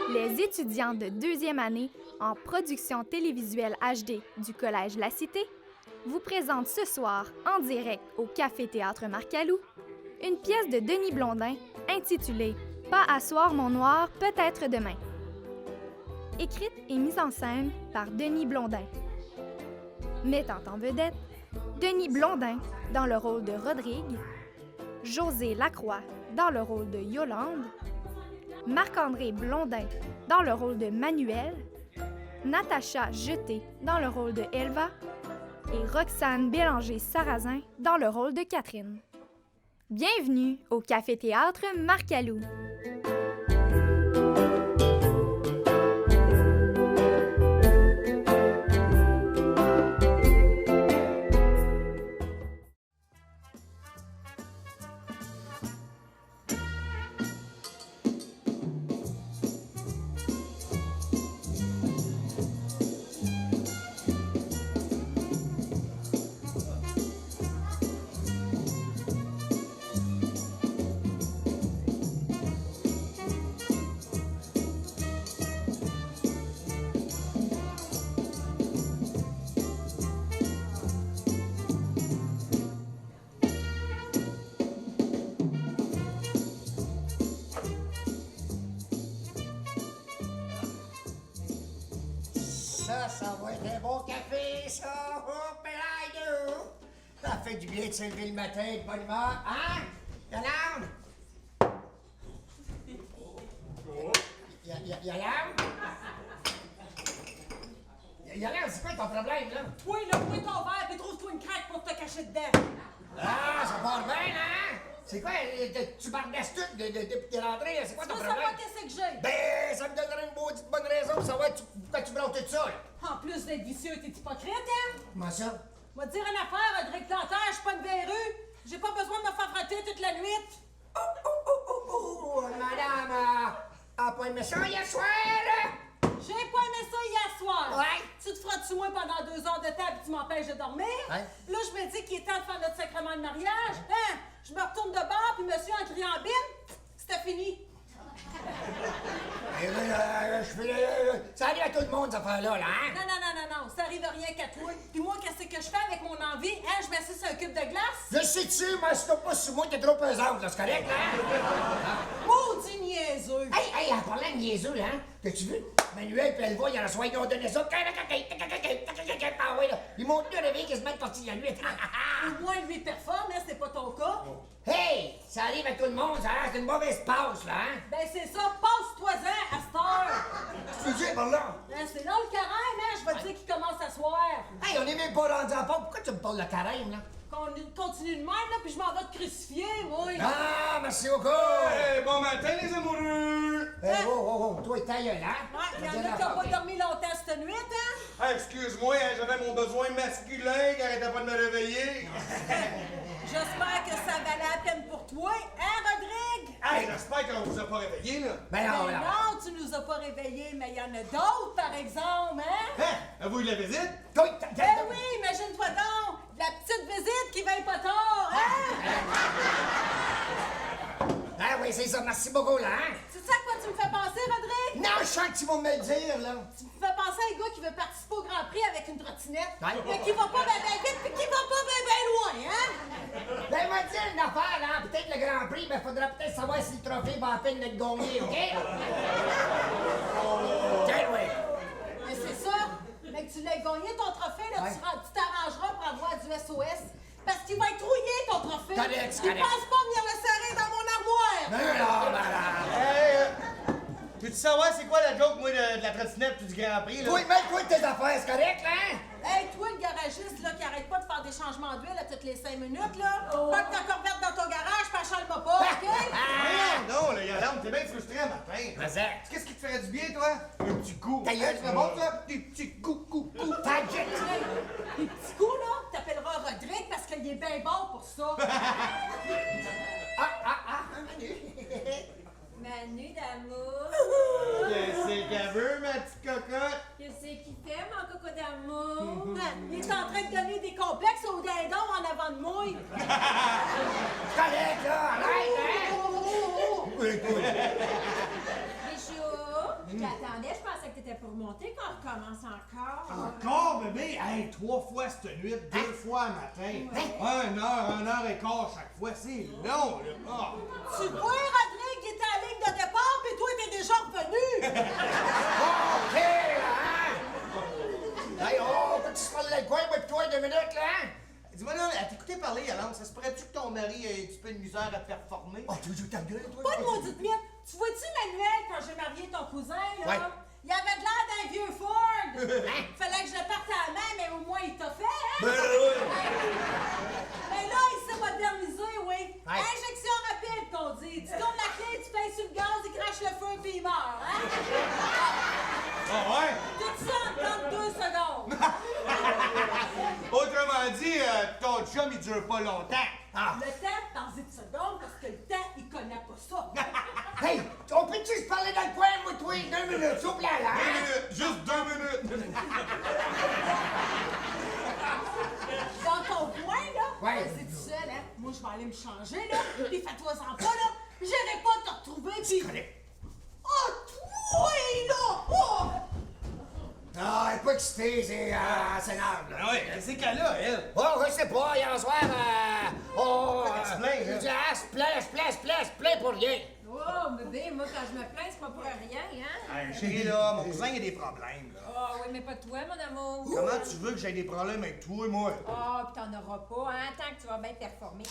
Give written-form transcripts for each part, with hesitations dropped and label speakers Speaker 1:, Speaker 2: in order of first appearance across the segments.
Speaker 1: Les étudiants de deuxième année en production télévisuelle HD du Collège La Cité vous présentent ce soir, en direct au Café-Théâtre Marcalou, une pièce de Denis Blondin intitulée « Pas asseoir mon noir, peut-être demain ». Écrite et mise en scène par Denis Blondin. Mettant en vedette Denis Blondin dans le rôle de Rodrigue, José Lacroix dans le rôle de Yolande, Marc-André Blondin dans le rôle de Manuel, Natacha Jeté dans le rôle de Elva et Roxane Bélanger-Sarrazin dans le rôle de Catherine. Bienvenue au Café-Théâtre Marcalou.
Speaker 2: Ça va être un bon café, ça! Oh, pélaille! Ça fait du bien de se lever le matin de bonne humeur, hein? Yolande? Yolande? Yolande, c'est quoi ton problème, là?
Speaker 3: Oui, là, ouvre ton verre et trouve-toi une craque pour te cacher dedans.
Speaker 2: Ah, ça part bien, hein? C'est quoi, tu bardasses tout depuis que t'es rentré, c'est quoi ton problème?
Speaker 3: Savoir qu'est-ce que j'ai?
Speaker 2: Ben, ça me donnerait une bonne raison pour savoir pourquoi tu blancs tout ça, là.
Speaker 3: En plus d'être vicieux, t'es hypocrite, hein?
Speaker 2: Comment ça?
Speaker 3: Va te dire une affaire, Rodrigue Plantaire, je suis pas une verrue. J'ai pas besoin de me faire frotter toute la nuit.
Speaker 2: Oh, madame, a pas aimé ça hier soir, là?
Speaker 3: J'ai pas aimé ça hier soir.
Speaker 2: Ouais.
Speaker 3: Tu te frottes sur moi pendant 2 heures de temps et tu m'empêches de dormir.
Speaker 2: Ouais.
Speaker 3: Là, je me dis qu'il est temps de faire notre sacrement de mariage. Hein? Je me retourne de bord puis monsieur en criant bine, c'était fini.
Speaker 2: Ça arrive à tout le monde, cette affaire-là, là, hein?
Speaker 3: Non, ça arrive rien qu'à toi. Puis moi, qu'est-ce que je fais avec mon envie? Hein? Je m'assieds sur un cube de glace?
Speaker 2: Je sais-tu, mais si t'as pas sur moi, t'es trop pesante, là, c'est correct, là?
Speaker 3: Maudit niaiseux!
Speaker 2: Hey, en parlant de niaiseux, là, hein? T'as-tu vu? Manuel et Elva, ils en soient, ils ont donné ça. Ah ouais, là. Ils m'ont tenu réveillé quasiment de partie de la nuit.
Speaker 3: Au moins, lui performe, hein? C'est pas ton cas.
Speaker 2: Hey! Ça arrive à tout le monde, ça, hein? C'est une mauvaise passe, là, hein?
Speaker 3: Ben, c'est ça. Passe-toi-en à cette heure.
Speaker 2: Tu veux dire par là?
Speaker 3: Hein, c'est là le carême, hein? Je vais te dire qu'il commence à soir.
Speaker 2: Hey, on est même pas rendu à part. Pourquoi tu me parles de carême, là?
Speaker 3: Qu'on continue de même, là, puis je m'en vais te crucifier, oui.
Speaker 2: Ah, merci beaucoup!
Speaker 4: Hey, bon matin, les amoureux!
Speaker 2: Oh, toi, ta gueule, hein?
Speaker 3: Ouais, il y en a qui n'ont pas dormi longtemps cette nuit, hein?
Speaker 4: Ah, excuse-moi, hein, j'avais mon besoin masculin qui arrêtait pas de me réveiller.
Speaker 3: J'espère que ça valait la peine pour toi, hein, Rodrigue?
Speaker 4: Hey, j'espère qu'on vous a pas réveillé, là.
Speaker 2: Ben non,
Speaker 3: Mais
Speaker 2: non.
Speaker 3: non, tu nous as pas réveillés, mais il y en a d'autres, par exemple, hein?
Speaker 4: Hein? Vous, la visite?
Speaker 2: Toi,
Speaker 3: Ben oui, imagine-toi donc, la petite visite qui veille pas tard, hein?
Speaker 2: Ah oui, c'est ça, merci beaucoup, là, hein?
Speaker 3: C'est ça à quoi tu me fais penser, Rodrigue?
Speaker 2: Non, je sens que tu vas me le dire, là.
Speaker 3: Tu me fais penser à un gars qui veut participer au Grand Prix avec une trottinette,
Speaker 2: Ouais.
Speaker 3: mais qui va pas bien vite, puis qui va pas bien loin, hein?
Speaker 2: Ben, va dire une affaire, là. Peut-être le Grand Prix, mais faudra peut-être savoir si le trophée va à peine d'être gagné, OK? Tiens, oui.
Speaker 3: Mais c'est ça, mais que tu l'aies gagné ton trophée, là,
Speaker 2: Ouais.
Speaker 3: tu t'arrangeras pour avoir du SOS. Parce qu'il va être rouillé, ton trophée.
Speaker 2: Correct, c'est
Speaker 3: Il
Speaker 2: correct.
Speaker 3: pense pas venir le serrer dans mon armoire.
Speaker 2: Mais non, madame.
Speaker 4: Hey, peux-tu savoir c'est quoi la joke, moi, de la trottinette puis du Grand Prix, là?
Speaker 2: Toi, mets-toi de tes affaires, c'est correct, là? Hein?
Speaker 3: Hey, toi, le garagiste, là, qui arrête pas de faire des changements d'huile à toutes les 5 minutes, là. Pas que ta corvette dans ton garage, puis achale-moi pas, OK?
Speaker 4: Non, là, Yolande, t'es bien frustré un matin.
Speaker 2: Vas-y.
Speaker 4: Qu'est-ce qui te ferait du bien, toi? Un petit coup.
Speaker 2: Ta gueule,
Speaker 4: c'est bon, ça? Des petits coups.
Speaker 2: Ta gueule.
Speaker 3: Les petits coups, là, t'appelleras Rodrigue parce qu'il est bien bon pour ça.
Speaker 5: Manu d'amour.
Speaker 4: Qu'est-ce qu'elle veut, ma petite cocotte?
Speaker 5: Qu'est-ce qu'il fait, mon coco d'amour?
Speaker 3: Il est en train de donner des complexes au dindon en avant de moi.
Speaker 2: C'est correct, là, arrête!
Speaker 3: remonter qu'on recommence encore?
Speaker 4: Encore, bébé? Hey, 3 fois cette nuit, 2 fois matin. 1 heure et quart chaque fois. C'est long, là. Ah.
Speaker 3: Tu vois, Rodrigue, il était à la ligne de départ, puis toi, t'es déjà revenu!
Speaker 2: OK, là, hein? Hey, on peut-tu se parler dans le coin, moi, pis toi, 2 minutes, là, hein?
Speaker 4: Dis-moi là, à t'écouter parler, Yolande, ça se pourrait-tu que ton mari ait un petit peu de misère à te performer?
Speaker 2: Oh, tu veux jouer ta gueule, toi?
Speaker 3: Pas de maudite miette! Tu vois-tu, Manuel, quand j'ai marié ton cousin, là?
Speaker 2: Ouais.
Speaker 3: Il avait de l'air d'un vieux Ford! Fallait que je le parte à la main, mais au moins il t'a fait, hein?
Speaker 2: Ben oui!
Speaker 3: Mais là, il s'est modernisé, oui.
Speaker 2: Ouais.
Speaker 3: Injection rapide, qu'on dit. Tu tournes la clé, tu pèses sur le gaz, il crache le feu, puis il meurt, hein?
Speaker 4: Ah ouais?
Speaker 3: Tout ça en 32 secondes.
Speaker 4: Autrement dit, ton chum, il dure pas longtemps.
Speaker 2: Ah!
Speaker 3: Le temps, dans 10 secondes, parce que le temps, il connaît pas ça.
Speaker 2: Hey, on peut-tu se parler dans le coin, moi, toi, 2 minutes, s'il vous plaît, là,
Speaker 4: 2
Speaker 2: hein?
Speaker 4: minutes, juste 2 minutes.
Speaker 3: Dans ton coin, là,
Speaker 2: Ouais.
Speaker 3: c'est tout seul, hein? Moi, je vais aller me changer, là, puis fais-toi-en pas, là. J'irai pas te retrouver, puis... Oh, toi, là! Oh!
Speaker 2: Ah, elle est pas excitée, c'est énerve, là.
Speaker 4: Ah ouais, qu'est-ce qu'elle a, elle?
Speaker 2: Oh, je sais pas, hier soir,
Speaker 4: Elle se plaint, hein?
Speaker 2: elle se plaint pour rien.
Speaker 5: Oh, bébé, moi, quand je me plains, c'est pas pour rien, hein?
Speaker 4: Hey, chérie, là, mon cousin, il a des problèmes, là.
Speaker 5: Oh, oui, mais pas toi, mon amour.
Speaker 4: Comment tu veux que j'aie des problèmes avec toi, moi?
Speaker 5: Oh, pis t'en auras pas, hein, tant que tu vas bien performer.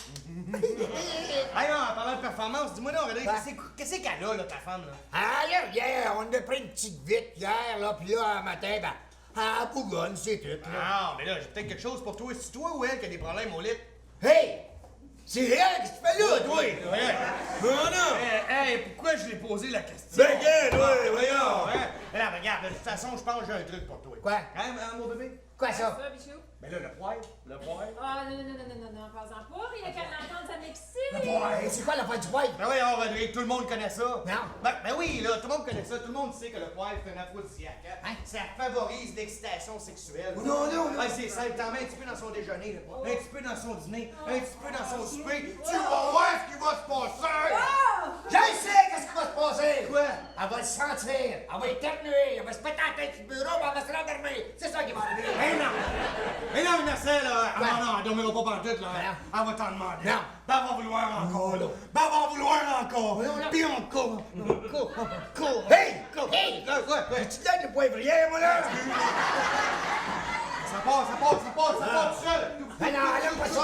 Speaker 4: Hey, non, en parlant de performance, dis-moi là, Rodrigue, qu'est-ce qu'elle a, là, ta femme, là?
Speaker 2: Ah, là, hier, on a pris une petite vite hier, là, pis là, un matin, ben, à Bougonne, c'est tout, là.
Speaker 4: Ah, mais là, j'ai peut-être quelque chose pour toi. C'est toi ou elle qui a des problèmes au lit?
Speaker 2: Hey! C'est elle, qu'est-ce que tu fais là, toi?
Speaker 4: Ouais.
Speaker 2: Non, non!
Speaker 4: Hey, pourquoi je l'ai posé la question?
Speaker 2: Ben, regarde, ouais, voyons!
Speaker 4: Ouais. Mais là, regarde, de toute façon, je pense que j'ai un truc pour toi.
Speaker 2: Quoi?
Speaker 4: Hein, mon bébé?
Speaker 2: Quoi, ça?
Speaker 5: Ça, bichou?
Speaker 4: Ben là, le poil.
Speaker 5: Oh, non, pas en pour. Il y a qu'à l'entendre, ça m'excite.
Speaker 2: Ouais, c'est quoi l'affaire du poil?
Speaker 4: Ben oui, Rodrigue, tout le monde connaît ça.
Speaker 2: Non.
Speaker 4: Ben oui, là, tout le monde connaît ça. Tout le monde sait que le poil, c'est un aphrodisiaque. Hein? Ça favorise l'excitation sexuelle.
Speaker 2: Non, non, non.
Speaker 4: Ouais, c'est ça, il t'en met un petit peu dans son déjeuner, là. Un petit peu dans son dîner, un petit peu dans son souper. Tu vas voir ce qui va se passer!
Speaker 2: Je sais qu'est-ce qui va se passer!
Speaker 4: Quoi?
Speaker 2: Elle va le sentir, elle va éternuer, elle va se péter la tête du bureau, puis elle va se rendormir. C'est ça qui va arriver.
Speaker 4: Mais non! Mais non, Marcel, là!
Speaker 2: Ouais.
Speaker 4: Non, elle dormira pas pantoute, là.
Speaker 2: Non.
Speaker 4: Elle va t'en demander.
Speaker 2: Non.
Speaker 4: Ben, elle va vouloir encore, là. Ben, elle va vouloir encore. Puis encore.
Speaker 2: Hey!
Speaker 4: Hey! Là, quoi?
Speaker 2: Tu te donnes le poivrier, moi, là?
Speaker 4: Ça part tout seul.
Speaker 2: Ben non, elle aime pas ça.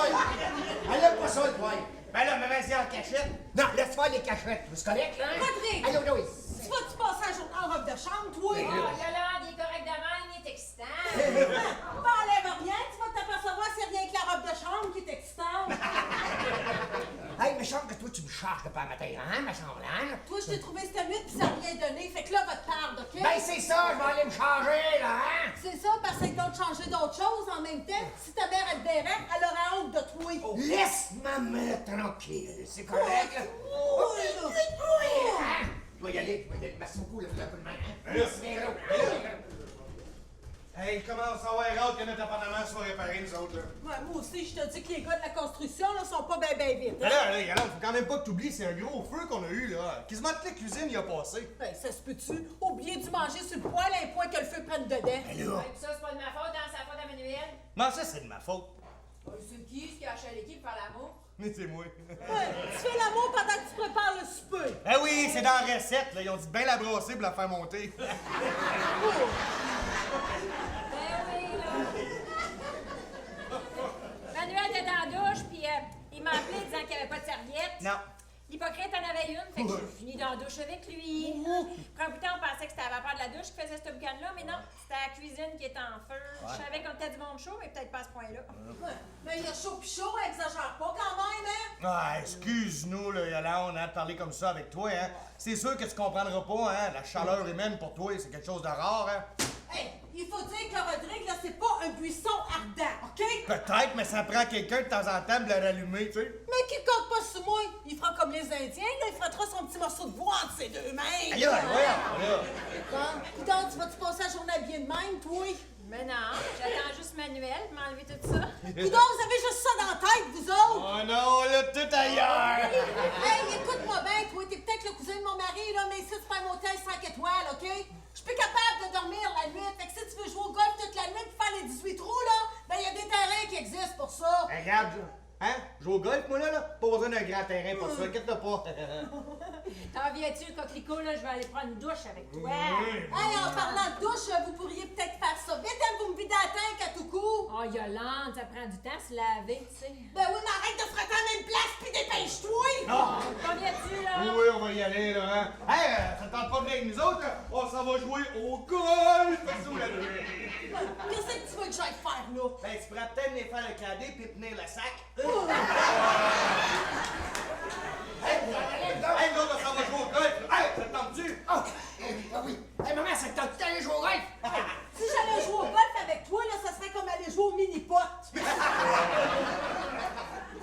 Speaker 2: Elle aime pas ça, le poil.
Speaker 4: Ben là, mais vas-y en cachette.
Speaker 2: Non, laisse faire les cachettes. C'est correct, là?
Speaker 3: Rodrigue!
Speaker 2: Allô, oui.
Speaker 3: Tu vas-tu passer la journée en robe de chambre, toi?
Speaker 5: Oh, Yolande, il est correct de même, il est excitant.
Speaker 3: Pas enlève rien, tu vas t'apercevoir c'est rien que la robe de chambre qui est excitante.
Speaker 2: Hey, me semble que toi, tu me charges depuis un matin, hein, ma chambre, hein?
Speaker 3: Toi, je t'ai trouvé cette nuit pis ça n'a rien donné. Fait que là, votre tarde, OK?
Speaker 2: Ben, c'est ça, je vais aller me changer, là, hein?
Speaker 3: C'est ça, parce qu'ils doivent changer d'autres choses en même temps. Si ta mère, elle te verrait, elle aurait honte de toi.
Speaker 2: Laisse ma mère tranquille, c'est correct, là?
Speaker 3: Oh,
Speaker 2: Hein? Je vais y aller, merci beaucoup, là, pour un coup de main, hein? Merci, bien gros.
Speaker 4: Hey, il commence à avoir hâte que notre appartement soit réparé, nous autres, là.
Speaker 3: Ouais, moi aussi, je te dis que les gars de la construction, là, sont pas ben vite.
Speaker 4: Mais là, Yolande, faut quand même pas que t'oublies, c'est un gros feu qu'on a eu, là. Quasiment toute la cuisine y a passé.
Speaker 3: Ben, ça se peut-tu? Oublier de manger sur le poêle à un point que le feu prenne dedans.
Speaker 2: Ben là,
Speaker 5: Ouais, pis ça, c'est pas de ma faute, hein, c'est la faute à Manuel.
Speaker 4: Non, ça, c'est de ma faute.
Speaker 5: Oh, c'est qui, ce qui a acheté à l'équipe par l'amour?
Speaker 4: Mais c'est moi.
Speaker 3: Ouais, tu fais l'amour pendant que tu prépares le souper.
Speaker 4: Ben oui, c'est dans la recette, là. Ils ont dit bien la brasser pour la faire monter.
Speaker 5: Ben oui, là. Manuel était dans la douche, puis il m'a appelé disant qu'il n'y avait pas de serviette.
Speaker 4: Non.
Speaker 5: L'hypocrite en avait une, fait que j'ai fini dans la douche avec lui. Quand on pensait que c'était la vapeur de la douche qui faisait ce boucan-là, mais non, c'était la cuisine qui était en feu. Je savais qu'on était du monde chaud, mais peut-être pas à ce point-là.
Speaker 3: Ouais, mais il y a chaud pis chaud, exagère pas quand même, hein?
Speaker 4: Ah, excuse-nous, là, Yolande, hein, de parler comme ça avec toi, hein. C'est sûr que tu comprendras pas, hein. La chaleur humaine pour toi, c'est quelque chose de rare, hein.
Speaker 3: Hey, il faut dire que Rodrigue, là, c'est pas un buisson ardent, OK?
Speaker 4: Peut-être, mais ça prend quelqu'un de temps en temps de le rallumer, tu sais.
Speaker 3: Mais qui compte pas sur moi, il fera comme les Indiens, là, il frottera son petit morceau de bois entre ses deux mains.
Speaker 4: Aïe, voilà.
Speaker 3: Putain, tu vas-tu passer la journée habillée de même, toi?
Speaker 5: Mais non, j'attends juste Manuel pour m'enlever tout ça.
Speaker 3: Putain, vous avez juste ça dans la tête, vous autres?
Speaker 4: Oh non, là, tout ailleurs.
Speaker 3: Hey, écoute-moi bien, toi, t'es peut-être le cousin de mon mari, là, mais ici, c'est pas un hôtel 5 étoiles, OK? Je suis plus capable de dormir
Speaker 4: besoin d'un grand terrain pour ça, inquiète-toi pas.
Speaker 5: T'en viens-tu, coquelicot, là? Je vais aller prendre une douche avec toi.
Speaker 3: Hey, en parlant de douche, vous pourriez peut-être faire ça. Vite, vous me videz la tank à tout coup.
Speaker 5: Oh, Yolande, ça prend du temps à se laver, tu sais.
Speaker 3: Ben oui, mais arrête de frotter à la même place, puis dépêche-toi.
Speaker 5: T'en viens-tu, là?
Speaker 4: Oui, on va y aller, là, hein. Hey, ça te tente pas de venir avec nous autres, là? On s'en va jouer au golf sous la nuit.
Speaker 3: Qu'est-ce que tu veux que j'aille faire, là?
Speaker 4: Ben, tu pourrais peut-être venir faire le cadet puis tenir le sac. Hey, nous autres, on s'en va jouer au golf. Hey, ça te tente-tu?
Speaker 2: Ah oui. Hey, maman, ça te tente d'aller jouer au golf?
Speaker 3: Si j'allais jouer au golf avec toi, là, ça serait comme aller jouer au mini-pot.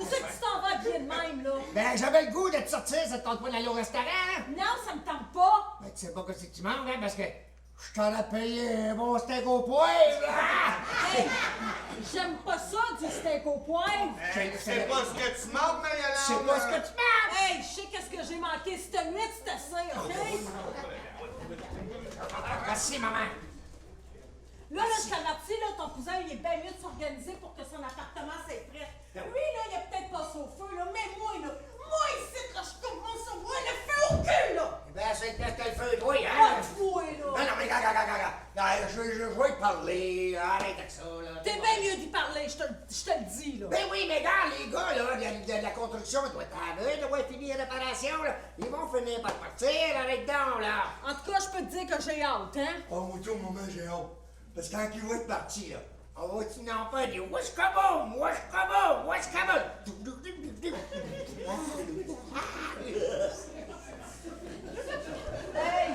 Speaker 3: Où c'est que tu t'en vas bien de même, là?
Speaker 2: Ben, j'avais le goût de te sortir, ça te tente pas d'aller au restaurant? Hein?
Speaker 3: Non, ça me tente pas.
Speaker 2: Ben, tu sais pas ce que tu manges, hein, parce que je t'en ai payé un bon steak au poivre, là!
Speaker 3: Hey, j'aime pas ça, du steak au poivre.
Speaker 4: Tu sais pas ce que tu manques, Marie-Hélène?
Speaker 2: Je sais pas ce que tu manges!
Speaker 3: Hey, je sais qu'est-ce que j'ai manqué cette nuit, c'est assez, OK?
Speaker 2: Merci, maman.
Speaker 3: Là, je t'avertis, là, ton cousin, il est bien mieux de s'organiser pour que son appartement soit prêt. Lui, là, il a peut-être pas son feu, là, mais moi, ici, là, je commence à voir le feu au cul, là!
Speaker 2: Eh ben, c'est que t'as le feu, toi,
Speaker 3: Ah,
Speaker 2: hein?
Speaker 3: toi, là!
Speaker 2: Non, mais regarde, je vais te parler, arrête avec ça, là.
Speaker 3: T'es bien mieux d'y parler, je te le dis, là.
Speaker 2: Ben oui, mais regarde, les gars, là, de la construction, ils doivent travailler, ils doivent finir la réparation, là. Ils vont finir par partir, arrête donc, là.
Speaker 3: En tout cas, je peux te dire que j'ai hâte, hein?
Speaker 2: Oh, mon Dieu, maman, j'ai hâte. Parce que quand il va être parti, là, on va tu n'en pas dire What's kaboom, what's kaboom, what's kaboom.
Speaker 3: Hey!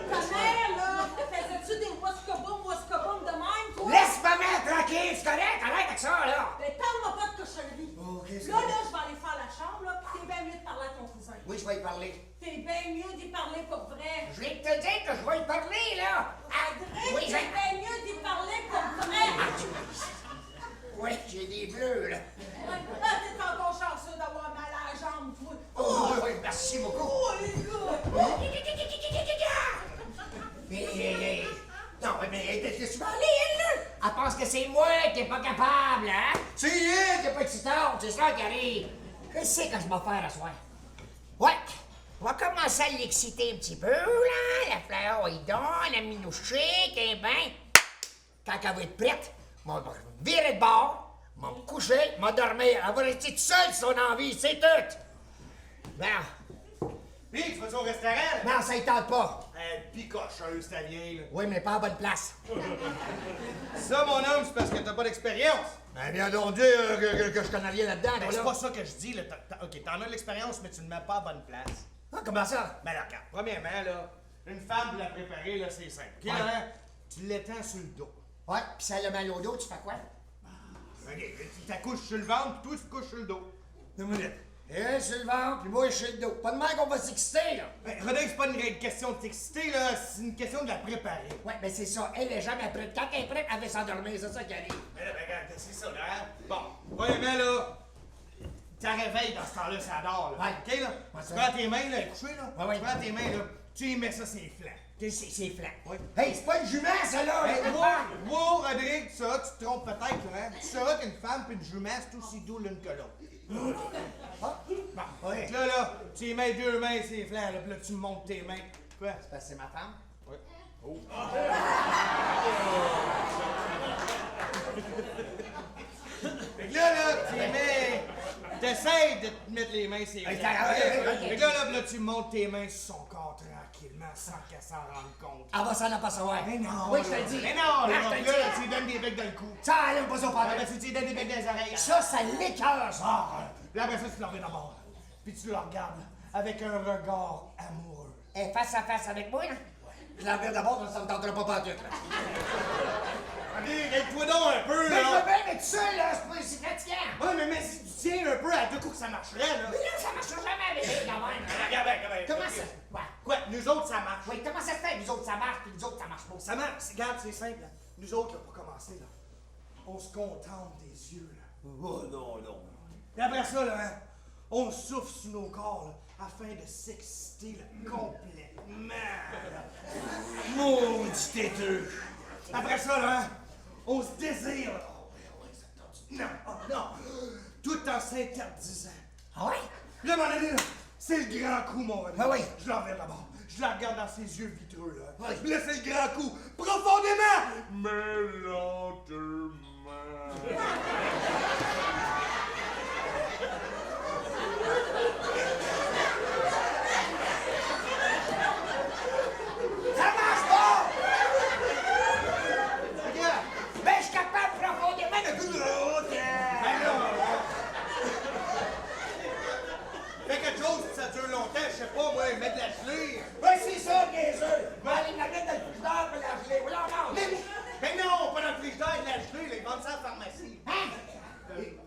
Speaker 3: Ta mère, là, faisais-tu des waskaboum de même, toi?
Speaker 2: Laisse ma mère tranquille, c'est correct, arrête avec ça, là.
Speaker 3: Mais parle-moi pas de cochonnerie.
Speaker 2: Ok, c'est
Speaker 3: Là,
Speaker 2: correct.
Speaker 3: je vais aller faire la chambre, là, pis t'es bien mieux de parler à ton cousin.
Speaker 2: Oui, je vais y parler.
Speaker 3: T'es bien mieux d'y parler pour vrai.
Speaker 2: Je viens de te dire que je vais y parler, là.
Speaker 3: Adrien,
Speaker 2: Oui,
Speaker 3: t'es bien mieux d'y parler pour vrai.
Speaker 2: Oui, j'ai des bleus, là.
Speaker 3: Ah, t'es encore chanceux d'avoir mal à la jambe, toi.
Speaker 2: Oh, oui, merci beaucoup.
Speaker 3: Oh, les gars!
Speaker 2: Mais, non, mais qu'est-ce que tu vas aller, elle, là? Elle pense que c'est moi qui est pas capable, hein? C'est elle qui est pas excitante, c'est ça qui arrive. Je sais que je vais faire à soir. Ouais, on va commencer à l'exciter un petit peu, là. La fleur, il donne, la minouchée, qu'elle est bien. Quand elle va être prête, on va virer de bord, on va me coucher, on va dormir. Elle va rester toute seule si on a envie, c'est tout. Bon,
Speaker 4: Pis, tu vas-tu au restaurant? là?
Speaker 2: non, ça y tente pas.
Speaker 4: Picocheuse, ta vieille, là.
Speaker 2: Oui, mais pas à bonne place.
Speaker 4: Ça, mon homme, c'est parce que t'as pas d'expérience.
Speaker 2: Ben, bien donc dire que je connais rien là-dedans,
Speaker 4: Ben,
Speaker 2: toi,
Speaker 4: c'est
Speaker 2: là.
Speaker 4: pas ça que je dis, là. OK, t'en as de l'expérience, mais tu ne mets pas à bonne place.
Speaker 2: Ah, comment ça?
Speaker 4: Ben, là, regarde, premièrement, là, une femme pour la préparer, là, c'est simple. OK,
Speaker 2: Ouais.
Speaker 4: là, tu l'étends sur le dos.
Speaker 2: Ouais, pis si elle a mal au dos, tu fais quoi?
Speaker 4: OK, tu t'accouches sur le ventre, puis toi, tu te couches sur le dos.
Speaker 2: 2 minutes. Elle sur le ventre, puis moi sur le dos. Pas de mal qu'on va s'exciter, là.
Speaker 4: Ben, Rodolphe, c'est pas une question de t'exciter, là, c'est une question de la préparer.
Speaker 2: Ouais, ben c'est ça. Elle est jamais prête. Quand elle est prête, elle va s'endormir. C'est ça qui arrive.
Speaker 4: Ben là, ben, regarde, c'est ça, là, hein? Bon, premièrement, là, t'as réveilles dans ce temps-là, ça dort, là.
Speaker 2: Ouais.
Speaker 4: OK, là?
Speaker 2: Ouais,
Speaker 4: Tu
Speaker 2: ça
Speaker 4: prends tes mains, là, couché, là.
Speaker 2: Ouais, ouais.
Speaker 4: Tu prends tes mains, là, tu y mets ça sur les flancs.
Speaker 2: C'est flat.
Speaker 4: Ouais.
Speaker 2: Hey, c'est pas une jument, ça, là!
Speaker 4: Hey,
Speaker 2: là,
Speaker 4: wow, Rodrigue, ça, tu te trompes peut-être, là, hein? Tu sauras qu'une femme puis une jument, c'est aussi doux l'une que l'autre.
Speaker 2: Ah,
Speaker 4: Bon,
Speaker 2: ouais.
Speaker 4: fait que là, tu y mets 2 mains sur les flancs, là, puis là, tu montes tes mains. Quoi?
Speaker 2: Parce que c'est ma femme.
Speaker 4: Ouais. Oh. Fait que là, tu y mets... T'essayes de te mettre les mains sur les flancs. Fait que là, tu montes tes mains sur son corps tranquillement, sans qu'elle s'en rende compte.
Speaker 2: Elle va s'en apercevoir.
Speaker 4: Mais non!
Speaker 2: Oui, je te le dis.
Speaker 4: Mais non!
Speaker 2: Ah,
Speaker 4: Là,
Speaker 2: je te le
Speaker 4: là,
Speaker 2: dis.
Speaker 4: tu lui donnes des becs dans le cou.
Speaker 2: Ça, elle aime pas ça,
Speaker 4: Ah,
Speaker 2: pas
Speaker 4: ben, tu lui donnes des becs dans les oreilles.
Speaker 2: ça l'écœure, ça.
Speaker 4: Ah, puis après ça, tu le remets d'abord. Puis tu le regardes avec un regard amoureux.
Speaker 2: Elle est face à face avec moi, là. Je la regarde d'abord, ça me tentera pas pantoute, là.
Speaker 4: Allez, aide-toi donc un peu,
Speaker 2: Mais je veux
Speaker 4: là!
Speaker 2: bien, mais tout seul, là, c'est fatigant.
Speaker 4: Ouais, mais si tu tiens un peu à 2 coups que ça marcherait, là!
Speaker 2: Mais là, ça marchera jamais avec elle, quand même.
Speaker 4: Regarde, regarde.
Speaker 2: Comment ça? Ouais.
Speaker 4: Quoi? Nous autres, ça marche.
Speaker 2: Oui, comment ça se fait? Nous autres, ça marche, puis nous autres, ça marche pas.
Speaker 4: Ça marche. Regarde, c'est simple, là. Nous autres, là, pour commencer, là, on se contente des yeux, là.
Speaker 2: Oh, non, non.
Speaker 4: Puis après ça, là, hein, on souffle sur nos corps, là, afin de s'exciter, là, complètement. Maudit têteux. Après ça, là, hein, on se désire, là. Oh, ouais, ça te tente. Non, oh, non. Tout en s'interdisant Là, à un moment donné, là, c'est le grand coup, mon ami.
Speaker 2: Ah oui.
Speaker 4: Je l'en reviens d'abord. Je la regarde dans ses yeux vitreux, là.
Speaker 2: Oui.
Speaker 4: Puis là, c'est le grand coup. Profondément, mais lentement.
Speaker 2: Ça marche pas!
Speaker 4: Regarde.
Speaker 2: Ben, je suis capable profondément de...
Speaker 4: Ben là, fais quelque chose, puis ça dure longtemps, je sais pas, moi, mettre de la gelée.
Speaker 2: Ben, c'est ça, niaiseux! Va aller la mettre dans le frigidaire pour la geler. Voilà, non!
Speaker 4: Mais non, pas dans le frigidaire, de la gelée, là, ils vendent ça à la pharmacie.
Speaker 2: Hein?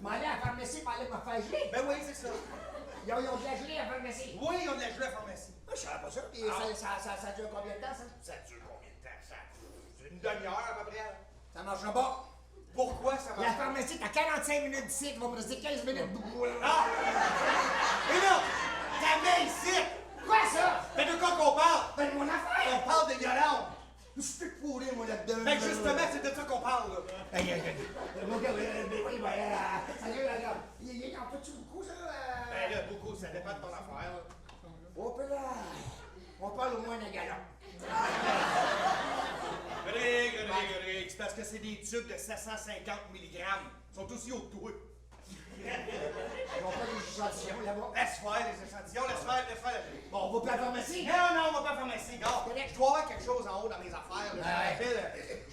Speaker 2: M'aller à la pharmacie pour aller me faire geler.
Speaker 4: Ben oui, c'est ça.
Speaker 2: Ils ont de la gelée à la pharmacie.
Speaker 4: Oui, ils ont de la gelée à la pharmacie.
Speaker 2: Moi, je savais pas ça. Puis ça dure combien de temps, ça?
Speaker 4: Ça dure combien de temps, ça? C'est une demi-heure, à peu près.
Speaker 2: Ça marchera pas.
Speaker 4: Pourquoi ça
Speaker 2: La
Speaker 4: marche?
Speaker 2: pharmacie, t'as 45 minutes d'ici, tu vas me rester 15 minutes.
Speaker 4: Ah! Mais non! Ta main ici!
Speaker 2: Quoi, ça?
Speaker 4: Mais de quoi qu'on parle?
Speaker 2: Ben, mon affaire!
Speaker 4: On parle de Yolande!
Speaker 2: Je suis pourri, moi, là-dedans.
Speaker 4: Ben justement, c'est de ça qu'on parle, là.
Speaker 2: Mon gars, oui, ben, sérieux, regarde. Il en fait-tu beaucoup, ça?
Speaker 4: Ben là, beaucoup, ça dépend de ton affaire, là.
Speaker 2: Oh, ben là, on parle au moins d'un gallon.
Speaker 4: Rodrigue, c'est parce que c'est des tubes de 750 mg. Ils sont aussi hauts que toi.
Speaker 2: Ils ont pas des échantillons là-bas.
Speaker 4: Laisse faire les échantillons, laisse faire la gelée.
Speaker 2: Bon, on va plus à la pharmacie.
Speaker 4: Non, on va pas faire ici. Non, je dois avoir quelque chose en haut dans mes affaires. Là. Je me
Speaker 2: Ouais.
Speaker 4: rappelle,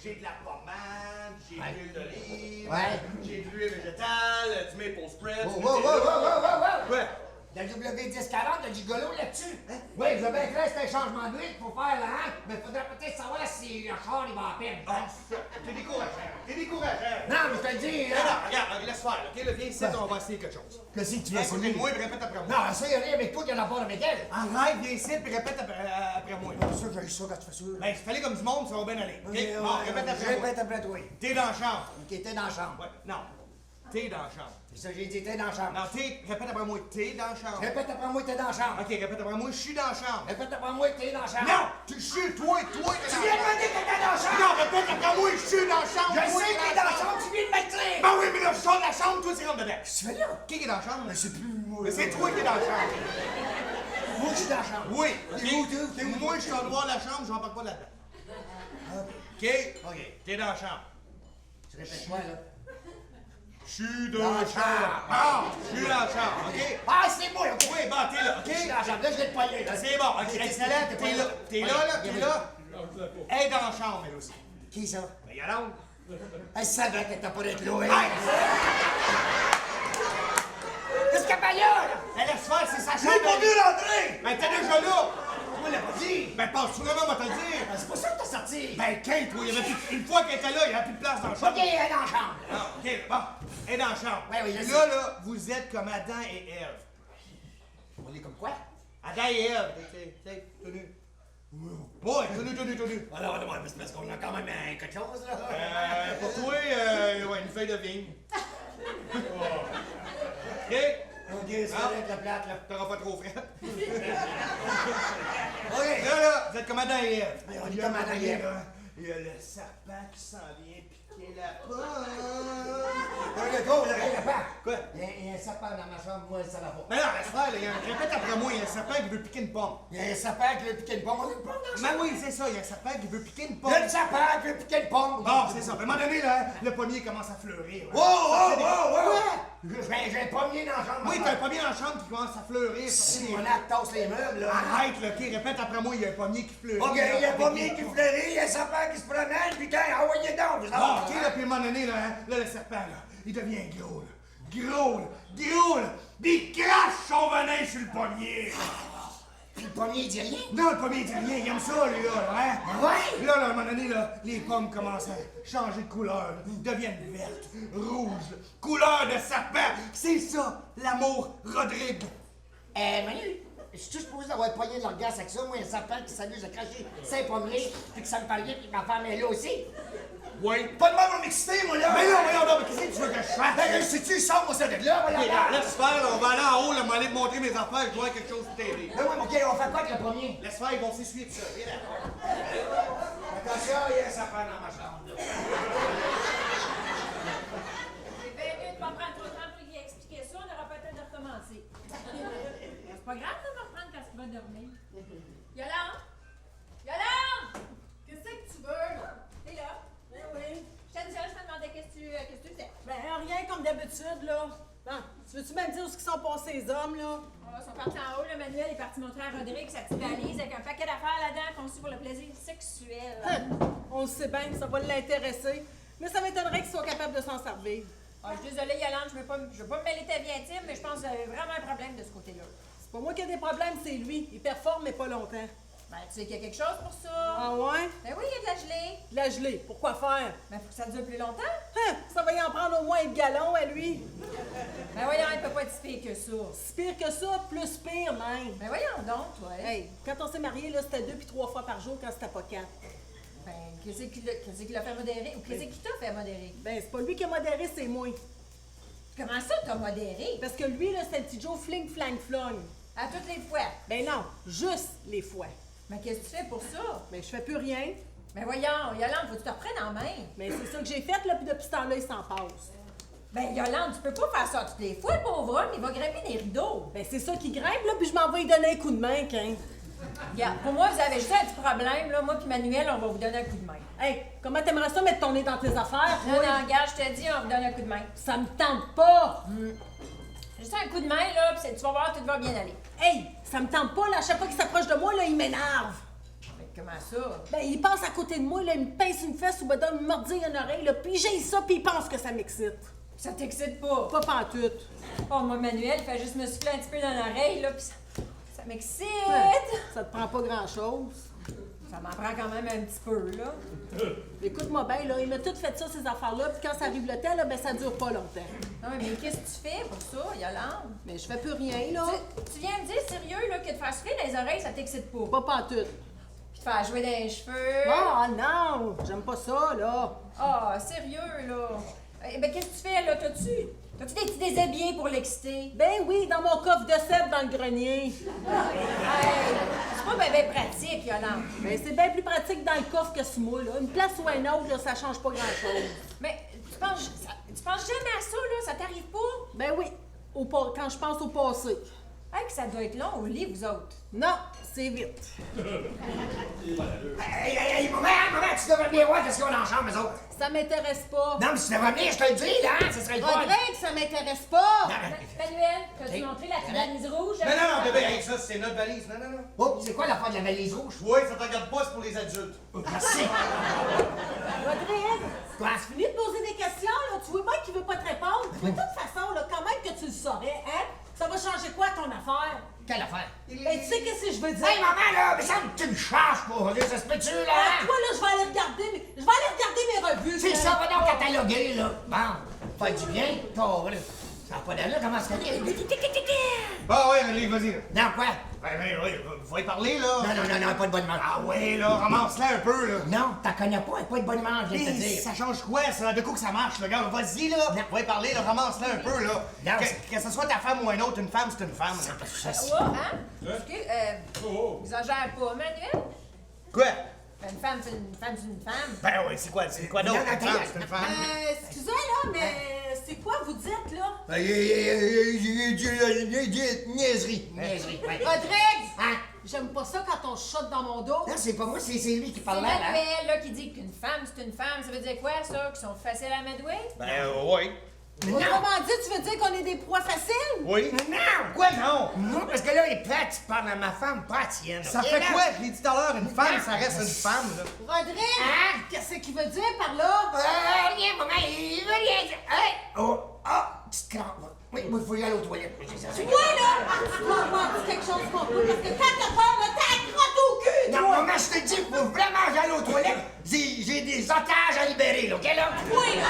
Speaker 4: j'ai de la pommade, j'ai de l'huile d'olive,
Speaker 2: Ouais.
Speaker 4: j'ai de l'huile végétale, du maple spread.
Speaker 2: Oh,
Speaker 4: du
Speaker 2: wow, wow, wow,
Speaker 4: Nutella.
Speaker 2: wow, wow, wow.
Speaker 4: Ouais.
Speaker 2: La W1040, t'as du golo là-dessus. Oui, je veux bien clair, c'est un changement d'huile qu'il faut faire là, hein? Mais faudrait peut-être savoir si le char, il va à peine.
Speaker 4: Ah, t'es décourageant.
Speaker 2: Non, mais je te le dis,
Speaker 4: Non,
Speaker 2: hein?
Speaker 4: non, regarde, laisse faire, ok? Là, viens ici, on va essayer quelque chose.
Speaker 2: Qu'est-ce que tu
Speaker 4: Viens
Speaker 2: fais,
Speaker 4: à côté de moi, puis répète après moi.
Speaker 2: Non, essaye rien avec toi qui a rapport avec elle.
Speaker 4: Arrête, viens ici, puis répète après moi.
Speaker 2: C'est sûr que j'ai eu ça quand tu fais ça.
Speaker 4: Ben, fallait comme du monde, ça va bien aller. Ok? Bon, répète après moi.
Speaker 2: Répète après toi.
Speaker 4: T'es dans la chambre.
Speaker 2: Ok, t'es dans la chambre.
Speaker 4: Ouais, non. T'es dans la chambre.
Speaker 2: C'est ça, j'ai dit, t'es dans la chambre.
Speaker 4: Non, répète après moi, t'es dans la chambre.
Speaker 2: Répète après moi, t'es dans la chambre.
Speaker 4: Ok, répète après moi, je suis dans la chambre.
Speaker 2: Répète après moi, t'es dans la chambre.
Speaker 4: Non! Tu suis, toi, t'es
Speaker 2: Tu
Speaker 4: dans
Speaker 2: viens de
Speaker 4: la
Speaker 2: me dire que t'es dans la chambre.
Speaker 4: Non, répète après moi, je suis dans la chambre.
Speaker 2: Je
Speaker 4: toi,
Speaker 2: sais que t'es dans la chambre, tu viens de me le dire.
Speaker 4: Ben oui, mais là, je sors de la chambre, toi, tu rentres dedans.
Speaker 2: Qu'est-ce que tu fais là?
Speaker 4: Qui est dans la chambre?
Speaker 2: Mais c'est plus moi.
Speaker 4: Mais c'est toi qui es dans la chambre.
Speaker 2: Moi, je suis dans la chambre.
Speaker 4: Oui.
Speaker 2: T'es où, t'es où?
Speaker 4: Moi, je suis en dehors de la chambre, je n'embarque pas là-dedans. Ok?
Speaker 2: Ok.
Speaker 4: T'es dans la chambre.
Speaker 2: Tu répètes moi, là.
Speaker 4: Je suis
Speaker 2: Dans la chambre.
Speaker 4: Ah! Je suis dans la chambre, ok?
Speaker 2: Ah, c'est moi, ok?
Speaker 4: Oui, bon, t'es là,
Speaker 2: Je suis
Speaker 4: ok?
Speaker 2: dans la chambre. Là, je vais te poigner, là.
Speaker 4: C'est bon, ok, excellent, t'es là. T'es là, là, t'es là. Elle est dans la chambre, elle aussi.
Speaker 2: Qui ça?
Speaker 4: Ben, Yolande.
Speaker 2: Elle savait qu'elle était pas d'être là, hein?
Speaker 4: Hey!
Speaker 2: Qu'est-ce qu'elle fait là?
Speaker 4: Elle laisse faire, c'est sa
Speaker 2: J'ai
Speaker 4: chambre.
Speaker 2: pas vu rentrer!
Speaker 4: Ben, t'es déjà là.
Speaker 2: Moi, l'a pas dit!
Speaker 4: Ben, passe-tu vraiment, moi te le dire.
Speaker 2: Ben, c'est pas ça que t'as sorti!
Speaker 4: Ben, Kate, oui, il y avait plus... Une fois qu'elle était là, il n'y avait plus de place dans la chambre.
Speaker 2: Ok, elle est dans la chambre!
Speaker 4: Ah, ok, bon. Elle est dans la chambre.
Speaker 2: Ouais, oui, je sais.
Speaker 4: Là, vous êtes comme Adam et Ève.
Speaker 2: On est comme quoi?
Speaker 4: Adam et Ève, t'es tenu. Ouais, tenu.
Speaker 2: Alors, ouais, mais c'est parce qu'on a quand même quelque chose, là.
Speaker 4: Pour toi, ouais, une feuille de vigne. Ok?
Speaker 2: Ok, c'est
Speaker 4: Ah.
Speaker 2: avec la plate, là.
Speaker 4: T'auras pas trop frais.
Speaker 2: Ok!
Speaker 4: Là, vous êtes comme Adam et Ève.
Speaker 2: Ouais, on est comme Adam et Ève.
Speaker 4: Il y a le serpent qui s'en vient piquer la pomme.
Speaker 2: Le gros, là, il y a pas.
Speaker 4: Quoi?
Speaker 2: Il y a un sapin dans ma chambre, moi, ça va pas.
Speaker 4: Mais non, laisse faire, là, répète après moi, il y a un serpent qui veut piquer une pomme.
Speaker 2: Il y a un sapin qui veut piquer une pomme. On a une pomme dans la chambre.
Speaker 4: Ben oui, c'est ça, il y a un serpent qui veut piquer une
Speaker 2: Il
Speaker 4: pomme.
Speaker 2: y a un sapin qui veut piquer une pomme.
Speaker 4: Bon, c'est ça. À un moment donné, là, le pommier commence à fleurir. là.
Speaker 2: Wow!
Speaker 4: Quoi?
Speaker 2: J'ai un pommier dans la chambre.
Speaker 4: Oui, t'as un pommier dans la chambre qui commence à fleurir.
Speaker 2: Si
Speaker 4: sortir
Speaker 2: mon
Speaker 4: des-
Speaker 2: acte tasse les meubles, là.
Speaker 4: Arrête, là, ok, répète après moi, il y a un pommier qui fleurit.
Speaker 2: Ok, il y a un
Speaker 4: avec
Speaker 2: pommier
Speaker 4: des
Speaker 2: qui
Speaker 4: pommes.
Speaker 2: fleurit, il y a un sapin qui se promène, putain, envoyez donc, vous
Speaker 4: Bon,
Speaker 2: savez.
Speaker 4: ok, là, puis à un moment donné, là, le serpent, là, il devient gros, là. Gros, là. Il crache son venin sur le pommier.
Speaker 2: Puis le pommier, il dit rien.
Speaker 4: Non, le pommier dit rien, il aime ça, lui, là, hein?
Speaker 2: Ouais.
Speaker 4: Là, à un moment donné, là, les pommes commencent à changer de couleur, là. Ils deviennent vertes, rouges, couleur de serpent. C'est ça, l'amour, Rodrigue.
Speaker 2: Manu, je suis supposé avoir poigné de l'orgasme avec ça, moi, un sapin qui s'amuse à cracher 5 pommiers, puis que ça me parlait, puis que ma femme est là aussi.
Speaker 4: Oui.
Speaker 2: Pas de mal à m'exciter, moi, là.
Speaker 4: Mais non, mais qu'est-ce que tu veux que je fasse?
Speaker 2: Ben, si tu sors, moi, ça de là, voilà.
Speaker 4: Ok, laisse faire, là, on va aller en haut, là, m'aller te montrer mes affaires, je dois avoir quelque chose pour t'aider.
Speaker 2: Ben oui, ok, on fait quoi avec le premier?
Speaker 4: Laisse faire, ils vont s'essuyer de ça, viens là.
Speaker 2: Attention, il y a un sapin dans ma chambre, là.
Speaker 5: C'est bien mieux de pas prendre trop de temps pour lui expliquer ça, on aura peut-être de recommencer. pas grave, là, on va reprendre quand tu vas dormir. Yolande! Yolande!
Speaker 3: Qu'est-ce que tu veux, là?
Speaker 5: T'es là?
Speaker 3: Ben oui.
Speaker 5: J'étais seule, je me demandais qu'est-ce que tu faisais.
Speaker 3: Ben, rien comme d'habitude, là. Bon, tu veux-tu même dire où sont passés les hommes, là?
Speaker 5: Ils sont partis en haut, le Manuel est parti montrer à Rodrigue sa petite valise avec un paquet d'affaires là-dedans conçues pour le plaisir sexuel.
Speaker 3: On le sait bien, ça va l'intéresser. Mais ça m'étonnerait qu'ils soient capables de s'en servir.
Speaker 5: Ah, je suis désolée, Yolande, je veux pas me mêler ta vie intime, mais je pense que vous avez vraiment un problème de ce côté-là.
Speaker 3: C'est pas moi qui ai des problèmes, c'est lui. Il performe, mais pas longtemps.
Speaker 5: Ben, tu sais qu'il y a quelque chose pour ça.
Speaker 3: Ah ouais?
Speaker 5: Ben oui, il y a de la gelée.
Speaker 3: De la gelée, pourquoi faire?
Speaker 5: Ben, faut que ça dure plus longtemps.
Speaker 3: Ça va y en prendre au moins un gallon à lui.
Speaker 5: Ben voyons, il peut pas être si pire que ça.
Speaker 3: Si pire que ça, plus pire même.
Speaker 5: Ben voyons donc, toi.
Speaker 3: Hey, quand on s'est mariés, là, c'était 2 puis 3 fois par jour quand c'était pas 4.
Speaker 5: Ben, qu'est-ce qu'il a fait modérer? Ou qu'est-ce qu'il t'a fait modérer?
Speaker 3: Ben, c'est pas lui qui a modéré, c'est moi.
Speaker 5: Comment ça, t'as modéré?
Speaker 3: Parce que lui, là, c'était le petit Joe fling flang flong.
Speaker 5: À toutes les fois.
Speaker 3: Ben non, juste les fois.
Speaker 5: Mais qu'est-ce que tu fais pour ça?
Speaker 3: Ben, je fais plus rien.
Speaker 5: Ben voyons, Yolande, faut que tu te reprennes en main.
Speaker 3: Mais c'est ça que j'ai fait, là, puis depuis ce temps-là, il s'en passe.
Speaker 5: Ben Yolande, tu peux pas faire ça toutes les fois, le pauvre homme, il va grimper des rideaux.
Speaker 3: Ben, c'est ça qui grimpe, là, puis je m'en vais lui donner un coup de main, qu'un.
Speaker 5: Regarde, pour moi, vous avez juste un petit problème, là. Moi puis Manuel, on va vous donner un coup de main.
Speaker 3: Hey, comment t'aimerais ça mettre ton nez dans tes affaires?
Speaker 5: Non,
Speaker 3: toi?
Speaker 5: non, regarde, je te dis, on vous donne un coup de main.
Speaker 3: Ça me tente pas!
Speaker 5: Juste un coup de main, là, puis tu vas voir, tout va bien aller.
Speaker 3: Hey, ça me tente pas, là, à chaque fois qu'il s'approche de moi, là, il m'énerve.
Speaker 5: Mais comment ça?
Speaker 3: Ben, il passe à côté de moi, là, il me pince une fesse ou me donne une mordille une oreille, là, puis j'ai ça, puis il pense que ça m'excite.
Speaker 5: Ça t'excite pas?
Speaker 3: Pas pantoute.
Speaker 5: Oh, moi, Manuel, il fait juste me souffler un petit peu dans l'oreille, là, puis ça m'excite.
Speaker 3: Ça te prend pas grand-chose.
Speaker 5: Ça m'en prend quand même un petit peu, là.
Speaker 3: Écoute-moi bien, là, il m'a tout fait ça, ces affaires-là, puis quand ça arrive le temps, là, ben, ça dure pas longtemps.
Speaker 5: Non, mais qu'est-ce que tu fais pour ça, Yolande?
Speaker 3: Mais je fais plus rien, là.
Speaker 5: Tu viens me dire sérieux, là, que de faire souffler dans les oreilles, ça t'excite pas?
Speaker 3: Pas pantoute.
Speaker 5: Puis de faire jouer dans les cheveux?
Speaker 3: Ah non, j'aime pas ça, là.
Speaker 5: Ah, sérieux, là. Eh ben, qu'est-ce que tu fais, là? T'as-tu des petits déshabillés pour l'exciter?
Speaker 3: Ben oui, dans mon coffre de sève dans le grenier.
Speaker 5: Hey, c'est pas bien pratique, Yolande.
Speaker 3: Mais c'est bien plus pratique dans le coffre que ce moi, là. Une place ou un autre, là, ça change pas grand-chose.
Speaker 5: Mais tu penses jamais à ça, là? Ça t'arrive pas?
Speaker 3: Ben oui, quand je pense au passé.
Speaker 5: Hey, que ça doit être long au lit, vous autres.
Speaker 3: Non, c'est vite.
Speaker 2: Hey, maman, tu devrais venir voir qu'est-ce qu'on a en chambre, nous autres.
Speaker 3: Ça m'intéresse pas.
Speaker 2: Non, mais tu devrais venir, je te le dis, là, hein, ce serait le fun.
Speaker 3: Rodrigue, ça m'intéresse pas.
Speaker 5: Manuel, t'as-tu montré la petite valise rouge?
Speaker 4: Non, bébé, hey, ça, c'est notre valise. Non.
Speaker 2: Oh, c'est quoi l'affaire de la valise rouge?
Speaker 4: Oui, ça te regarde pas, c'est pour les adultes.
Speaker 2: Merci.
Speaker 3: Rodrigue,
Speaker 2: Quoi?
Speaker 3: tu finis de poser des questions, là. Tu vois bien qu'il veut pas te répondre. De toute façon, là, quand même que tu le saurais, hein? Ça va changer quoi ton affaire?
Speaker 2: Quelle affaire?
Speaker 3: Ben, tu sais qu'est-ce que je veux dire?
Speaker 2: Hey, maman, là, mais ça tu me charges pour ça se peut-tu,
Speaker 3: Ah,
Speaker 2: là?
Speaker 3: toi, là, je vais aller regarder mes revues.
Speaker 2: C'est
Speaker 3: là.
Speaker 2: ça, va donc cataloguer, là. Bon, fait du bien, pauvre, là. Ça n'a pas d'allure, comment ça fait?
Speaker 4: Ah ouais, Rodrigue, vas-y.
Speaker 2: Non, quoi?
Speaker 4: Oui, faut y parler, là.
Speaker 2: Non, pas de bonne manche.
Speaker 4: Ah ouais, là, ramasse-la un peu, là.
Speaker 2: Non, t'en connais pas, pas de bonne manche, je viens de te dire.
Speaker 4: Ça change quoi, ça? De coup que ça marche, le gars? Vas-y, là.
Speaker 2: Non.
Speaker 4: Va y parler, là, ramasse-la un peu, là.
Speaker 2: Non,
Speaker 4: Que ce soit ta femme ou un autre, une femme, c'est une femme. là.
Speaker 5: Oh, hein? Excuse, exagère pas, Manuel.
Speaker 4: Quoi?
Speaker 5: Ben, une femme, c'est une femme.
Speaker 4: Ben oui, c'est quoi d'autre?
Speaker 2: Non,
Speaker 4: Une femme, c'est une femme.
Speaker 3: Excusez, là, mais c'est quoi vous dites, là?
Speaker 2: Niaiserie, ouais.
Speaker 3: Rodrigue!
Speaker 2: Hein?
Speaker 3: J'aime pas ça quand on chuchote dans mon dos.
Speaker 2: Non, c'est pas moi, c'est lui qui
Speaker 5: C'est
Speaker 2: parle là, là.
Speaker 5: Manuel, là, qui dit qu'une femme, c'est une femme. Ça veut dire quoi, ça? Qu'ils sont faciles à amadouer?
Speaker 4: Oui.
Speaker 3: Autrement dit, tu veux dire qu'on est des proies faciles?
Speaker 4: Oui.
Speaker 2: Non!
Speaker 4: Quoi, non?
Speaker 2: Non, parce que là, il est prêt, tu parles à ma femme, pas à tienne.
Speaker 4: Ça
Speaker 2: ok,
Speaker 4: fait
Speaker 2: là?
Speaker 4: quoi? Je l'ai dit tout à l'heure, une femme, ça reste une femme, là.
Speaker 3: Rodrigue!
Speaker 2: Hein?
Speaker 3: Qu'est-ce qu'il veut dire par là?
Speaker 2: Rien, maman, il veut rien dire. Hey! Oh, petite crampe. Oui, il faut y aller aux toilettes.
Speaker 3: Tu vois, là? Tu dois avoir dit quelque chose qu'on peut, parce que quand t'as peur, là, t'as la crotte au cul,
Speaker 2: Non,
Speaker 3: toi!
Speaker 2: maman, je te dis, faut vraiment que j'aille aux toilettes. J'ai des otages à libérer, là, OK, là?
Speaker 3: Oui, là!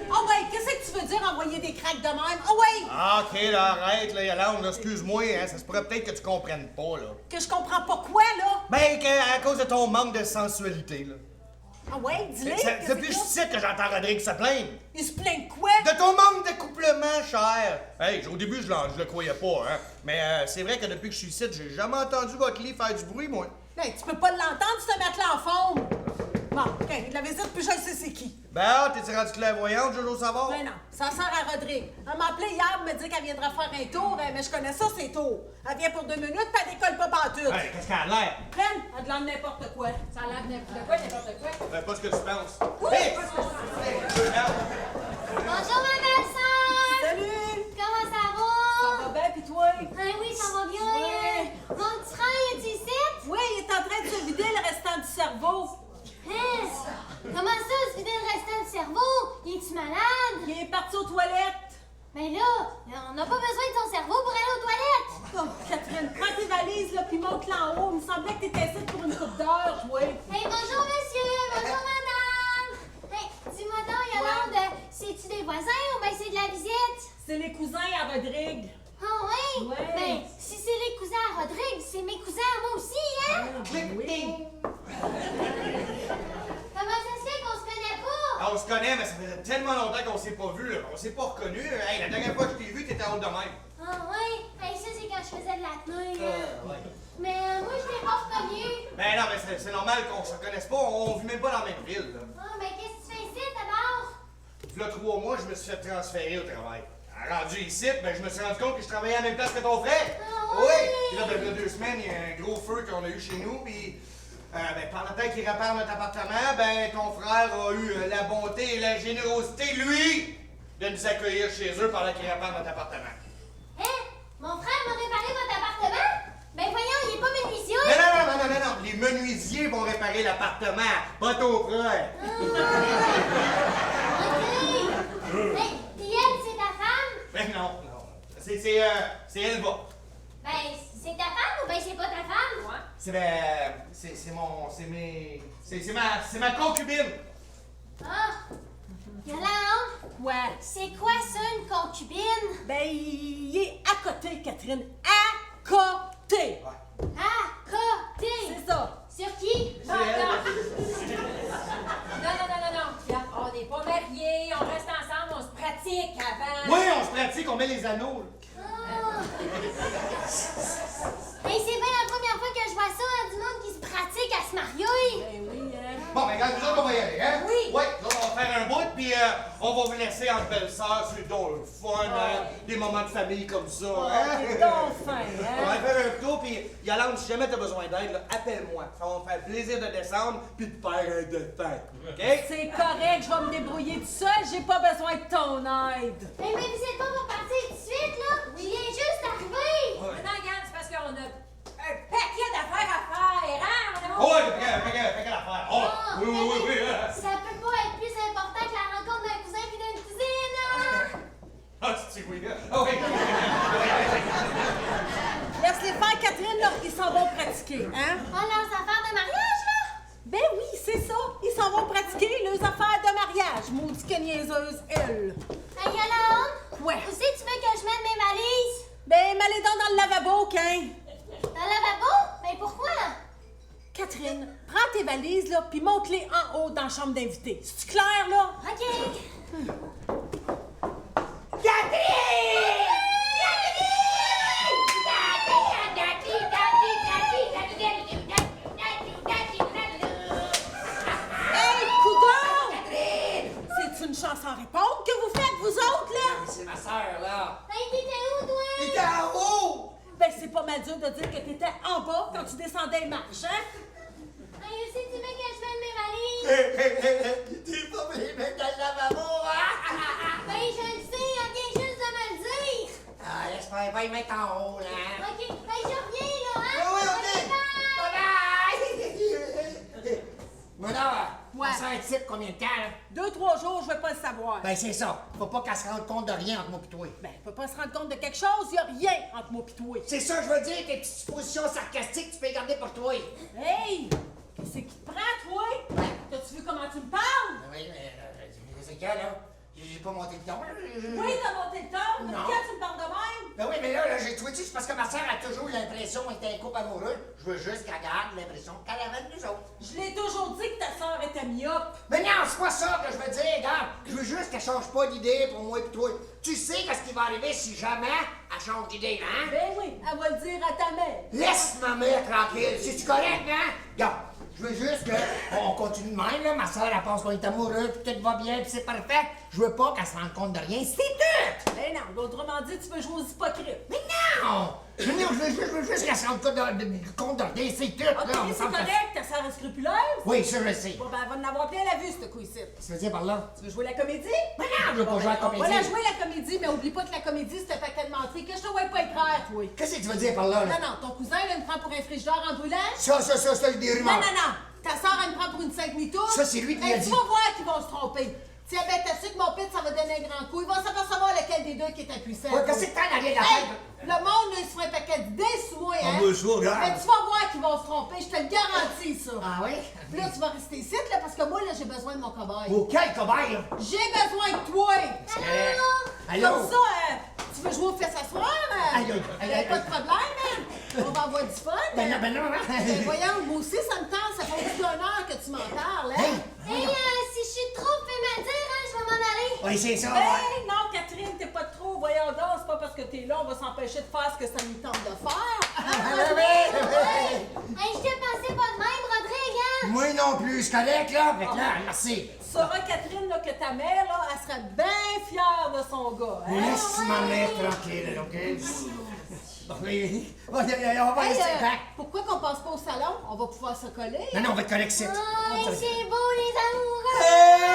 Speaker 3: Ah ouais, qu'est-ce que tu veux dire envoyer des craques de même? Ah ouais!
Speaker 4: Ah, OK, là, arrête, là, Yolande, là, excuse-moi, hein, ça se pourrait peut-être que tu comprennes pas, là.
Speaker 3: Que je comprends pas quoi, là?
Speaker 4: Ben, à cause de ton manque de sensualité, là.
Speaker 3: Ah ouais, dis-le!
Speaker 4: C'est depuis je sais que j'entends Rodrigue se plaindre.
Speaker 3: Il se plaint de quoi?
Speaker 4: De ton manque d'accouplement, cher. Hey, au début, je le croyais pas, hein. Mais c'est vrai que depuis que je suis ici, j'ai jamais entendu votre lit faire du bruit, moi.
Speaker 3: Ben, tu peux pas l'entendre, tu te mettre là en forme! Bon, OK, de la visite, puis je sais c'est qui.
Speaker 4: Ben, t'es-tu rendu clairvoyante, Jojo Savard?
Speaker 3: Ben non, ça sert à Rodrigue. Elle m'a appelé hier pour me dire qu'elle viendra faire un tour, mais je connais ça, ses tours. Elle vient pour 2 minutes, puis elle décolle pas pantoute.
Speaker 4: Hey, qu'est-ce qu'elle a l'air?
Speaker 3: Pleine, elle de l'air n'importe quoi.
Speaker 5: Ça a l'air de n'importe quoi, n'importe quoi.
Speaker 4: Ben, pas ce que tu penses. Hey, pas ce que tu penses. Hey, regarde.
Speaker 6: Bonjour, ma belle-sœur!
Speaker 3: Salut!
Speaker 6: Comment ça va?
Speaker 3: Ça va bien, pis toi?
Speaker 6: Ah oui, ça va bien.
Speaker 3: Ouais.
Speaker 6: Mon petit frère, est-tu ici?
Speaker 3: Oui, il est en train de se vider le restant du cerveau.
Speaker 6: Hein? Comment ça, se vider le restant du cerveau? Es-tu malade?
Speaker 3: Il est parti aux toilettes.
Speaker 6: Ben là, on n'a pas besoin de ton cerveau pour aller aux toilettes.
Speaker 3: Oh, Catherine, prends tes valises, là, puis monte là en haut. Il me semblait que t'étais ici pour une coupe d'heure, toi.
Speaker 6: Hey, bonjour, monsieur. Bonjour, madame. Hey, dis-moi donc, Yolande, c'est-tu des voisins ou ben c'est de la visite?
Speaker 3: C'est les cousins à Rodrigue.
Speaker 6: Ah oui?
Speaker 3: Ouais.
Speaker 6: Ben, si c'est les cousins à Rodrigue, c'est mes cousins à moi aussi, hein?
Speaker 3: Oui.
Speaker 6: Comment ça se fait qu'on se connaît pas?
Speaker 4: Ah, on se connaît, mais ça faisait tellement longtemps qu'on s'est pas vu, là. On s'est pas reconnu. Hey, la dernière fois que je t'ai vu, t'étais haute de même.
Speaker 6: Ah oui? Hey, ça, c'est quand je faisais de la tenue.
Speaker 4: Ouais.
Speaker 6: Mais moi, je t'ai pas reconnu.
Speaker 4: Ben non, mais c'est normal qu'on se reconnaisse pas. On vit même pas dans la même ville, là.
Speaker 6: Ah, mais qu'est-ce que tu fais ici, d'abord?
Speaker 4: Là, 3 mois, je me suis fait transférer au travail. Rendu ici, ben, je me suis rendu compte que je travaillais à la même place que ton frère.
Speaker 6: Ah
Speaker 4: Oui!
Speaker 6: oui?
Speaker 4: Puis là, ben, il y a 2 semaines, il y a un gros feu qu'on a eu chez nous, puis ben, pendant le temps qu'il répare notre appartement, ben, ton frère a eu la bonté et la générosité, lui, de nous accueillir chez eux pendant qu'il répare notre appartement.
Speaker 6: Hein? Mon frère m'a réparé votre appartement? Ben voyons, il est pas menuisier.
Speaker 4: Non. Les menuisiers vont réparer l'appartement, pas ton frère.
Speaker 6: OK. Hey, puis elle, c'est ta femme?
Speaker 4: Ben non. C'est Elva.
Speaker 6: Ben, c'est ta femme ou ben c'est pas ta femme?
Speaker 5: Ouais.
Speaker 4: C'est ma concubine.
Speaker 6: Ah! Yolande,
Speaker 3: Ouais.
Speaker 6: c'est quoi ça, une concubine?
Speaker 3: Ben, il est à côté, Catherine. À côté.
Speaker 6: À côté!
Speaker 3: C'est ça.
Speaker 6: Sur qui?
Speaker 5: Non. Là, on n'est pas mariés, on reste ensemble, on se pratique avant.
Speaker 4: Oui, on se pratique, on met les anneaux. Là.
Speaker 6: Ah! Hey, c'est bien la première fois que je vois ça, hein, du monde qui se pratique à se marier!
Speaker 3: Ben oui, hein.
Speaker 4: Bon, ben regarde, nous autres, on va y aller, hein?
Speaker 5: Oui.
Speaker 4: Oui, nous autres, on va faire un bout, puis on va vous laisser entre belles-sœurs, c'est donc le fun, hein? Des moments de famille comme ça,
Speaker 3: Oh,
Speaker 4: hein?
Speaker 3: t'es donc fin,
Speaker 4: On va
Speaker 3: hein.
Speaker 4: faire un tour, puis Yolande, si jamais t'as besoin d'aide, là, appelle-moi. Ça va me faire plaisir de descendre, puis de faire un de fête, OK?
Speaker 3: C'est correct, je vais me débrouiller tout seul, j'ai pas besoin de ton aide.
Speaker 6: Hey, mais vous êtes pas pour partir tout de suite, là? Je viens juste d'arriver!
Speaker 5: Maintenant, regarde, c'est parce qu'on a un paquet d'affaires à faire, hein?
Speaker 4: Oh, ouais, fait qu'elle affaire. Oh,
Speaker 6: Ah,
Speaker 4: oui.
Speaker 6: Ça peut pas être plus important que la rencontre d'un cousin puis d'une cousine, là!
Speaker 4: Ah, c'est oui, là. Ah, oui.
Speaker 3: Laisse-les faire, Catherine, là, ils s'en vont pratiquer, hein.
Speaker 6: Oh, leurs affaires de mariage, là!
Speaker 3: Ben oui, c'est ça, ils s'en vont pratiquer leurs affaires de mariage. Maudit que niaiseuse, elle.
Speaker 6: Hey, Yolande!
Speaker 3: Quoi?
Speaker 6: Où c'est que tu veux que je mette mes valises?
Speaker 3: Ben, mets-les donc dans le lavabo, Quin.
Speaker 6: Dans le lavabo? Mais pourquoi?
Speaker 3: Catherine, prends tes valises, là, puis monte-les en haut dans la chambre d'invités. C'est-tu clair, là?
Speaker 6: OK!
Speaker 3: Hey, coudonc! C'est une chance sans répondre que vous faites, vous autres, là?
Speaker 2: C'est ma sœur, là.
Speaker 6: Hey, t'étais où, toi?
Speaker 4: Il est en haut!
Speaker 3: Ben, c'est pas mal dur de dire que t'étais en bas quand tu descendais les marches, hein?
Speaker 6: Hey, où c'est que tu veux que je mette mes valises?
Speaker 2: T'es pas venu mettre dans le lavabo, hein?
Speaker 6: Ben, je le sais, elle vient juste de me le dire!
Speaker 2: Ah, laisse-moi pas y mettre en haut, là.
Speaker 6: OK, ben, je reviens, là, hein?
Speaker 2: Oui, OK.
Speaker 6: Bye!
Speaker 2: Bye-bye! Mona,
Speaker 3: Ouais.
Speaker 2: on sera un type combien de temps, là?
Speaker 3: 2-3 jours, je vais pas le savoir.
Speaker 2: Ben, c'est ça. Faut pas qu'elle se rende compte de rien entre moi et toi.
Speaker 3: Ben, peut pas se rendre compte de quelque chose, y a rien entre moi pis toi.
Speaker 2: C'est ça, je veux dire, tes petites suppositions sarcastiques, tu peux les garder pour toi.
Speaker 3: Hey! Qu'est-ce qui te prend, toi? T'as-tu vu comment tu me parles?
Speaker 2: Oui, mais c'est quand, là? J'ai pas monté le ton.
Speaker 3: Oui, t'as monté le ton, mais
Speaker 2: Non.
Speaker 3: quand tu me parles de même?
Speaker 2: Ben oui, mais là j'ai twitché, c'est parce que ma sœur a toujours eu l'impression qu'elle était un couple amoureux. Je veux juste qu'elle garde l'impression qu'elle avait de nous autres.
Speaker 3: Je l'ai toujours dit que ta sœur était myope.
Speaker 2: Mais non, c'est pas ça que je veux dire, regarde. Je veux juste qu'elle change pas d'idée pour moi et toi. Tu sais qu'est-ce qui va arriver si jamais Elle change d'idée, hein?
Speaker 3: Ben oui, elle va le dire à ta mère.
Speaker 2: Laisse ma mère tranquille. C'est-tu correct, hein? Regarde, je veux juste qu'on continue de même, là. Ma soeur, elle pense qu'on est amoureux, puis tout va bien, puis c'est parfait. Je veux pas qu'elle se rende compte de rien, c'est tout!
Speaker 3: Ben non, autrement dit, tu veux jouer aux hypocrites.
Speaker 2: Mais non! Je veux juste qu'elle se rende compte de rien, c'est tout,
Speaker 3: Ok,
Speaker 2: là. On
Speaker 3: c'est
Speaker 2: s'en fait-
Speaker 3: correct, ta sœur est scrupuleuse.
Speaker 2: Oui, ça, je sais.
Speaker 3: Bon, ben, elle va en avoir plein la vue, ce coup-ci.
Speaker 2: Tu veux dire par là?
Speaker 3: Tu veux jouer la comédie?
Speaker 2: Mais non, je veux pas jouer à la comédie.
Speaker 3: Voilà, jouer la comédie, mais oublie pas que la comédie, c'est un paquet de menteries que je te vois pas écrire, toi.
Speaker 2: Qu'est-ce que tu veux dire par là, là?
Speaker 3: Non, non, ton cousin, là, il me prend pour un frigidaire en brûlant.
Speaker 2: Ça, c'est des rumeurs.
Speaker 3: Non, non, non. Ta sœur, elle me prend pour une 5 mitous.
Speaker 2: Ça, c'est lui qui l'a dit.
Speaker 3: Tu vas voir qu'ils vont se tromper. Tiens, ben, t'as su que mon pit, ça va donner un grand coup. Ils vont s'apercevoir lequel des deux qui est impuissant.
Speaker 2: Ouais, qu'est-ce que t'as dans la
Speaker 3: Hey,
Speaker 2: tête?
Speaker 3: le monde, là, il se ferait un paquet d'idées sous moi, hein?
Speaker 2: ben, ça, regarde.
Speaker 3: Mais tu vas voir qu'ils vont se tromper, je te le garantis, ça.
Speaker 2: Ah oui?
Speaker 3: Puis là, tu vas rester ici, là, parce que moi, là, j'ai besoin de mon cobaye.
Speaker 2: Oh, quel cobaye, là?
Speaker 3: J'ai besoin de toi!
Speaker 2: Allô?
Speaker 3: Comme ça, tu veux jouer au fait s'asseoir?
Speaker 2: Aïe, aïe, aïe, aïe,
Speaker 3: Pas de problème, hein? On va avoir du fun.
Speaker 2: Ben non,
Speaker 3: Ben voyons, moi aussi, ça me tente. Ça fait plus d'une heure que tu m'en parles, hein?
Speaker 6: Hey, si je suis trop, fais me le dire, hein, je vais m'en aller.
Speaker 2: Oui, c'est ça.
Speaker 3: Hey, non, Catherine, t'es pas trop. Voyons donc, c'est pas parce que t'es là, on va s'empêcher de faire ce que ça nous tente de faire.
Speaker 6: Hey, je te pensais pas de même, Rodrigue, hein?
Speaker 2: Moi non plus, je correct, là? Fait que là, merci.
Speaker 3: Tu sauras, Catherine, là, que ta mère, là, elle serait bien fière de son gars, hein?
Speaker 2: Laisse ma mère tranquille, OK? Oui, on va
Speaker 3: Hey,
Speaker 2: rester back.
Speaker 3: pourquoi qu'on passe pas au salon? On va pouvoir se coller.
Speaker 2: Non, non, on va être correct, c'est.
Speaker 6: Hey, c'est beau, les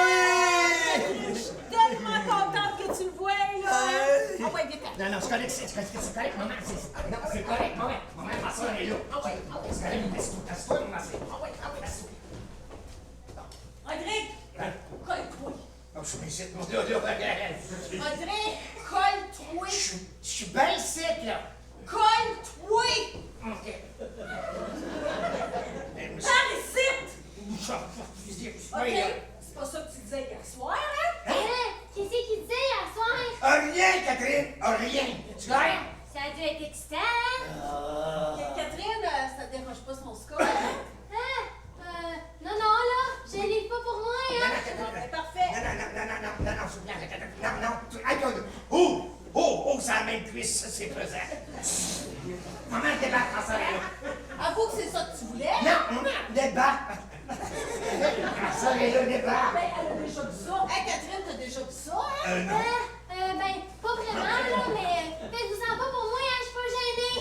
Speaker 6: amoureux!
Speaker 3: Je suis tellement contente que tu le vois, là! hein? Ah ouais, vite!
Speaker 2: Non, non, c'est correct, c'est correct, maman. Non, c'est correct, maman. Maman, ma soeur est là. Ah ouais, c'est correct, laisse-toi, maman. Ah ouais, laisse-toi.
Speaker 3: Rodrigue, colle-toi!
Speaker 2: Oh, je suis ici, mon Dieu, regarde.
Speaker 3: Rodrigue, colle-toi!
Speaker 2: Je suis bien ici, là.
Speaker 3: Colle-toi!
Speaker 2: OK.
Speaker 3: Par ici! OK? C'est pas ça que tu disais hier soir, hein?
Speaker 6: Hein? Qu'est-ce qu'il disait hier soir?
Speaker 2: Rien, Catherine, rien. Tu gagnes?
Speaker 6: Ça a dû être excitant, hein?
Speaker 3: Catherine, ça te dérange pas son score, hein?
Speaker 6: Hein? Non, non, là, je l'ai pas pour moi, hein?
Speaker 3: Bon, ben, parfait.
Speaker 2: Non, s'il vous plaît, non. Aïe, oh, ça a la même cuisse, ça, c'est pesant. Maman, débarque en ça, là.
Speaker 3: Avoue que c'est ça que tu voulais?
Speaker 2: Non, maman, débarque. Ma soeur est là, débarque.
Speaker 3: Ben, elle a déjà vu ça. Hey, Catherine, t'as déjà vu ça, hein?
Speaker 2: Non.
Speaker 6: Ben, pas vraiment, là, mais faites-vous-en pas pour moi, hein? Je suis pas gênée.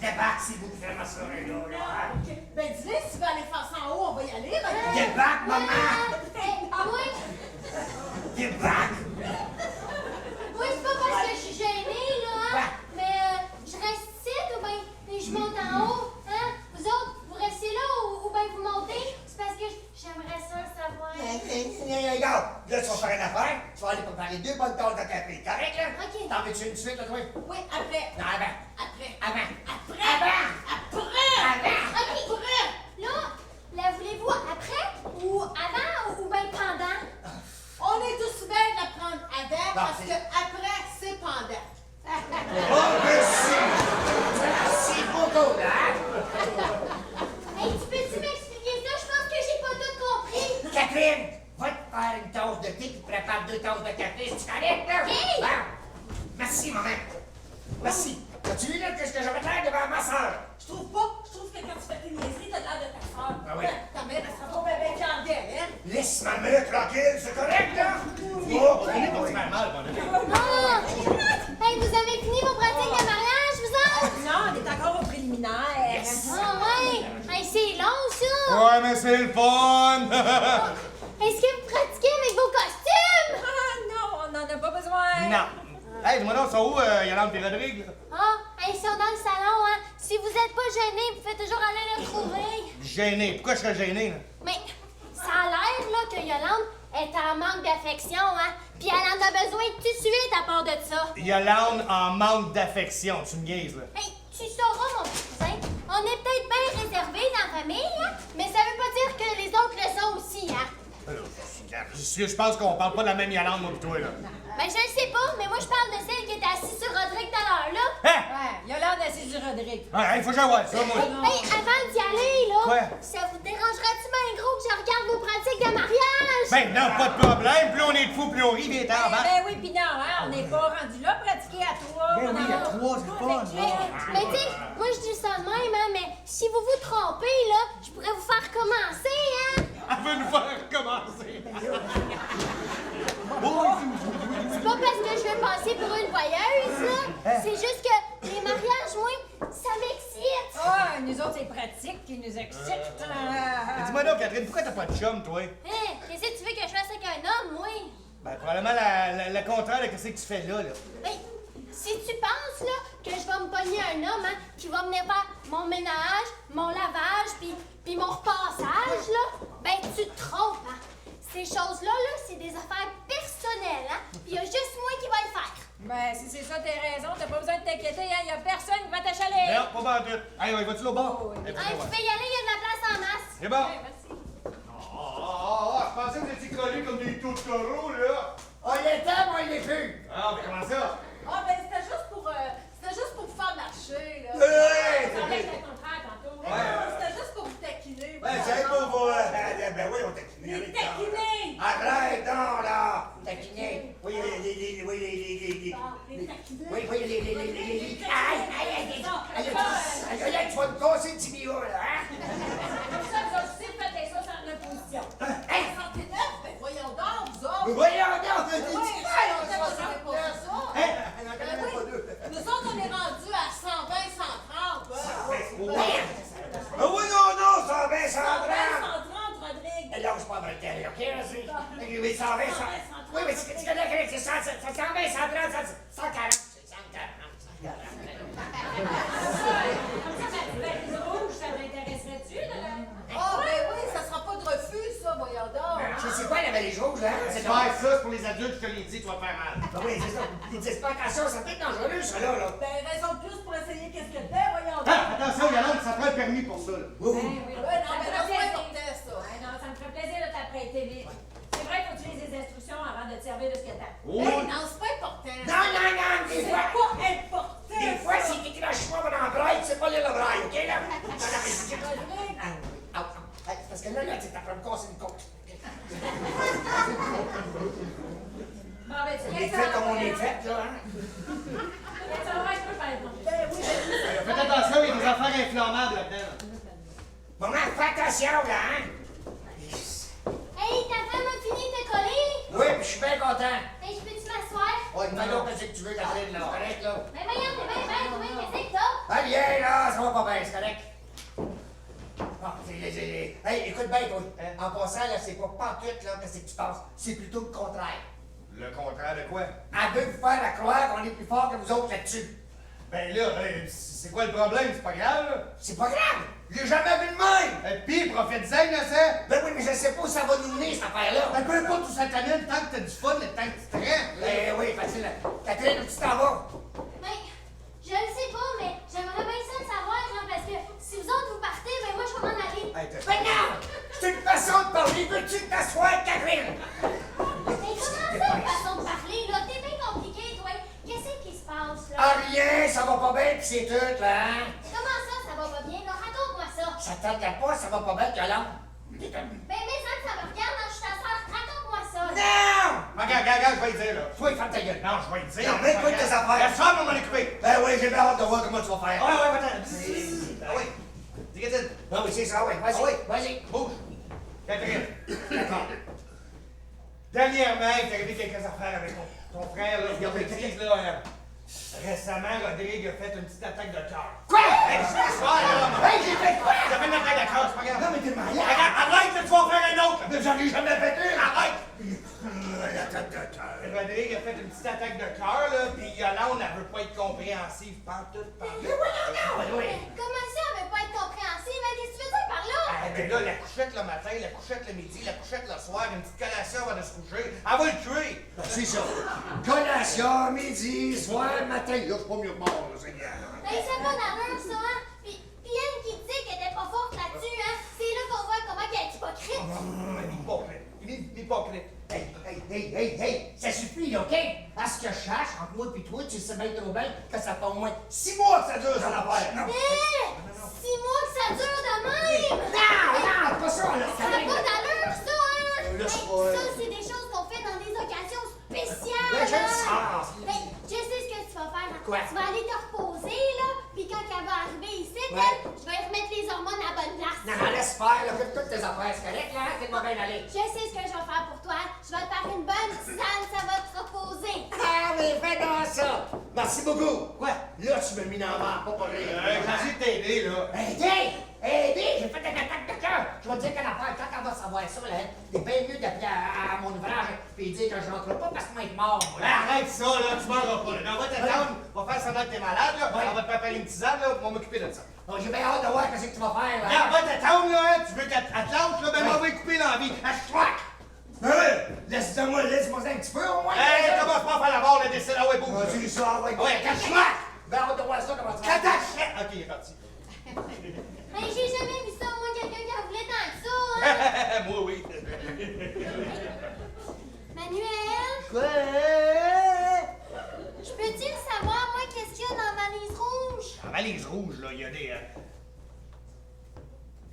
Speaker 2: Débarque, s'il vous plaît, ma soeur est là.
Speaker 3: OK. Ben, dis-le, si tu veux aller faire ça en haut, on va y aller, Rodrigue.
Speaker 2: Débarque, maman.
Speaker 6: Hey, moi,
Speaker 2: Débarque.
Speaker 6: moi, c'est pas parce que je suis gênée, là, hein?
Speaker 2: Ouais.
Speaker 6: Mais je reste ici, ou bien je monte en haut, hein? Vous autres, vous restez là ou bien vous montez? C'est parce que j'aimerais ça savoir.
Speaker 2: Regarde, là, tu vas faire une affaire. Tu vas aller préparer 2 bonnes tasses de café. Correct, là?
Speaker 6: OK.
Speaker 2: T'en veux-tu une suite, là, toi?
Speaker 3: Oui, après.
Speaker 2: Non, avant.
Speaker 3: Après.
Speaker 2: Avant.
Speaker 3: Après.
Speaker 2: Avant.
Speaker 6: OK, là, la voulez-vous après ou avant ou bien pendant?
Speaker 3: On est tous bien de la prendre avant parce
Speaker 2: c'est-
Speaker 3: que après, c'est pendant.
Speaker 2: Oh, merci. Merci beaucoup, là.
Speaker 6: Hey, tu peux-tu m'expliquer ça? Je pense que j'ai pas tout compris.
Speaker 2: Catherine, va te faire une tasse de thé puis prépare 2 tasses de café. C'est correct, là?
Speaker 6: Hey!
Speaker 2: Bon. Merci, maman. Merci. As-tu vu, là, qu'est-ce que j'avais l'air devant ma soeur?
Speaker 3: Je trouve pas. Je trouve que quand tu fais tes niaiseries, t'as l'air de ta soeur.
Speaker 2: Ah oui?
Speaker 3: Ta mère, elle sera pas bien fière d'elle, hein?
Speaker 2: Laisse ma mère tranquille, c'est correct, là? Oh, on est pas mal,
Speaker 6: Ah! Hey, vous avez fini vos pratiques de mariage, vous autres?
Speaker 5: Non, on est encore au préliminaire.
Speaker 6: Ah ouais! Hey, c'est long, ça!
Speaker 4: Ouais, mais c'est le fun!
Speaker 6: Est-ce que vous pratiquez avec vos costumes?
Speaker 5: Ah non, on n'en a pas besoin.
Speaker 4: Non. Hey, dis-moi donc, ils sont où, Yolande et Rodrigue, là?
Speaker 6: Ah, ils sont dans le salon, hein? Si vous êtes pas gênés, vous pouvez toujours aller le trouver.
Speaker 4: Gêné. Pourquoi je serais gêné, là?
Speaker 6: Mais ça a l'air, là, que Yolande est en manque d'affection, hein? Puis elle en a besoin tout de suite à part de ça.
Speaker 4: Yolande en manque d'affection. Tu me guises, là.
Speaker 6: Hey, tu sauras, mon petit cousin, on est peut-être bien réservés dans la famille, hein? Mais ça veut pas dire que les autres le sont aussi, hein?
Speaker 4: Je pense qu'on parle pas de la même Yolande, moi, pis toi, là.
Speaker 6: Ben, je le sais pas, mais moi, je parle de celle qui était assise sur Rodrigue tout à l'heure, là.
Speaker 4: Hein?
Speaker 5: Ouais, Yolande assise sur Rodrigue.
Speaker 4: Ouais, il faut que j'aille voir ça, moi.
Speaker 6: Hey, avant d'y aller, là,
Speaker 4: Quoi?
Speaker 6: ça vous dérangerait-tu bien gros que je regarde vos pratiques de mariage?
Speaker 4: Ben non, pas de problème. Plus on est de fous, plus on rit, viens t'en bas.
Speaker 5: Ben oui, pis non, hein, on n'est pas rendu là, pratiquer à trois.
Speaker 4: Ben oui, à
Speaker 5: Non.
Speaker 4: trois, c'est fun.
Speaker 6: Mais tu sais, moi je dis ça de même, hein, mais si vous vous trompez, là, je pourrais vous faire commencer, hein.
Speaker 4: Elle veut nous faire recommencer.
Speaker 6: C'est pas parce que je veux passer pour une voyeuse, là. C'est juste que les mariages, moi, ça m'excite.
Speaker 5: Ah, nous autres, c'est pratique qui nous excite.
Speaker 4: Dis-moi donc, Catherine, pourquoi t'as pas de chum, toi?
Speaker 6: Hein, qu'est-ce que tu veux que je fasse avec un homme, moi?
Speaker 4: Ben, probablement le contraire de ce que tu fais là.
Speaker 6: Ben, si tu penses, là, que je vais me pogner un homme, hein, qui va venir faire mon ménage, mon lavage, puis mon repassage, là, ben, tu te trompes, hein. Ces choses-là, là, c'est des affaires personnelles, hein, puis il y a juste moi qui va le faire.
Speaker 5: Ben, si c'est ça, t'as raison, t'as pas besoin de t'inquiéter, hein, y a personne qui va t'achaler.
Speaker 4: Non, pas bandeau. Allez, vas-tu là au bord?
Speaker 5: Oh, oui.
Speaker 4: Eh,
Speaker 6: Hein, tu peux y aller, il y a de la place en masse.
Speaker 4: C'est bon.
Speaker 5: Ouais, merci.
Speaker 4: Je pensais que vous étiez collés comme des taux de taureau, là.
Speaker 2: On l'était, moi, il l'est plus.
Speaker 4: Ah, mais comment ça?
Speaker 3: Ah, ben, c'était juste pour vous faire marcher, là.
Speaker 5: Ça parlait de ton frère tantôt.
Speaker 3: Mais non, c'était juste pour vous taquiner.
Speaker 2: Ben, c'est pour vous. Ben oui, on taquine.
Speaker 3: Les taquiner!
Speaker 2: Arrête, non, là. Taquiner. Oui, les.
Speaker 3: Bon, les taquiner.
Speaker 2: Oui, les. Aïe, tu vas me casser le tibia, là, hein?
Speaker 5: Comme ça, vous aussi, faites les choses en opposition.
Speaker 2: Hein?
Speaker 3: 69, ben voyons donc, vous autres!
Speaker 2: Voyons donc,
Speaker 3: Oui,
Speaker 2: tu
Speaker 3: ça, on n'avait pas ça.
Speaker 2: Hein? Elle en connaît
Speaker 3: Ben
Speaker 2: pas
Speaker 3: oui.
Speaker 2: deux.
Speaker 3: Nous autres, on est rendus à 120, 130.
Speaker 2: Ah oui, non, 120,
Speaker 3: 120,
Speaker 2: 130.
Speaker 3: 130, Rodrigue.
Speaker 2: Là, je pas mal terre, OK, vas-y. Oui, 120, 100. Oui, mais tu connais que c'est 120, 130, 140. C'est 140.
Speaker 5: Comme ça, ma valise rouge, ça t'intéresserait-tu, là?
Speaker 3: Ah, ben oui, ça sera pas de refus, ça, voyons donc.
Speaker 2: C'est quoi la valise rouge, hein?
Speaker 4: C'est pas ça, c'est pour les adultes, je te l'ai dit, tu vas te faire mal.
Speaker 2: Ben oui, c'est ça. Ils disent pas attention, ça peut être dangereux, ça, là.
Speaker 3: Ben, raison de plus pour essayer qu'est-ce que t'es, voyons donc.
Speaker 4: Ah, attention, Yolande, ça prend un permis pour ça, là.
Speaker 2: Oui, oui.
Speaker 5: Ben oui,
Speaker 3: Ouais, non,
Speaker 5: ça me
Speaker 3: mais
Speaker 5: ferait
Speaker 3: non, c'est pas
Speaker 5: plaisir.
Speaker 3: important, ça.
Speaker 5: Ouais, non, ça me ferait plaisir de t'apprêter vite. C'est vrai qu'il faut que tu lises les instructions avant de te servir de ce que t'as.
Speaker 3: Ben, non, c'est pas important.
Speaker 2: Non, des
Speaker 3: C'est
Speaker 2: fois.
Speaker 3: pas important.
Speaker 2: Des fois,
Speaker 3: ça.
Speaker 2: c'est écrit dans le chemin dans le braille, c'est pas lire le braille, OK, là?
Speaker 3: Rodrigue.
Speaker 2: Parce que là, tu t'as pas me casser une côte.
Speaker 5: Bon, ben, tu
Speaker 2: On
Speaker 5: viens
Speaker 2: est
Speaker 5: de
Speaker 2: fait comme on
Speaker 5: savoir,
Speaker 2: est
Speaker 5: hein?
Speaker 2: fait, là, hein?
Speaker 5: Viens de savoir un peu par exemple.
Speaker 3: Ben oui,
Speaker 4: Faites attention, il y a des affaires inflammables là-dedans.
Speaker 2: Maman, fais attention, là, hein?
Speaker 6: Hey, t'as vraiment fini de te coller?
Speaker 2: Oui, puis je suis bien content.
Speaker 6: Hey, je peux-tu m'asseoir?
Speaker 2: Ouais, mais non, qu'est-ce que tu veux, Catherine, là? C'est correct, là?
Speaker 6: Ben voyons, t'es bien bête, toi, qu'est-ce que t'as?
Speaker 2: Ah, viens, là, ça va pas bien, c'est correct. Bon, hey, écoute bien, toi. En passant, là, c'est pas pantoute, là, qu'est-ce que tu penses? C'est plutôt le contraire.
Speaker 4: Le contraire de quoi?
Speaker 2: Elle veut vous faire à croire qu'on est plus fort que vous autres là-dessus.
Speaker 4: Ben là, c'est quoi le problème? C'est pas grave, là?
Speaker 2: C'est pas grave! Je l'ai jamais vu de même!
Speaker 4: Pis, profite-en, innocent!
Speaker 2: Ben oui, mais je sais pas où ça va nous mener, cette affaire-là.
Speaker 4: Ben peu importe où ça t'amène, tant que t'as du fun, le temps que tu te rends.
Speaker 2: Ben oui, facile. Catherine, où tu t'en vas?
Speaker 6: Ben, je le sais pas, mais j'aimerais bien ça le savoir, genre, parce que si vous autres vous partez, ben moi je vais m'en aller.
Speaker 2: Ben non! C'est une façon de parler. Veux-tu t'asseoir, Catherine?
Speaker 6: Mais comment ça, une façon de parler, là? T'es bien compliqué, toi. Qu'est-ce qui se passe, là?
Speaker 2: Ah, rien, ça va pas bien, pis c'est tout, là, hein?
Speaker 6: Comment ça va pas bien, là? Raconte-moi ça.
Speaker 2: Ça te regarde pas, ça va pas bien, Yolande?
Speaker 6: Ben, mais ça me regarde, hein, je suis ta soeur. Raconte-moi ça.
Speaker 2: Non!
Speaker 4: Regarde, je vais y dire, là.
Speaker 2: Toi, ferme ta gueule.
Speaker 4: Non, je vais y dire.
Speaker 2: Non, mais écoute tes affaires.
Speaker 4: La chambre va m'en occuper.
Speaker 2: Ben oui, j'ai bien hâte de voir comment tu vas faire.
Speaker 4: Ouais, attends. Ah oui. Dis-le-t-il.
Speaker 2: Ben oui, c'est ça, oui. Vas-y,
Speaker 4: Ah oui.
Speaker 2: vas-y.
Speaker 4: Bouge. Catherine. Dernièrement, il t'est arrivé quelques affaires avec ton frère, là. Il a maîtrise, là. Récemment, Rodrigue a fait une petite attaque de cœur.
Speaker 2: Quoi?
Speaker 4: Hey, c'est soir, là.
Speaker 2: Hey, j'ai fait quoi?
Speaker 4: Il a fait une attaque de cœur, c'est pas grave.
Speaker 2: Non, mais t'es malade.
Speaker 4: Regarde, arrête, là, tu vas en faire un autre.
Speaker 2: Mais j'en ai jamais fait une.
Speaker 4: Arrête.
Speaker 2: Attaque de cœur.
Speaker 4: Rodrigue a fait une petite attaque de cœur, là, puis Yolande, elle veut pas être compréhensive. Pantoute.
Speaker 2: Mais voyons donc, oui.
Speaker 6: Comment ça, elle veut pas être compréhensive? Hein? Qu'est-ce que tu veux dire par là?
Speaker 4: Ah, ben là, la couchette le matin, la couchette le midi, la couchette le soir, une petite collation avant de se coucher. Elle va le tuer.
Speaker 2: C'est ça. Collation, midi, soir, matin. Là, c'est pas mieux mort, là, Seigneur.
Speaker 6: Ben, c'est pas d'allure, ça, hein? Puis elle qui dit qu'elle était pas forte là-dessus, hein? C'est là qu'on voit comment qu'elle est hypocrite.
Speaker 4: Hypocrite.
Speaker 2: Hey, ça suffit, là, OK? À ce que je cherche, entre moi et toi, tu sais bien trop bien que ça fait au moins 6 mois que ça dure, ça l'affaire. Non,
Speaker 6: Hé! 6 mois que ça dure de même!
Speaker 2: non, pas ça, là.
Speaker 6: Ça n'a pas d'allure, ça, hein?
Speaker 2: là,
Speaker 6: Ça, c'est des choses qu'on fait dans des occasions spéciales.
Speaker 2: Ben, je le
Speaker 6: là.
Speaker 2: sens.
Speaker 6: Ben, je sais ce que tu vas faire.
Speaker 2: Quoi?
Speaker 6: Tu vas aller te reposer, là, puis quand elle va arriver ici,
Speaker 2: Ouais.
Speaker 6: je vais remettre les hormones à la bonne place.
Speaker 2: Non, non, laisse faire, là, fais toutes tes affaires, c'est correct, là, fais-moi bien aller.
Speaker 6: Je sais ce que je vais faire pour toi. Je vais te faire une bonne tisane, ça va te reposer.
Speaker 2: Ah, mais fais donc ça! Merci beaucoup!
Speaker 4: Quoi?
Speaker 2: Là, tu me mis dans la pas pour rire.
Speaker 4: J'ai t'aider, là.
Speaker 2: Aider! Aider! J'ai fait une attaque de cœur! Je vais te dire qu'elle a peur, quand elle va savoir ça, là, t'es bien mieux d'appeler à mon ouvrage et dire que je rentre pas parce que moi, être mort, moi, là.
Speaker 4: Arrête ça, là, tu m'en pas. Là. On va t'attendre, on va faire semblant que t'es malade, là.
Speaker 2: Ouais.
Speaker 4: On va te préparer une tisane, là, on va m'occuper de ça.
Speaker 2: Donc, j'ai bien hâte de voir ce que tu vas faire, là.
Speaker 4: Regarde, va t'attendre, là, hein. Tu veux qu'elle te lâche, là, ben,
Speaker 2: Ouais.
Speaker 4: on va y couper l'envie. À choc!
Speaker 2: Laisse-moi, laisse-moi un petit peu, au moins.
Speaker 4: Hey, commence pas à faire la barre, là, décide, ah ouais, bouge.
Speaker 2: Ah, tu ça, ouais.
Speaker 4: Ouais,
Speaker 2: cache-moi! Ben, hâte de voir ça, comment tu vas.
Speaker 4: Ok, il est parti.
Speaker 6: Mais j'ai jamais vu ça, moi, quelqu'un qui en voulait tant que ça. Hein?
Speaker 4: Moi, oui.
Speaker 6: Manuel,
Speaker 4: Quoi?
Speaker 6: je peux-tu savoir, moi, qu'est-ce qu'il y a dans la valise rouge?
Speaker 4: En valise rouge, là, il y a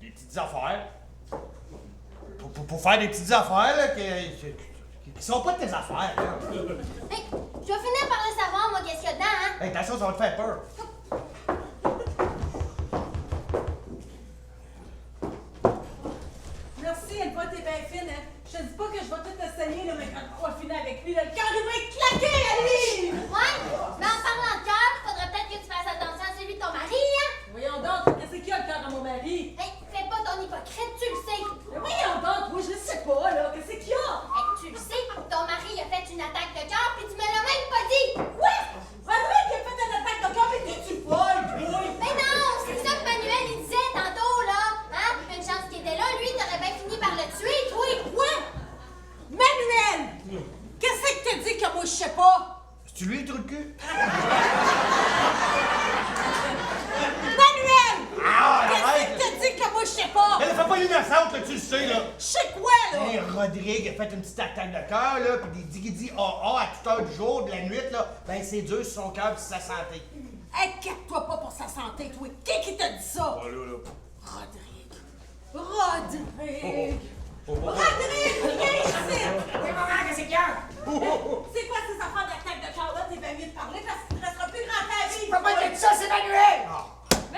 Speaker 4: des petites affaires. Pour faire des petites affaires, là, qui sont pas de tes affaires, là.
Speaker 6: Hey, je vais finir par le savoir, moi, qu'est-ce qu'il y a dedans, hein?
Speaker 4: Hey, attention, ça va te faire peur.
Speaker 3: Merci, elle va, t'es bien fine, hein. Je te dis pas que je vais tout essayer, là, mais quand on va finir avec lui, là, le cœur, il va être claqué à lui!
Speaker 6: Ouais? Mais en parlant de cœur, faudrait peut-être que tu fasses attention à celui de ton mari, hein?
Speaker 3: Voyons donc, qu'est-ce qu'il y a le cœur à mon mari?
Speaker 6: Hey, fais pas ton hypocrite, tu le sais.
Speaker 3: Mais voyons donc, moi, je le sais pas, là, qu'est-ce qu'il y a?
Speaker 6: Hey, tu le sais, ton mari a fait une attaque de cœur, puis tu me l'as même pas dit.
Speaker 3: Quoi? Rodrigue qui a fait une attaque de cœur, mais t'es-tu folle, oui?
Speaker 6: Mais non, c'est ça que Manuel, il disait tantôt, là. Hein? Une chance qu'il était là, lui, t'aurais bien fini par le tuer, toi.
Speaker 3: Quoi? Manuel! Qu'est-ce que t'as dit que moi, je sais pas?
Speaker 4: C'est-tu lui, le trou de cul?
Speaker 3: Manuel!
Speaker 4: Ah,
Speaker 3: Qu'est-ce
Speaker 4: arrête!
Speaker 3: que t'as dit que moi, je sais pas?
Speaker 4: Elle fait pas l'innocente, là, tu le sais, là.
Speaker 3: Je sais quoi, là?
Speaker 4: Hey, Rodrigue a fait une petite attaque de cœur, là, pis des digidis à toute heure du jour, de la nuit, là. Ben, c'est dur sur son cœur pis sur sa santé.
Speaker 3: Inquiète-toi pas pour sa santé, toi. Qui t'a dit ça?
Speaker 4: Là.
Speaker 3: Rodrigue. Rodrigue.
Speaker 4: Oh.
Speaker 3: Rodrigue, viens ici!
Speaker 2: Oui, maman, qu'est-ce qu'il y a?
Speaker 3: C'est quoi ces affaires d'attaque de cœur là? T'es bien mieux de parler parce que tu ne resteras plus grand à la vie.
Speaker 2: Papa, il a dit ça, c'est Manuel!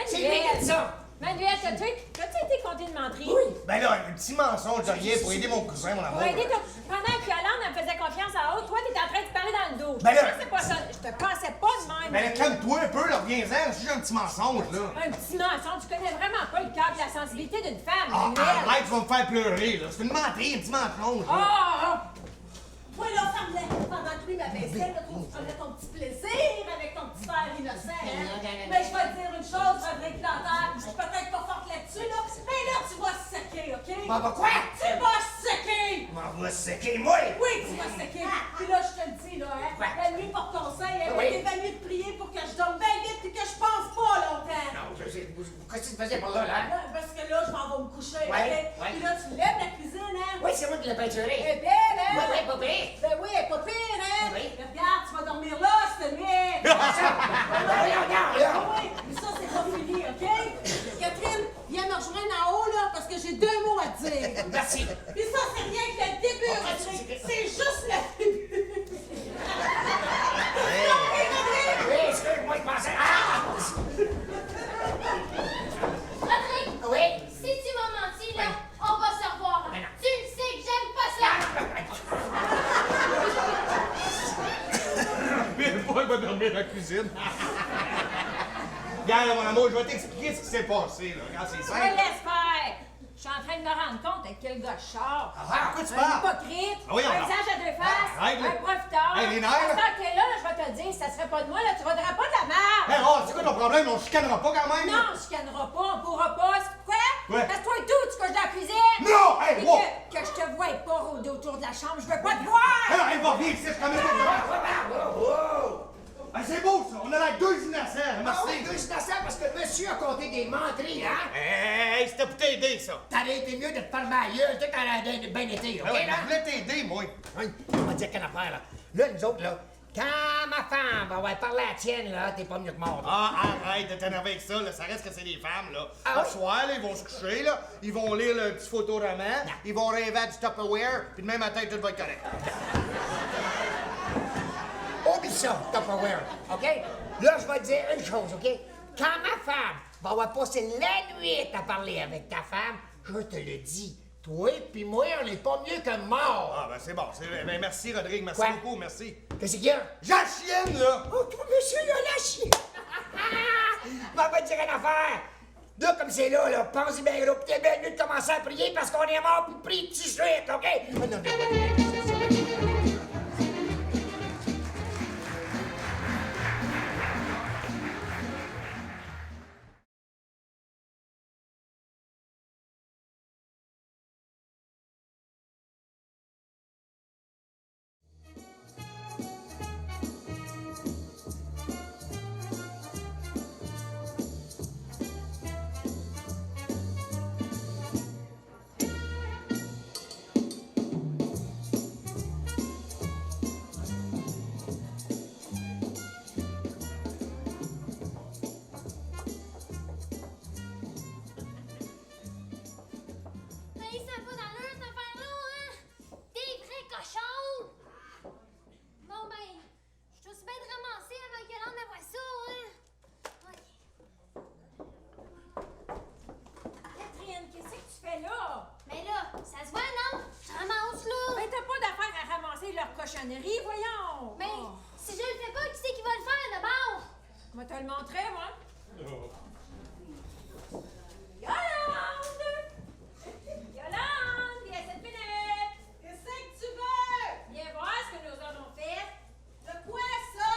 Speaker 2: C'est lui qui a dit
Speaker 5: Manuel!
Speaker 2: ça!
Speaker 5: Manuel, t'as-tu été compté de menterie?
Speaker 4: Ben là, un petit mensonge de rien pour aider mon cousin, mon amour.
Speaker 5: Pour aider pendant que Yolande elle me faisait confiance à haute, toi, t'étais en train de te parler dans le dos.
Speaker 4: Ben là-
Speaker 5: C'est pas ça. Je te pensais pas de même.
Speaker 4: Ben là, calme-toi un peu, là, reviens-en, c'est juste un petit mensonge, là.
Speaker 5: Un petit mensonge, tu connais vraiment pas le cœur et la sensibilité d'une femme,
Speaker 4: Ah,
Speaker 5: Manuel.
Speaker 4: arrête, tu vas me faire pleurer, là. C'est une menterie, un petit mensonge, là.
Speaker 5: Oh!
Speaker 3: Toi, là, ferme-la. Pendant que lui m'abaissait, là, tu prenais ton petit plaisir avec ton petit verre innocent, hein? Mais je vais te dire une chose, Rodrigue Plantaire, je suis peut-être pas forte là-dessus, là, mais là, tu vas secker, OK?
Speaker 2: Maman, quoi?
Speaker 3: Tu vas secker!
Speaker 2: Maman, va se séquer, moi!
Speaker 3: Oui, tu vas secker! Puis là, je te le dis, là, hein?
Speaker 2: Quoi?
Speaker 3: La nuit porte conseil, hein?
Speaker 2: Oui.
Speaker 3: T'es bien mieux de prier pour que je dorme bien vite et que je pense pas longtemps!
Speaker 2: Non, je sais, qu'est-ce que tu faisais pour là, là?
Speaker 3: Ouais, parce que là, je m'en vais me coucher,
Speaker 2: Ouais,
Speaker 3: OK?
Speaker 2: ouais.
Speaker 3: Puis là, tu lèves la cuisine, hein?
Speaker 2: Oui, c'est moi qui l'ai peinturé.
Speaker 3: Eh bien, hein?
Speaker 2: Oui, oui, pas pire.
Speaker 3: Ben oui, elle est pas pire, hein?
Speaker 2: Oui.
Speaker 3: Mais regarde, tu vas dormir là, cette nuit!
Speaker 2: Regarde, là!
Speaker 3: Ah oui, mais ça, c'est pas fini, OK? Catherine, viens me rejoindre en haut, là, parce que j'ai 2 mots à te dire.
Speaker 2: Merci.
Speaker 3: Puis ça, c'est rien que le début,
Speaker 2: Ok,
Speaker 3: Rodrigue. C'est juste le début.
Speaker 2: Oui, excuse-moi, je pensais... Ah!
Speaker 6: Rodrigue,
Speaker 2: Oui?
Speaker 6: si tu m'as menti, là, on va se revoir.
Speaker 2: Mais non.
Speaker 6: Tu le sais que j'aime pas ça.
Speaker 4: Mais pas, il va dormir dans la cuisine. Regarde, mon amour, je vais t'expliquer ce qui s'est passé, là. Regarde, c'est
Speaker 5: Je
Speaker 4: simple.
Speaker 5: me laisse faire. Je suis en train de me rendre compte avec quel gars je sors.
Speaker 4: Ah, pourquoi tu
Speaker 5: Un
Speaker 4: parles?
Speaker 5: hypocrite,
Speaker 4: Ah oui, on
Speaker 5: un
Speaker 4: a-
Speaker 5: visage à deux faces,
Speaker 4: Arrête, là.
Speaker 5: un profiteur.
Speaker 4: Hey, les nerfs, là.
Speaker 5: Tant que t'es là, je vais te dire, si ça serait pas de moi, là, tu voudrais pas de la merde.
Speaker 4: Hey, oh, c'est quoi ton problème? On se chicanera pas quand même?
Speaker 5: Non, on se chicanera pas, on pourra pas. C'est quoi?
Speaker 4: Ouais.
Speaker 5: Parce que toi et tout, tu couches dans la cuisine.
Speaker 4: Non! Hey,
Speaker 5: Et
Speaker 4: wow!
Speaker 5: que je te voie pas rôder autour de la chambre, je veux pas te voir.
Speaker 4: Hey, va, viens ici, je t'emmène pas. Ah, c'est beau, ça! On a l'air deux innocents,
Speaker 2: Ah oui,
Speaker 4: merci!
Speaker 2: deux innocents parce que monsieur a compté des menteries, hein?
Speaker 4: Hey, c'était pour t'aider, ça!
Speaker 2: T'aurais été mieux de te faire ma gueule, tu sais, quand elle a bien été, OK,
Speaker 4: Ah ouais,
Speaker 2: là?
Speaker 4: je voulais t'aider, moi!
Speaker 2: Hein? On va dire qu'une affaire, là. Là, nous autres, là, Quand ma femme va parler à la tienne, là, t'es pas mieux que mort.
Speaker 4: Ah, arrête de t'énerver avec ça, là. Ça reste que c'est des femmes, là.
Speaker 2: Ah
Speaker 4: Le
Speaker 2: oui?
Speaker 4: soir, là, ils vont se coucher, là. Ils vont lire le petit photoroman. Ils vont rêver à du Tupperware, puis demain matin, tout va être correct.
Speaker 2: Oublie ça, Tupperware, OK? Là, je vais te dire une chose, OK? Quand ma femme va avoir passé la nuit à parler avec ta femme, je te le dis, toi puis moi, on n'est pas mieux que mort.
Speaker 4: Ah, ben c'est bon. Ben, merci, Rodrigue. Merci
Speaker 2: Quoi?
Speaker 4: beaucoup, merci.
Speaker 2: Qu'est-ce qu'il y a?
Speaker 4: J'ai la chienne, là!
Speaker 2: Oh, toi, monsieur, il a la chienne! M'en va te dire une affaire! Là, comme c'est là, pensez bien gros, pis t'es bien mieux de commencer à prier parce qu'on est mort pour prier tout de suite, OK? Oh, non, non, non.
Speaker 6: Hey, ça va dans l'heure, cette affaire-là, hein? Des vrais cochons! Bon, ben, je suis aussi bien de ramasser avant que l'on voit ça, hein? OK.
Speaker 5: Catherine, qu'est-ce que tu fais là?
Speaker 6: Mais là, ça se voit, non? Je ramasse, là!
Speaker 5: Ben, t'as pas d'affaire à ramasser leur cochonnerie, voyons!
Speaker 6: Mais
Speaker 5: Oh.
Speaker 6: si je le fais pas, qui c'est qui va le faire, d'abord?
Speaker 5: Je vais te le montrer, moi. Yolande! Yolande, viens 7 minutes!
Speaker 3: Qu'est-ce que tu veux?
Speaker 5: Viens voir ce que nos autres ont fait.
Speaker 3: De quoi ça?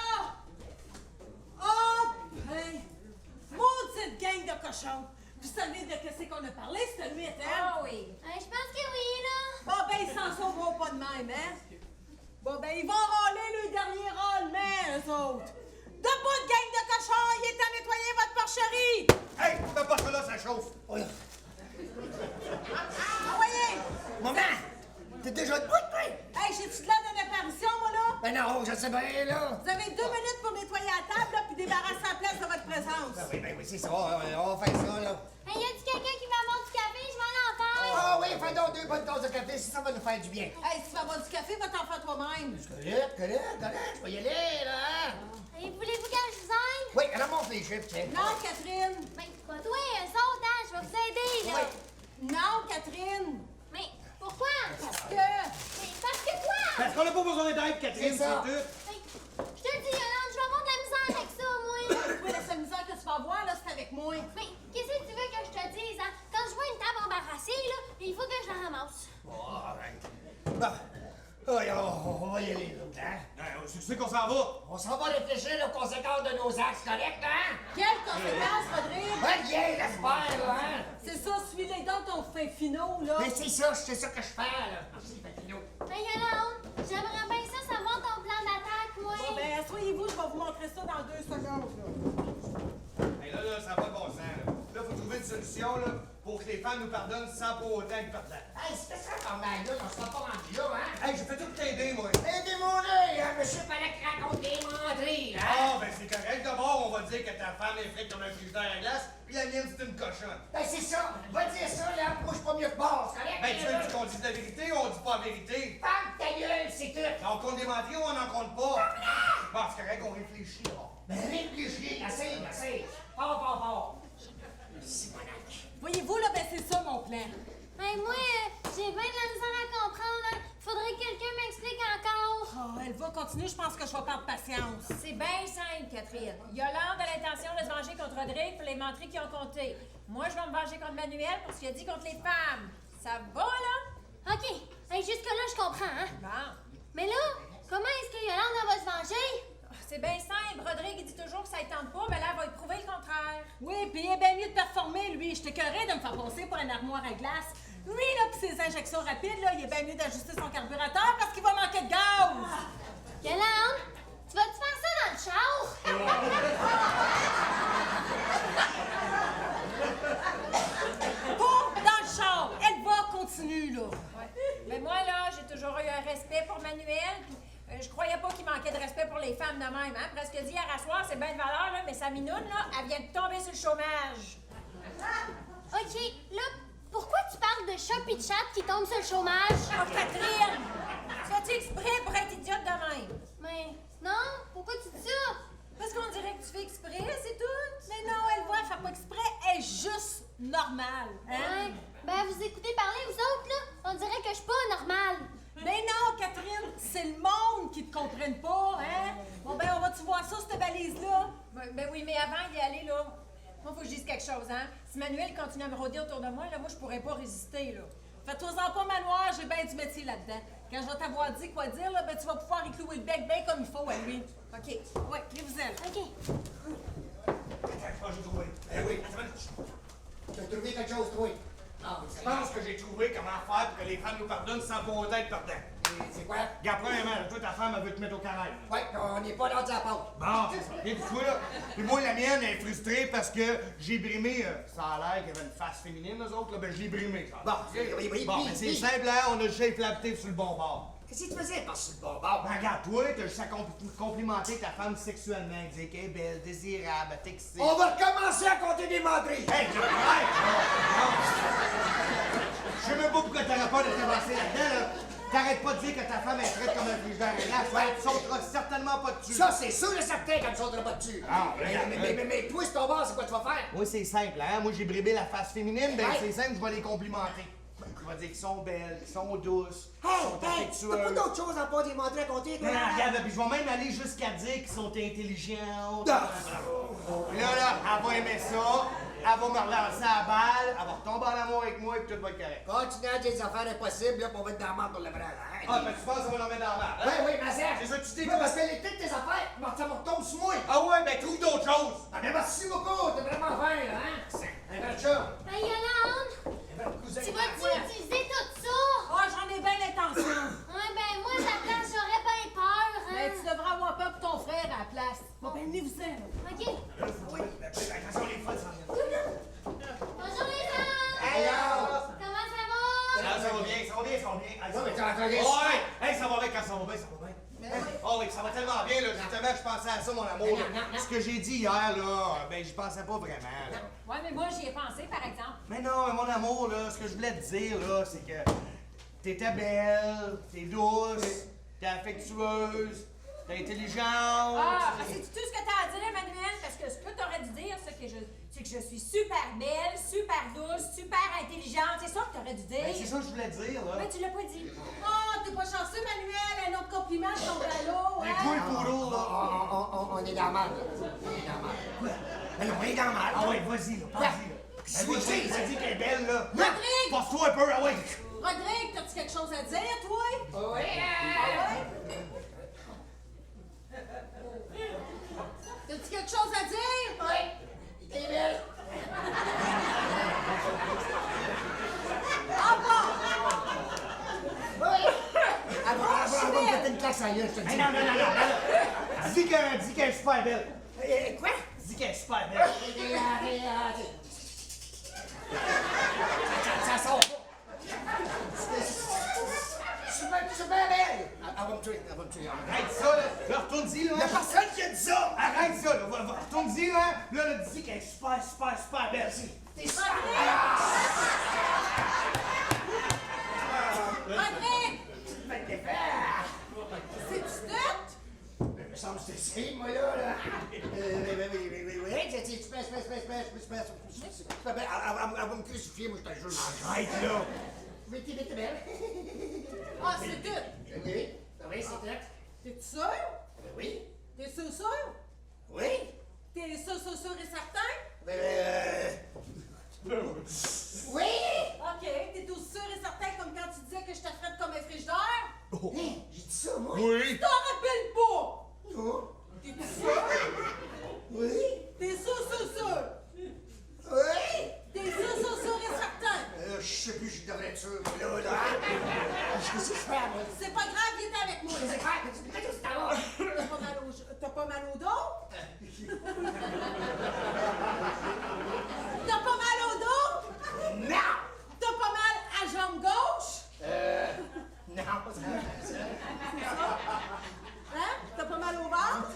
Speaker 3: Oh, ben, maudite gang de cochons. Vous savez de qu'est-ce qu'on a parlé cette nuit, hein?
Speaker 5: Ah oui.
Speaker 6: Je pense que oui, là!
Speaker 3: Bon, ben, ils s'en sauveront pas de même, hein? Bon, ben, ils vont râler le dernier râlement, eux autres. Debout, gang de cochons, il est temps de nettoyer votre porcherie!
Speaker 4: Hey, fais pas ça là, ça chauffe!
Speaker 3: Envoyez!
Speaker 2: Maman! T'es déjà debout, toi?
Speaker 3: Hey, j'ai-tu de l'air d'une apparition, moi, là?
Speaker 2: Ben non, je sais bien, là.
Speaker 3: Vous avez 2 minutes pour nettoyer la table, là, puis débarrasser la place de votre présence.
Speaker 2: Ben oui, c'est ça, on va faire ça, là.
Speaker 6: Hey, y a-tu quelqu'un qui va avoir du café? Je vais en faire!
Speaker 2: Ah oui, fais donc 2 bonnes tasses de café, si ça va nous faire du bien.
Speaker 3: Hey, si tu vas boire du café, va t'en faire toi-même.
Speaker 2: Correct, je vais y aller, là. Hein?
Speaker 6: Hey, voulez-vous que je vous aide?
Speaker 2: Oui, remonte les chiffres, tiens.
Speaker 3: Non, Catherine.
Speaker 6: Ben, pas toi, eux autres, hein? Je vais vous aider, là!
Speaker 3: Non, Catherine.
Speaker 6: Mais pourquoi?
Speaker 3: Parce que...
Speaker 6: Mais parce que toi!
Speaker 4: Parce qu'on n'a pas besoin d'aide, Catherine,
Speaker 2: C'est ça.
Speaker 4: c'est tout.
Speaker 6: Hey, je te le dis, Yolande, je vais avoir de la misère avec ça, moi!
Speaker 3: Oui, la seule misère que tu vas avoir, là, c'est avec moi.
Speaker 6: Mais qu'est-ce que tu veux que je te dise, hein? Quand je vois une table embarrassée, là, il faut que je la ramasse.
Speaker 2: Oh, arrête. Bon, on va y aller, là. Hein?
Speaker 4: Tu sais qu'on s'en va?
Speaker 2: On s'en va réfléchir aux conséquences de nos actes, correct, hein?
Speaker 3: Quelles conséquences, Rodrigue?
Speaker 2: Ben, bien, laisse faire, là, hein?
Speaker 3: C'est ça, suis-les donc ton fin finot, là.
Speaker 2: Mais c'est ça que je fais, là. Merci, Patino.
Speaker 6: Mais Yolande, j'aimerais bien ça savoir ton plan d'attaque, moi!
Speaker 3: Bon, ben, asseyez-vous, je vais vous montrer ça dans 2 secondes, là.
Speaker 4: Hey, là, ça n'a pas de bon sens, là. Là, faut trouver une solution, là, pour que les femmes nous pardonnent sans pour autant qu'ils pardonnent.
Speaker 2: Hey, c'était ça, ton mal, là, on sera pas rendu là, hein?
Speaker 4: Hey, j'ai fait tout t'aider, moi.
Speaker 2: Aidez-moi, là, monsieur fallait qu'il raconte des menteries, hein?
Speaker 4: Ah, ben c'est correct. D'abord, on va dire que ta femme est frite comme un frigidaire à glace, puis la mienne, c'est une cochonne.
Speaker 2: Ben, c'est ça. Va dire ça, là. Moi, je suis pas mieux que mort, c'est correct?
Speaker 4: Ben, tu veux qu'on dise la vérité ou on dit pas la vérité?
Speaker 2: Ferme ta gueule, c'est tout.
Speaker 4: On compte des menteries ou on n'en compte pas? Bon, c'est correct, on réfléchit, là.
Speaker 2: Ben, réfléchis, assez. Fort. Simonac.
Speaker 3: Voyez-vous, là, ben, c'est ça, mon plan.
Speaker 6: Ben, moi, j'ai bien de la misère à comprendre, hein? Faudrait que quelqu'un m'explique encore!
Speaker 3: Oh, elle va continuer, je pense que je vais perdre patience.
Speaker 5: C'est bien simple, Catherine. Yolande a l'intention de se venger contre Rodrigue pour les menteries qui ont compté. Moi, je vais me venger contre Manuel pour ce qu'il a dit contre les femmes. Ça va, là?
Speaker 6: OK. Hey, jusque-là, je comprends, hein?
Speaker 5: Bon.
Speaker 6: Mais là, comment est-ce que Yolande elle va se venger?
Speaker 5: C'est bien simple. Rodrigue, il dit toujours que ça ne tente pas, mais là, elle va lui prouver le contraire.
Speaker 3: Oui, puis il est bien mieux de performer, lui. J'étais curé de me faire passer pour une armoire à glace. Lui, là, pis ses injections rapides, là, il est bien mieux d'ajuster son carburateur parce qu'il va manquer de gaz.
Speaker 6: Yolande, tu vas-tu faire ça dans le char?
Speaker 3: Pas dans le char. Elle va continuer, là.
Speaker 5: Ouais. Mais moi, là, j'ai toujours eu un respect pour Manuel. Puis, je croyais pas qu'il manquait de respect pour les sa minoune, là, elle vient de tomber sur le chômage.
Speaker 6: OK, là, pourquoi tu parles de chat pis de chat qui tombent sur le chômage?
Speaker 5: Oh, Catherine! Tu fais-tu exprès pour être idiote de même?
Speaker 6: Mais non, pourquoi tu dis ça?
Speaker 5: Parce qu'on dirait que tu fais exprès, c'est tout.
Speaker 3: Mais non, elle voit, elle fait pas exprès, elle est juste normale. Hein?
Speaker 6: Ouais. Ben, vous écoutez parler, vous autres, là? On dirait que je suis pas normale.
Speaker 3: Mais non, Catherine, c'est le monde qui te comprenne pas, hein? Bon, ben, on va-tu voir ça, cette valise-là?
Speaker 5: Ben oui, mais avant d'y aller, là, moi, faut que je dise quelque chose, hein. Si Manuel continue à me rôder autour de moi, là, moi, je pourrais pas résister, là.
Speaker 3: Fais-toi-en pas, Manoir, j'ai bien du métier là-dedans. Quand je vais t'avoir dit quoi dire, là, ben, tu vas pouvoir y clouer le bec bien comme il faut à lui. OK. Ouais, clé-vous-elle.
Speaker 6: OK.
Speaker 4: Attends, j'ai trouvé. Eh oui, attends.
Speaker 2: Tu as trouvé quelque chose, toi? Ah,
Speaker 4: Je pense que j'ai trouvé comment faire pour que les femmes nous pardonnent sans pour autant être perdants.
Speaker 2: c'est quoi?
Speaker 4: Regarde, premièrement, toi, ta femme, elle veut te mettre au carré.
Speaker 2: Ouais, on n'est pas rendu à la pause.
Speaker 4: Bon, c'est ça. Et puis toi, là, puis moi, la mienne, elle est frustrée parce que j'ai brimé, ça a l'air qu'il y avait une face féminine, eux autres, là, ben je l'ai brimé, ça.
Speaker 2: Bon, oui,
Speaker 4: Bon, ben c'est simple, hein, on a juste éclaté sur le bon bord.
Speaker 2: Qu'est-ce que tu faisais par sur le bon bord?
Speaker 4: Ben regarde, toi, t'as juste à complimenter ta femme sexuellement, dire qu'elle est belle, désirable, textée.
Speaker 2: On va recommencer à compter des menteries!
Speaker 4: Hey, tu arrête! Je sais même pas pourquoi t'aurais peur de t'avancer là-dedans, là. T'arrêtes pas de dire que ta femme est traite comme un frigidaire et là, tu sauteras certainement pas dessus.
Speaker 2: Ça, c'est sûr et certain qu'elle ne sautera pas dessus.
Speaker 4: Ah, regarde,
Speaker 2: mais toi, c'est ton bord, c'est quoi tu vas faire?
Speaker 4: Moi, c'est simple, hein. Moi, j'ai brimé la face féminine, ben
Speaker 2: Ouais.
Speaker 4: c'est simple, je vais les complimenter. Je vais dire qu'ils sont belles, qu'ils sont douces, qu'ils
Speaker 2: Hey,
Speaker 4: sont
Speaker 2: hey, t'as pas
Speaker 4: affectueuses.
Speaker 2: d'autre chose à pas des menteries à compter, toi?
Speaker 4: Non, regarde, puis je vais même aller jusqu'à dire qu'ils sont intelligentes.
Speaker 2: Ah.
Speaker 4: Puis là, elle va aimer ça, elle va me relancer à la balle, elle va retomber en amour avec moi et puis tout va être correct.
Speaker 2: Continue à dire des affaires impossibles, là, pour on va être dans la merde pour le bras, hein?
Speaker 4: Ah, ben tu penses qu'on va l'en mettre dans la merde, hein?
Speaker 2: Oui, ma sœur.
Speaker 4: C'est ça que tu dis,
Speaker 2: Oui,
Speaker 4: toi?
Speaker 2: parce que les toutes tes affaires, ça me retombe sur moi.
Speaker 4: Ah ouais, ben trouve d'autres choses!
Speaker 2: Ah, mais merci beaucoup, t'es vraiment fin, là, hein? Un vrai chat.
Speaker 6: Ben, Yolande,
Speaker 2: Un vrai cousin.
Speaker 6: tu vas-tu utiliser tout ça?
Speaker 3: Oh, j'en ai bien l'intention.
Speaker 6: Ouais, ben, moi, à ta place, j'aurais bien peur,
Speaker 3: Mais
Speaker 6: hein?
Speaker 3: tu devrais avoir peur pour ton frère à la place. Bon, ben, venez-vous-en.
Speaker 6: OK.
Speaker 4: Oui, ben, attention, les folles s'en viennent.
Speaker 6: Bonjour, les femmes!
Speaker 2: Alors?
Speaker 6: Comment ça va?
Speaker 4: Ah, ça va bien, ça va bien, ça va bien.
Speaker 2: Non, mais t'es en train de...
Speaker 4: Ouais! Hey, ça va bien quand ça va bien, ça va bien. Oh oui, ça va tellement bien, là. Justement, je pensais à ça, mon amour. là. Ce que j'ai dit hier, là, ben, j'y pensais pas vraiment, là.
Speaker 5: Ouais, mais moi, j'y ai pensé, par exemple.
Speaker 4: Mais non, mon amour, là, ce que je voulais te dire, là, c'est que t'étais belle, t'es douce, t'es affectueuse, t'es intelligente.
Speaker 5: Ah, c'est tout ce que t'as à dire, Emmanuel? Parce que ce que t'aurais dû dire, c'est que je suis super belle, super douce, super intelligente. C'est ça que t'aurais dû dire.
Speaker 4: Ben, c'est ça que je voulais dire, là.
Speaker 5: Mais tu l'as pas dit.
Speaker 3: Oh, t'es pas chanceux, Manuel. Un autre compliment de ton ballot,
Speaker 4: Mais toi,
Speaker 3: hein?
Speaker 4: le poudreau, là.
Speaker 2: On est dans la merde, là. On est dans la merde. Mais non, on est dans la merde.
Speaker 4: Ah ouais, vas-y, là, vas-y, là.
Speaker 2: Qu'est-ce
Speaker 4: Ben,
Speaker 2: que tu dis?
Speaker 4: ça dit qu'elle est belle, là.
Speaker 3: Rodrigue!
Speaker 4: Force-toi un peu, ah ouais.
Speaker 3: Rodrigue, t'as-tu quelque chose à dire, toi?
Speaker 2: Oui,
Speaker 3: Ah ouais? T'as-tu quelque chose à dire?
Speaker 2: oui. T'es belle.
Speaker 3: Ah bon?
Speaker 2: Oui. Elle va me péter une claque à gueule, je te le dis.
Speaker 4: Hey, non, non, non, non, non. Dis qu'elle est super belle.
Speaker 2: Quoi?
Speaker 4: Dis qu'elle est super belle.
Speaker 2: Ça sort pas. Je suis bien belle. Elle va me tuer, elle va me tuer.
Speaker 4: Arrête ça, là. Là, retourne-y, là.
Speaker 2: Il y a personne qui a dit ça.
Speaker 4: Arrête ça, là. Retourne-y, là. Là, dis qu'elle est super, super, super belle.
Speaker 2: T'es super.
Speaker 3: Rodrigue!
Speaker 2: C'est
Speaker 3: C'est-tu tout?
Speaker 2: me semble que c'est ça, moi, là. Oui, tu elle va me crucifier, moi, je te jure.
Speaker 4: Arrête, là.
Speaker 2: Mais t'es belle.
Speaker 3: Ah, c'est tout.
Speaker 2: Oui, oui, c'est vrai.
Speaker 3: T'es sûr?
Speaker 2: Oui,
Speaker 3: T'es sûr?
Speaker 2: oui.
Speaker 3: T'es sûr et certain?
Speaker 2: Oui!
Speaker 3: OK. T'es aussi sûr et certain comme quand tu disais que je t'affrète comme un frigidaire?
Speaker 2: Hey, j'ai dit ça, moi.
Speaker 4: Oui.
Speaker 3: T'en rappelles pas?
Speaker 2: Non.
Speaker 3: T'es sûr?
Speaker 2: Oui.
Speaker 3: T'es sûr?
Speaker 2: Oui.
Speaker 3: T'es sûr et certain?
Speaker 2: Je sais plus, je devrais être sûr, mais là. Je sais faire, moi.
Speaker 3: C'est pas grave, viens avec moi.
Speaker 2: C'est clair que tu peux tout à l'heure.
Speaker 3: T'as pas mal au dos? T'as pas mal au dos?
Speaker 2: Non!
Speaker 3: T'as pas mal à jambe gauche?
Speaker 2: Non,
Speaker 3: Hein? T'as pas mal au ventre?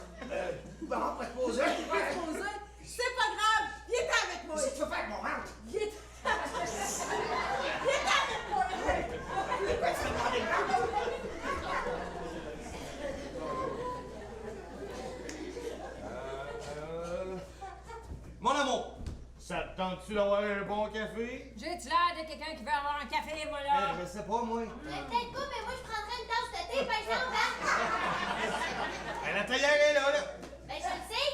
Speaker 2: bon, pas te poser.
Speaker 4: Mon amour, ça te tente-tu d'avoir un bon café?
Speaker 5: J'ai-tu l'air de quelqu'un qui veut avoir un café, moi, là?
Speaker 4: Je sais pas, moi.
Speaker 6: Peut-être pas, mais moi, je prendrais une tasse de thé, par exemple, hein?
Speaker 4: La taillère est là.
Speaker 6: Ben, je le sais.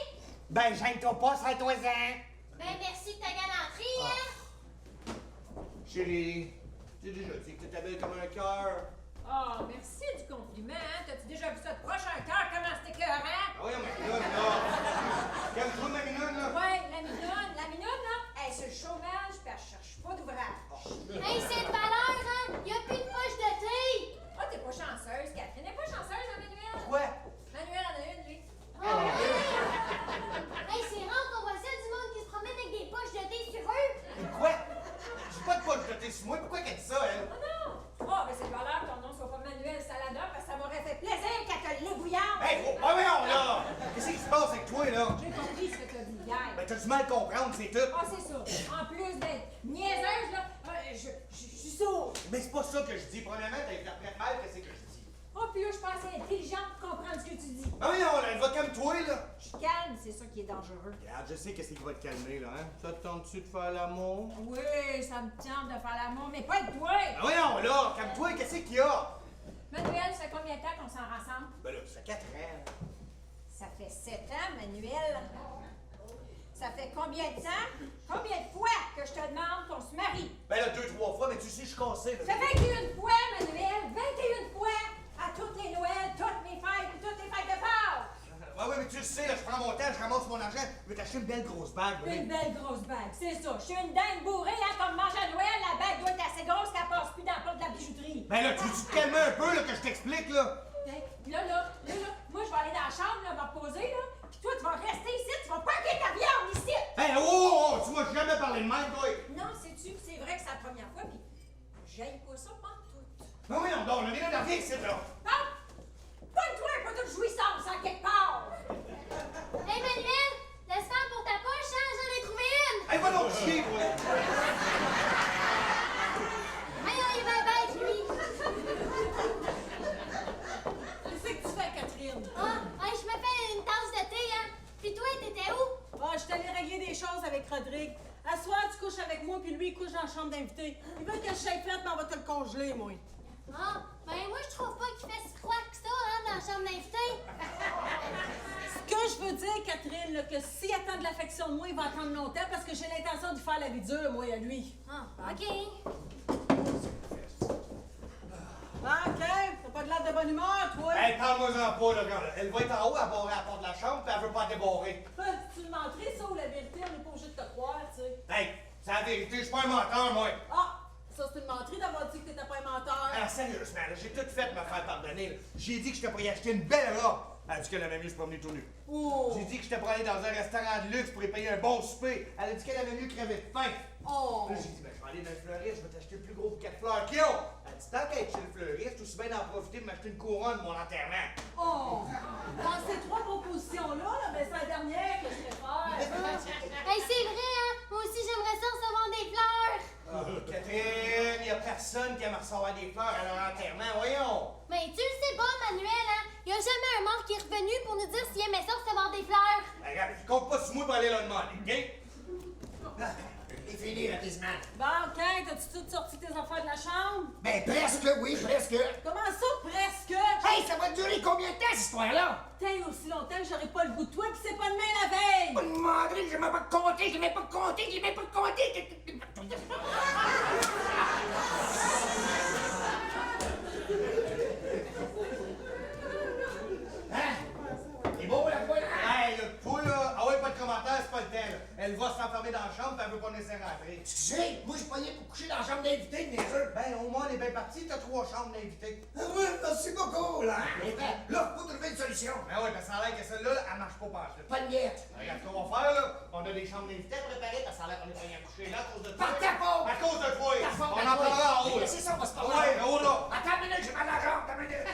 Speaker 2: Ben, gêne-toi pas, serre-toi-en.
Speaker 6: Ben, merci de ta galanterie, hein?
Speaker 4: Chérie, tu déjà dit que t'étais belle comme un cœur.
Speaker 5: Oh, merci du compliment, hein? T'as-tu déjà vu ça de proche un cœur? Comment c'est écœurant?
Speaker 4: Ah oui, ma minoune, là. Calme-toi, ma minoune, là.
Speaker 5: Ouais, la minoune, là, elle est sur le chômage, puis elle cherche pas d'ouvrage.
Speaker 6: Hey, c'est de valeur, hein? Y a plus de poche de thé!
Speaker 5: Ah, t'es pas chanceuse, Catherine. Elle est pas chanceuse, hein, Manuel?
Speaker 4: Quoi?
Speaker 5: Manuel en a une, lui.
Speaker 6: Oh, hey, c'est rare qu'on voit ça du monde qui se promène avec des poches de thé sur eux!
Speaker 4: Quoi? J'ai pas de poche de thé sur moi. Pourquoi qu'elle dit ça, elle?
Speaker 5: Oh non! Oh, ben c'est de valeur que ton nom soit pas Manuel Salada, parce que ça m'aurait fait plaisir qu'elle te l'ébouillante.
Speaker 4: Hey, oh, voyons, là! Qu'est-ce qui se passe avec toi, là?
Speaker 5: J'ai compris ce que t'as dit hier.
Speaker 4: Ben, t'as du mal à comprendre, c'est tout.
Speaker 5: Ah, c'est ça. En plus d'être niaiseuse, là, je suis sourde.
Speaker 4: Mais c'est pas ça que je dis. Premièrement, t'interprètes mal que c'est que je dis.
Speaker 5: Oh, puis là, je pense intelligente pour comprendre ce que tu dis.
Speaker 4: Ben voyons, là, elle va calme-toi, là.
Speaker 5: Je suis calme, c'est ça qui est dangereux.
Speaker 4: Regarde, je sais qu'est-ce qui va te calmer, là, hein? Ça te tente-tu de faire l'amour?
Speaker 5: Oui, ça me tente de faire l'amour, mais pas avec toi.
Speaker 4: Ben voyons, là, calme-toi, qu'est-ce qu'il y a?
Speaker 5: Manuel, ça fait combien de temps qu'on s'en rassemble?
Speaker 4: Ben là, ça fait 4 ans.
Speaker 5: Ça fait 7 ans, Manuel. Ça fait combien de temps? Combien de fois que je te demande qu'on se marie?
Speaker 4: Ben là, 2-3 fois, mais tu sais, je suis cassé,
Speaker 5: Ça
Speaker 4: là.
Speaker 5: fait 21 fois, Manuel! 21 fois! À toutes les Noëls, toutes mes fêtes, et toutes les fêtes de Pâques!
Speaker 4: Ouais, mais tu le sais, là, je prends mon temps, je ramasse mon argent, je vais t'acheter une belle grosse bague, là.
Speaker 5: Une belle grosse bague, c'est ça. Je suis une dingue bourrée, hein, comme mange à Noël, la bague doit être assez grosse qu'elle passe plus dans la porte de la bijouterie.
Speaker 4: Ben là, tu veux te calmer un peu, là, que je t'explique, là?
Speaker 5: Ben, là, moi, je vais aller dans la chambre, là, me reposer, là, pis toi, tu vas rester ici, tu vas parquer ta viande ici!
Speaker 4: Hey, oh, tu m'as jamais parlé de même, toi!
Speaker 5: Non, sais-tu, c'est vrai que c'est la première fois, pis j'aille pas ça, pas tout.
Speaker 4: Ben oui, on dort, là, viens là, viens ici, là!
Speaker 5: Non! Pogne-toi un peu de jouissance, en quelque part!
Speaker 6: Hey, Manuel! Laisse faire pour ta poche, hein? J'en ai trouvé une!
Speaker 4: Hey, va donc chier, toi!
Speaker 6: Hey, on est bien bête, lui!
Speaker 3: Qu'est-ce que tu fais, Catherine?
Speaker 6: Ah, hey, je me fais une tasse de thé, hein? Puis toi, t'étais où?
Speaker 3: Ah, je suis allée régler des choses avec Rodrigue. À soir, tu couches avec moi, puis lui, il couche dans la chambre d'invité. Il veut que je sois prête, mais on va te le congeler, moi.
Speaker 6: Ah, ben moi, je trouve pas qu'il fait si froid que ça, hein, dans la chambre d'invité.
Speaker 3: Ce que je veux dire, Catherine, là, que s'il attend de l'affection de moi, il va attendre longtemps parce que j'ai l'intention de faire la vie dure, moi, à lui.
Speaker 6: Ah, OK.
Speaker 3: Ah, OK, t'as pas de l'air de bonne humeur, toi?
Speaker 4: Hey, parle-moi-en pas, là, regarde. Elle va être en haut à barrer à la porte de la chambre, puis elle veut pas débarrer.
Speaker 3: Tu le menterais, ça, ou la vérité, on n'est pas obligé de te croire, tu sais.
Speaker 4: Hey, c'est la vérité, je suis pas un menteur, moi!
Speaker 3: Ah, ça, c'est une menterie d'avoir dit que t'étais pas un menteur.
Speaker 4: Alors, sérieusement, là, j'ai tout fait de me faire pardonner, là. J'ai dit que j'étais pour y acheter une belle robe. Elle a dit qu'elle aimait mieux se promener tout nu.
Speaker 3: Oh!
Speaker 4: J'ai dit que j'étais pour aller dans un restaurant de luxe pour y payer un bon souper. Elle a dit qu'elle aimait mieux crever de faim.
Speaker 3: Oh!
Speaker 4: Là, j'ai dit, ben, je vais aller dans le fleuriste, je vais t'acheter le plus gros bouquet de fleurs qu'ils ont. Elle a dit, tant qu'à être chez le fleuriste, aussi bien d'en profiter pour m'acheter une couronne de mon enterrement.
Speaker 3: Oh! Dans ces trois propositions-là, là, ben, c'est la dernière que je préfère.
Speaker 6: Hey, c'est vrai, hein? Moi aussi, j'aimerais ça recevoir des fleurs.
Speaker 4: Catherine, y a personne qui aime recevoir des fleurs à leur enterrement, voyons.
Speaker 6: Mais tu le sais pas, Manuel, hein? Y a jamais un mort qui est revenu pour nous dire s'il aimait ça recevoir des fleurs.
Speaker 4: Ben, regarde, je compte pas sur moi pour aller leur demander, OK?
Speaker 2: C'est fini, l'apaisement.
Speaker 3: Bon, OK, t'as-tu tout sorti tes affaires de la chambre?
Speaker 2: Ben, presque, oui, presque.
Speaker 3: Comment ça, presque?
Speaker 2: Hey, ça va durer combien de temps, cette histoire-là?
Speaker 3: T'as aussi longtemps que j'aurais pas le goût de toi, pis c'est pas demain la veille!
Speaker 2: Pas de demander, je m'ai pas compté, je m'ai pas compté, je m'ai pas compté. Hein? C'est beau, la fois, là?
Speaker 4: Hey, là, toi, là, ah ouais, pas de commentaire, c'est pas le temps, là. Elle va s'enfermer dans la chambre, pis elle veut pas nous laisser rentrer.
Speaker 2: Excusez, moi, je suis payé pour coucher dans la chambre d'invité, bien sûr.
Speaker 4: Ben, au moins, on est bien parti, t'as 3 chambres d'invités.
Speaker 2: Ah oui, merci beaucoup, là. Mais ben, là, faut trouver une solution.
Speaker 4: Ben ouais, parce que ça a l'air que celle-là, là, elle marche pas par
Speaker 2: Pas de miette.
Speaker 4: Regarde ce qu'on va faire, là. On a des chambres d'invités à préparer, parce que ça a l'air qu'on est pas bien couché là, à cause de toi.
Speaker 2: Par ta faute.
Speaker 4: À cause de toi.
Speaker 2: Ta faute,
Speaker 4: On
Speaker 2: à
Speaker 4: en
Speaker 2: toi.
Speaker 4: parlera en haut, là.
Speaker 2: C'est ça, on va se parler.
Speaker 4: Ouais, en haut, là.
Speaker 2: Attends une minute, j'ai mal à la jambe, attends une minute.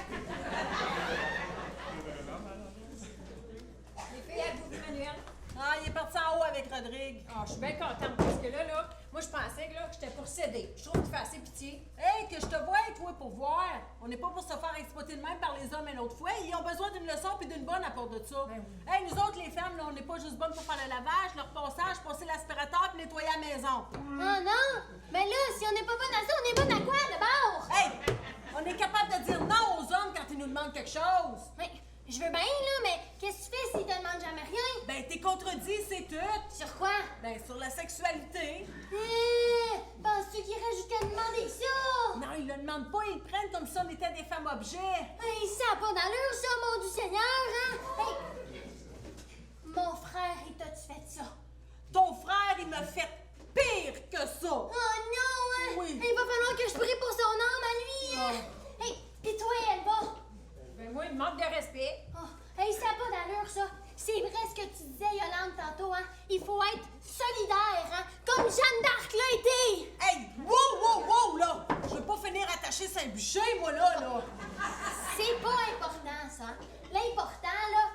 Speaker 5: Les filles, êtes-vous vu, Manuel?
Speaker 3: Ah, il est parti en haut avec Rodrigue.
Speaker 5: Ah, je suis bien contente parce que là, moi, je pensais que j'étais pour céder. Je trouve qu'il fait assez pitié.
Speaker 3: Hey, que je te vois, toi, pour voir. On n'est pas pour se faire exploiter de même par les hommes une autre fois. Ils ont besoin d'une leçon puis d'une bonne à part de ça.
Speaker 5: Ben oui.
Speaker 3: Hey, nous autres, les femmes, là, on n'est pas juste bonnes pour faire le lavage, le repassage, pour maison.
Speaker 6: Oh non! Mais là, si on n'est pas bonne à ça, on est bonne à quoi d'abord?
Speaker 3: Hey! On est capable de dire non aux hommes quand ils nous demandent quelque chose.
Speaker 6: Mais, je veux bien, là, mais qu'est-ce que tu fais s'ils te demandent jamais rien?
Speaker 3: Ben, t'es contredit, c'est tout.
Speaker 6: Sur quoi?
Speaker 3: Ben, sur la sexualité.
Speaker 6: Penses-tu qu'ils rajoutent qu'à demander ça?
Speaker 3: Non, ils le demandent pas, ils le prennent comme si on était des femmes objets.
Speaker 6: Hey, ça a pas d'allure, ça, mon du Seigneur, hein? Hey! Mon frère, il t'a-tu fait ça?
Speaker 3: Ton frère, il m'a fait pire que ça.
Speaker 6: Oh non, hein?
Speaker 3: Oui.
Speaker 6: Il va falloir que je prie pour son âme à lui, hein? Hey, pis toi, Elba?
Speaker 5: Ben moi, il me manque de respect.
Speaker 6: Oh, hey, ça a pas d'allure, ça. C'est vrai ce que tu disais, Yolande, tantôt, hein? Il faut être solidaire, hein? Comme Jeanne d'Arc l'a été!
Speaker 3: Hey, wow, là! Je veux pas finir attaché Saint-Bûcher, moi, là.
Speaker 6: C'est pas important, ça. L'important, là,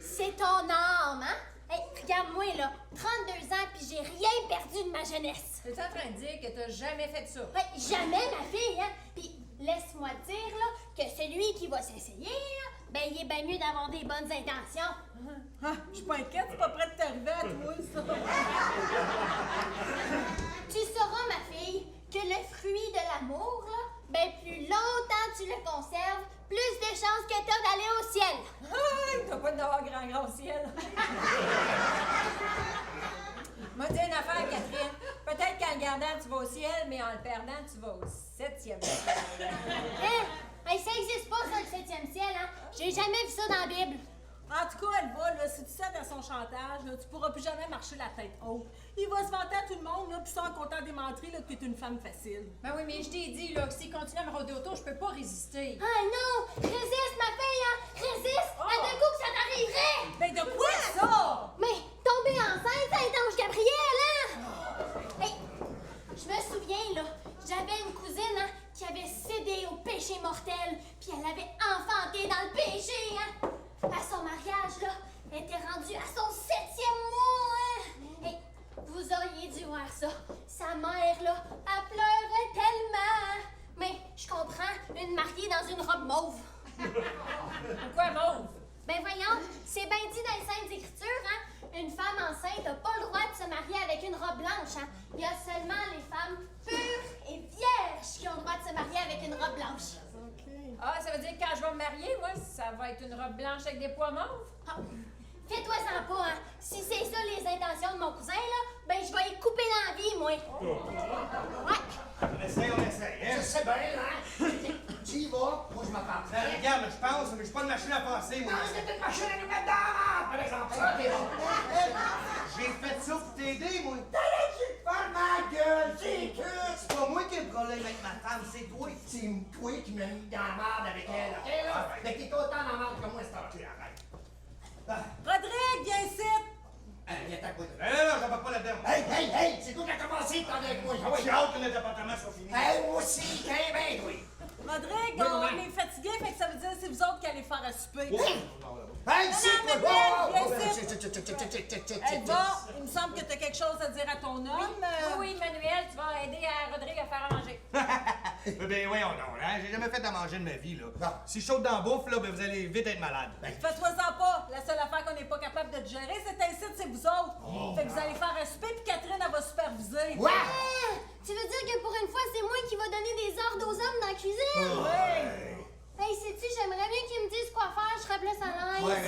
Speaker 6: c'est ton âme, hein? Hey, regarde-moi, là, 32 ans, puis j'ai rien perdu de ma jeunesse.
Speaker 5: T'es en train de dire que t'as jamais fait ça?
Speaker 6: Ouais, jamais, ma fille, hein? Puis laisse-moi te dire, là, que celui qui va s'essayer, là, ben, il est bien mieux d'avoir des bonnes intentions.
Speaker 3: Ah, je suis pas inquiète, c'est pas prêt de t'arriver à toi, ça.
Speaker 6: Tu sauras, ma fille, que le fruit de l'amour, là, ben, plus longtemps tu le conserves, plus de chances que t'as d'aller au ciel.
Speaker 5: Ah, t'as pas d'avoir grand au ciel. M'a dit une affaire, Catherine. Peut-être qu'en le gardant, tu vas au ciel, mais en le perdant, tu vas au 7e ciel.
Speaker 6: Hein? Hey, ça existe pas, ça, le 7e ciel, hein? J'ai jamais vu ça dans la Bible.
Speaker 3: En tout cas, elle va, là, si tu cèdes à son chantage, là, tu pourras plus jamais marcher la tête haute. Il va se vanter à tout le monde, là, puis ça en comptant des menteries, là, que t'es une femme facile.
Speaker 5: Ben oui, mais je t'ai dit, là, que s'il continue à me rôder autour, je peux pas résister.
Speaker 6: Ah non! Résiste, ma fille, hein! Résiste! À deux coups que ça t'arriverait!
Speaker 3: Ben de quoi ça?
Speaker 6: Mais tomber enceinte, ça est Ange Gabriel, hein? Hey, je me souviens, là, j'avais une cousine, hein, qui avait cédé au péché mortel, puis elle avait enfanté dans le péché, hein? À son mariage, là, elle était rendue à son 7e mois, hein? Hey, vous auriez dû voir ça. Sa mère, là, elle pleurait tellement. Mais je comprends, une mariée dans une robe mauve.
Speaker 5: Pourquoi mauve?
Speaker 6: Ben voyons, c'est bien dit dans les Saintes Écritures, hein? Une femme enceinte n'a pas le droit de se marier avec une robe blanche, hein? Il y a seulement les femmes pures et vierges qui ont le droit de se marier avec une robe blanche.
Speaker 5: Ah, ça veut dire que quand je vais me marier, moi, ça va être une robe blanche avec des pois mauves?
Speaker 6: Ah, fais-toi-en pas, hein? Si c'est ça les intentions de mon cousin, là, ben je vais y couper dans la vie, moi. Ouais.
Speaker 4: On essaye, hein?
Speaker 2: Je sais bien, hein? Tu y vas, moi je m'attends.
Speaker 4: Ben, regarde, je pense, mais je suis pas une machine à penser, moi.
Speaker 2: Non, c'est une machine à nous mettre dans, par exemple. Ça, t'es bon.
Speaker 4: J'ai fait ça pour t'aider, moi.
Speaker 2: T'arrêtes de faire ma gueule, c'est que...
Speaker 4: C'est pas moi qui ai le problème avec ma femme, c'est toi.
Speaker 2: C'est toi qui m'as mis dans la merde avec elle, ok, là? Fait que t'es autant dans la merde que moi, c'est arrête.
Speaker 3: Rodrigue, viens ici!
Speaker 2: Viens ta couille.
Speaker 4: Non, j'en parle pas là-dedans.
Speaker 2: Hey! C'est toi qui as commencé, t'en avec moi.
Speaker 4: J'ai hâte que notre appartement soit fini.
Speaker 2: Hey, moi aussi, t'es bien, oui.
Speaker 3: Rodrigue,
Speaker 2: Oui,
Speaker 3: on
Speaker 2: maman.
Speaker 3: est fatigué, fait que ça veut dire que c'est vous autres qui allez faire à souper.
Speaker 2: Hey, c'est
Speaker 3: non,
Speaker 2: quoi?
Speaker 3: mais Elle va, il me semble que t'as quelque chose à dire à ton homme.
Speaker 5: Oui, Manuel, tu vas aider à Rodrigue à faire à manger.
Speaker 4: Ben voyons donc, hein? J'ai jamais fait à manger de ma vie, là.
Speaker 2: Non.
Speaker 4: Si je saute dans la bouffe, là, ben vous allez vite être malade.
Speaker 3: Fais-toi-en pas. La seule affaire qu'on n'est pas capable de te gérer, c'est ainsi, c'est vous autres. Fait que vous allez faire un souper, puis Catherine, elle va superviser.
Speaker 2: Ouais!
Speaker 6: Ah, tu veux dire que pour une fois, c'est moi qui va donner des ordres aux hommes dans la cuisine?
Speaker 3: Oui.
Speaker 6: Hey, sais-tu, j'aimerais bien qu'ils me disent quoi faire, je serais plus à l'aise.
Speaker 2: Ouais.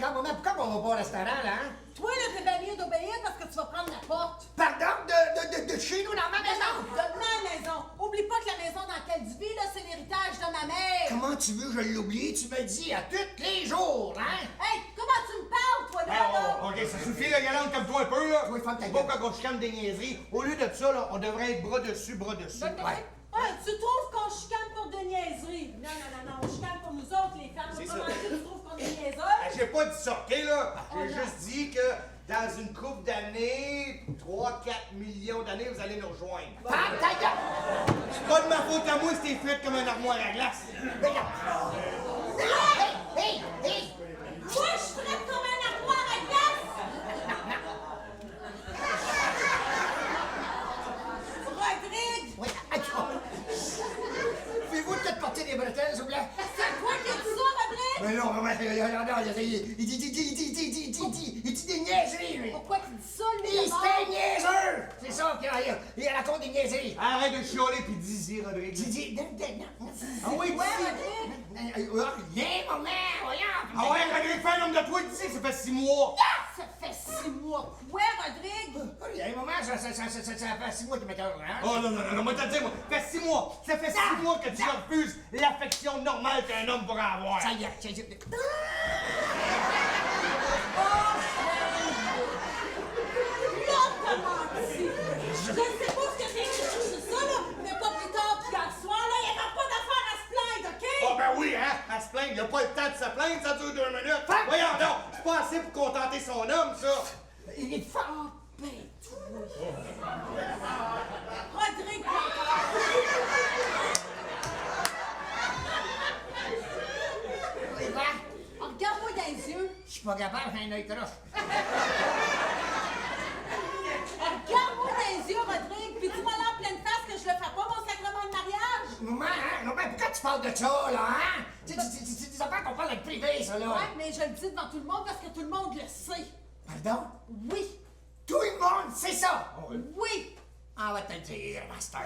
Speaker 2: Non, maman, pourquoi on va pas au restaurant, là, hein?
Speaker 3: Toi, là, t'es bien mieux d'obéir parce que tu vas prendre la porte.
Speaker 2: Pardon, de chez nous, dans ma maison?
Speaker 3: De ma maison. Oublie pas que la maison dans laquelle tu vis, là, c'est l'héritage de ma mère.
Speaker 2: Comment tu veux que je l'oublie? Tu me dis à tous les jours, hein?
Speaker 3: Hey, comment tu me parles, toi, là?
Speaker 4: OK, ça suffit, là, galante comme toi un peu, là.
Speaker 2: Oui, ferme ta
Speaker 4: Bon,
Speaker 2: gueule.
Speaker 4: quand on chicane des niaiseries, au lieu de ça, là, on devrait être bras dessus, bras dessous.
Speaker 2: Ouais.
Speaker 3: Hey, tu trouves qu'on chicane pour des niaiseries? Non, on chicane pour nous autres, les femmes.
Speaker 4: C'est
Speaker 3: Comment
Speaker 4: ça.
Speaker 3: tu trouves qu'on est
Speaker 4: Ben,
Speaker 3: niaiseuses?
Speaker 4: j'ai pas dit ça, OK, là? J'ai
Speaker 3: non.
Speaker 4: juste dit que dans une couple d'années, 3-4 millions d'années, vous allez nous rejoindre.
Speaker 2: Ferme ta gueule!
Speaker 4: C'est pas de ma faute à moi si t'es faite comme un armoire à glace.
Speaker 2: Hey!
Speaker 3: Moi, je suis prête comme un armoire à glace! Rodrigue!
Speaker 2: Oui, Pouvez-vous peut-être porter des bretelles, s'il vous plaît?
Speaker 3: C'est toi qui as dit ça, Rodrigue?
Speaker 2: Mais non, il dit des niaiseries, lui.
Speaker 3: Pourquoi tu
Speaker 2: il raconte des niaiseries.
Speaker 4: Arrête de chialer pis dis-y, Rodrigue.
Speaker 2: Dis,
Speaker 4: Ah oui,
Speaker 3: Ouais,
Speaker 4: dis-y.
Speaker 3: Rodrigue.
Speaker 2: Viens, maman, voyons.
Speaker 4: Ah ouais, Rodrigue, fais un homme de toi, dis-y, ça fait 6 mois.
Speaker 3: Ça fait 6 mois. Ouais, Rodrigue.
Speaker 2: Hey, maman, ça fait 6 mois que tu m'écoeures, hein?
Speaker 4: Oh non, moi t'as dit, moi, ça fait 6 mois. Ça fait 6 mois que tu refuses l'affection normale qu'un homme pourrait avoir.
Speaker 2: Ça y est, ça y est.
Speaker 3: Là, t'as menti. Je sais pas ce que t'es cherché ça, là, mais pas plus tard qu'hier soir, là, il y avait pas d'affaire à se plaindre, OK?
Speaker 4: Ah ben oui, hein, à se plaindre, il a pas le temps de se plaindre, ça dure 2 minutes. Voyons donc, c'est pas assez pour contenter son homme, ça.
Speaker 2: Il est fort.
Speaker 3: Oh, ben, toi. Rodrigue,
Speaker 2: Oui, quoi?
Speaker 3: regarde-moi dans les yeux.
Speaker 2: Je suis pas capable, j'ai un œil croche.
Speaker 3: Regarde-moi dans les yeux, Rodrigue, puis dis-moi là en pleine face que je le fais pas, mon sacrement de mariage.
Speaker 2: Maman, hein? Maman, pourquoi tu parles de ça, là, hein? C'est des affaires qu'on parle avec privé, ça, là.
Speaker 3: Ouais, mais je le dis devant tout le monde parce que tout le monde le sait.
Speaker 2: Pardon?
Speaker 3: Oui,
Speaker 2: Tout le monde sait ça!
Speaker 3: oui.
Speaker 2: On va te le dire, master.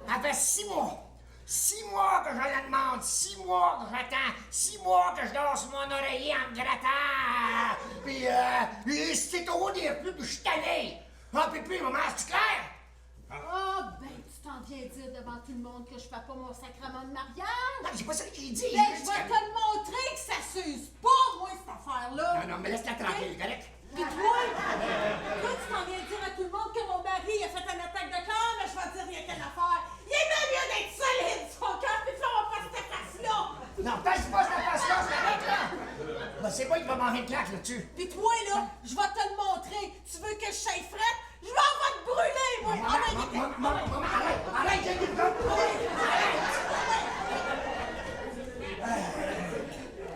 Speaker 2: Ça fait 6 mois. 6 mois que je la demande, 6 mois que j'attends, 6 mois que je dors sur mon oreiller en me grattant. Puis, c'est trop dire plus, puis je suis tanné. Ah, puis, maman, c'est clair?
Speaker 3: Ah, ben, tu t'en viens dire devant tout le monde que je fais pas mon sacrement de mariage.
Speaker 2: Non, c'est pas ça qu'il dit.
Speaker 3: Ben, je vais te le montrer que ça s'use pas, moi, cette affaire-là.
Speaker 2: Non, mais laisse-la tranquille, correct?
Speaker 3: Pis toi, tu t'en viens dire à tout le monde que mon mari a fait une attaque de cœur, mais je vais te dire rien qu'une affaire. Il est bien mieux d'être solide, son cœur, pis de faire pas cette face-là.
Speaker 2: Non, passe pas cette face-là, c'est correct, là. Ben, c'est pas, il va manger une claque là-dessus.
Speaker 3: Pis toi, là, je vais te le montrer. Tu veux que je sois frette? Je vais te brûler, moi.
Speaker 2: Maman, arrête, j'ai dit